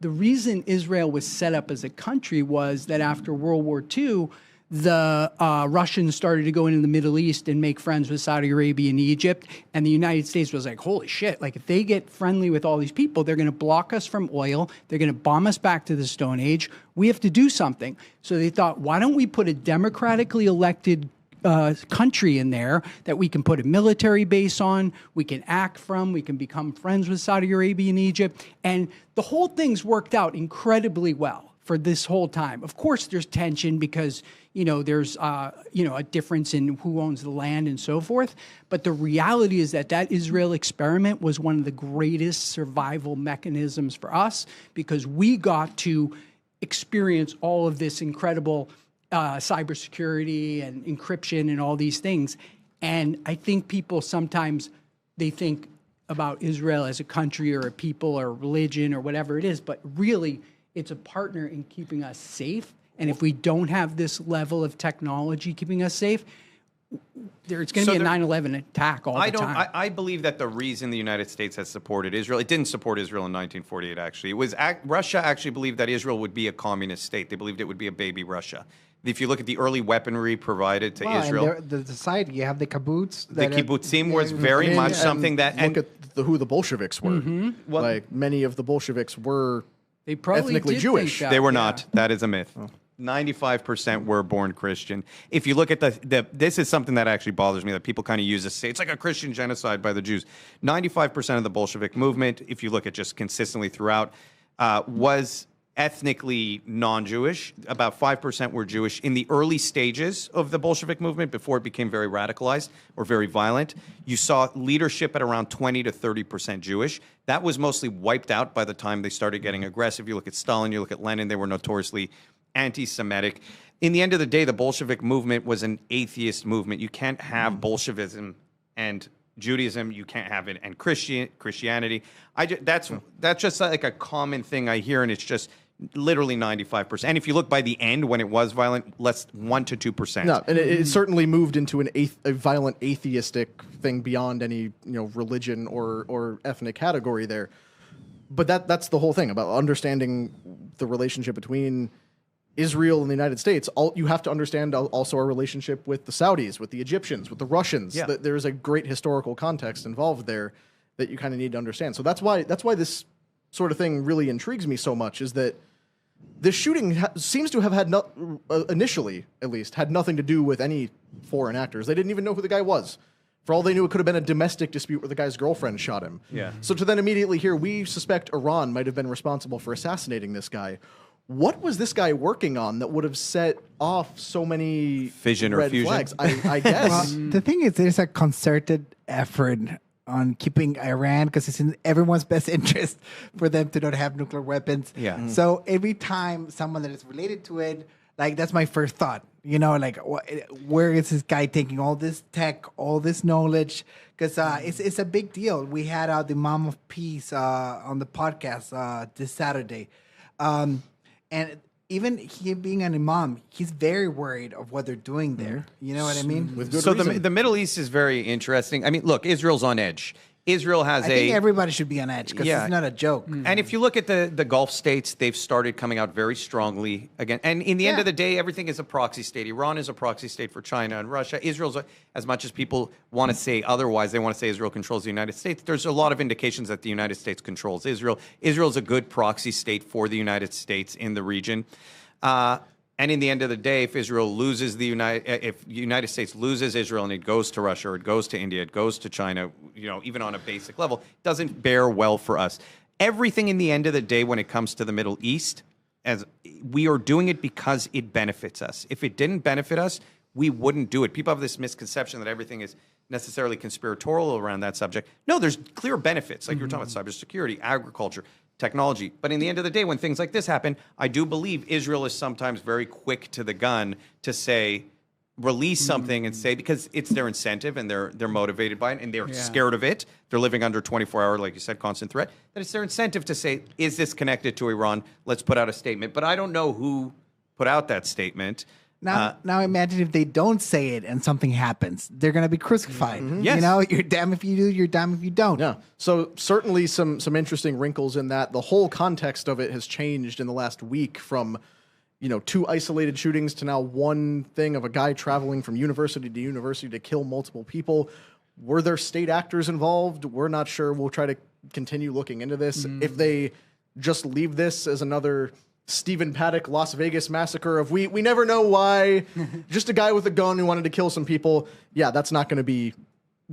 the reason Israel was set up as a country was that after World War II, the Russians started to go into the Middle East and make friends with Saudi Arabia and Egypt. And the United States was like, holy shit, like if they get friendly with all these people, they're going to block us from oil. They're going to bomb us back to the Stone Age. We have to do something. So they thought, why don't we put a democratically elected country in there that we can put a military base on, we can act from, we can become friends with Saudi Arabia and Egypt. And the whole thing's worked out incredibly well for this whole time. Of course, there's tension because, there's, a difference in who owns the land and so forth. But the reality is that Israel experiment was one of the greatest survival mechanisms for us because we got to experience all of this incredible cybersecurity and encryption and all these things. And I think people sometimes, they think about Israel as a country or a people or a religion or whatever it is, but really it's a partner in keeping us safe. And if we don't have this level of technology keeping us safe, there's going to be a 9/11 attack all the time. I believe that the reason the United States has supported Israel, it didn't support Israel in 1948, actually. It was Russia actually believed that Israel would be a communist state. They believed it would be a baby Russia. If you look at the early weaponry provided to Israel, and the society, you have the kibbutz. The kibbutzim was very much something that. Look at who the Bolsheviks were. Well, like many of the Bolsheviks were ethnically Jewish. They were not. That is a myth. 95% were born Christian. If you look at this is something that actually bothers me that people kind of use to say it's like a Christian genocide by the Jews. 95% of the Bolshevik movement, if you look at just consistently throughout, was ethnically non-Jewish. About 5% were Jewish. In the early stages of the Bolshevik movement, before it became very radicalized or very violent, you saw leadership at around 20 to 30% Jewish. That was mostly wiped out by the time they started getting aggressive. You look at Stalin, you look at Lenin, they were notoriously anti-Semitic. In the end of the day, the Bolshevik movement was an atheist movement. You can't have Bolshevism and Judaism. You can't have it and Christianity. That's just like a common thing I hear, and it's just literally 95%. And if you look by the end, when it was violent, less 1 to 2%. No, and it certainly moved into a violent atheistic thing beyond any religion or ethnic category there. But that's the whole thing about understanding the relationship between Israel and the United States. You have to understand also our relationship with the Saudis, with the Egyptians, with the Russians. Yeah. There's a great historical context involved there that you kind of need to understand. So that's why this sort of thing really intrigues me so much, is that this shooting seems to have had, initially at least, had nothing to do with any foreign actors. They didn't even know who the guy was For all they knew, it could have been a domestic dispute where the guy's girlfriend shot him. Yeah. So to then immediately hear, we suspect Iran might have been responsible for assassinating this guy. What was this guy working on that would have set off so many fission red or fusion? flags? I guess. Well, the thing is, there's a concerted effort on keeping Iran, because it's in everyone's best interest for them to not have nuclear weapons. Yeah. So every time someone that is related to it, like, that's my first thought. You know, like, where is this guy taking all this tech, all this knowledge? Because it's a big deal. We had the Mom of Peace on the podcast this Saturday. And even he being an imam, he's very worried of what they're doing there. You know what I mean? With good So reason. the Middle East is very interesting. I mean, look, Israel's on edge. Israel has I think everybody should be on edge, because it's not a joke. And if you look at the Gulf states, they've started coming out very strongly again. And in the end of the day, everything is a proxy state. Iran is a proxy state for China and Russia. Israel's, as much as people want to say otherwise, they want to say Israel controls the United States. There's a lot of indications that the United States controls Israel. Israel's a good proxy state for the United States in the region. And in the end of the day, if Israel loses if the United States loses Israel and it goes to Russia or it goes to India, it goes to China, even on a basic level, it doesn't bear well for us. Everything in the end of the day, when it comes to the Middle East, as we are doing it because it benefits us. If it didn't benefit us, we wouldn't do it. People have this misconception that everything is necessarily conspiratorial around that subject. No, there's clear benefits, like you were talking about cybersecurity, agriculture, technology. But in the end of the day, when things like this happen, I do believe Israel is sometimes very quick to the gun to say, release something and say, because it's their incentive and they're motivated by it and they're scared of it. They're living under 24-hour, like you said, constant threat. That it's their incentive to say, is this connected to Iran? Let's put out a statement. But I don't know who put out that statement. Now imagine if they don't say it and something happens. They're going to be crucified. Yes. You know, you're damned if you do, you're damned if you don't. Yeah. So certainly some interesting wrinkles in that. The whole context of it has changed in the last week from, 2 isolated shootings to now one thing of a guy traveling from university to university to kill multiple people. Were there state actors involved? We're not sure. We'll try to continue looking into this. If they just leave this as another Stephen Paddock Las Vegas massacre of we never know why, just a guy with a gun who wanted to kill some people, that's not going to be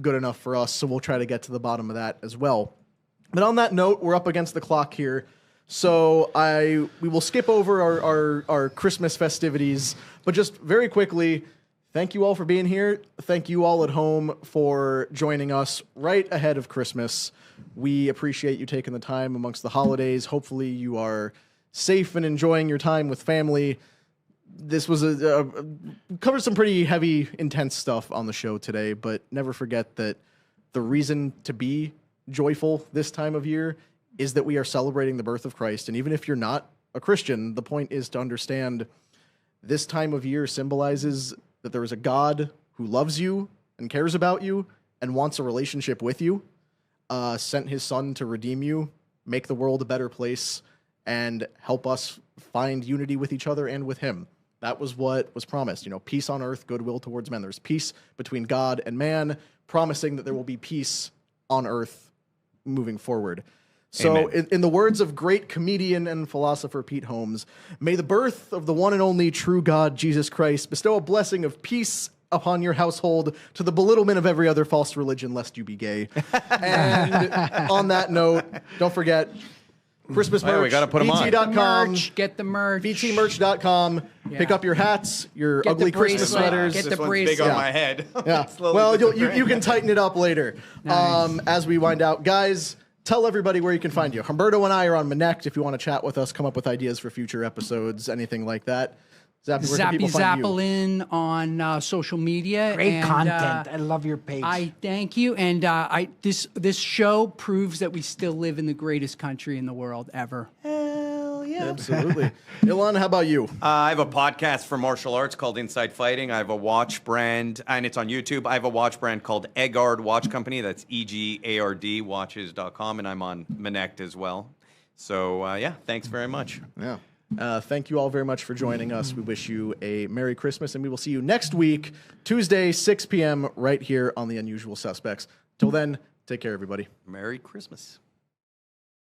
good enough for us. So we'll try to get to the bottom of that as well. But on that note, we're up against the clock here. So we will skip over our Christmas festivities, but just very quickly, thank you all for being here. Thank you all at home for joining us right ahead of Christmas. We appreciate you taking the time amongst the holidays. Hopefully you are safe and enjoying your time with family. This was covered some pretty heavy, intense stuff on the show today, but never forget that the reason to be joyful this time of year is that we are celebrating the birth of Christ. And even if you're not a Christian, the point is to understand this time of year symbolizes that there is a God who loves you and cares about you and wants a relationship with you, sent his son to redeem you, make the world a better place, and help us find unity with each other and with him. That was what was promised. Peace on earth, goodwill towards men. There's peace between God and man, promising that there will be peace on earth moving forward. So in the words of great comedian and philosopher Pete Holmes, may the birth of the one and only true God, Jesus Christ, bestow a blessing of peace upon your household to the belittlement of every other false religion, lest you be gay. And on that note, don't forget, Christmas merch, we gotta put 'em on. VT.com, Get the merch. VTmerch.com. Pick up your hats, your Get ugly the Christmas bracelet. sweaters. Get the This one's bracelet. big on my head. Yeah. Well, you can tighten it up later. As we wind out, guys, tell everybody where you can find you. Humberto and I are on Manect. If you want to chat with us, come up with ideas for future episodes, anything like that. Zappy, where can people find you? Zapolin on social media. Great content. I love your page. I thank you. And this show proves that we still live in the greatest country in the world ever. Hell yeah. Absolutely. Ilan, how about you? I have a podcast for martial arts called Inside Fighting. I have a watch brand, and it's on YouTube. I have a watch brand called Egard Watch Company. That's EGARD, watches.com, and I'm on Manect as well. So, thanks very much. Yeah. Thank you all very much for joining us. We wish you a Merry Christmas, and we will see you next week, Tuesday, 6 p.m., right here on The Unusual Suspects. Till then, take care, everybody. Merry Christmas.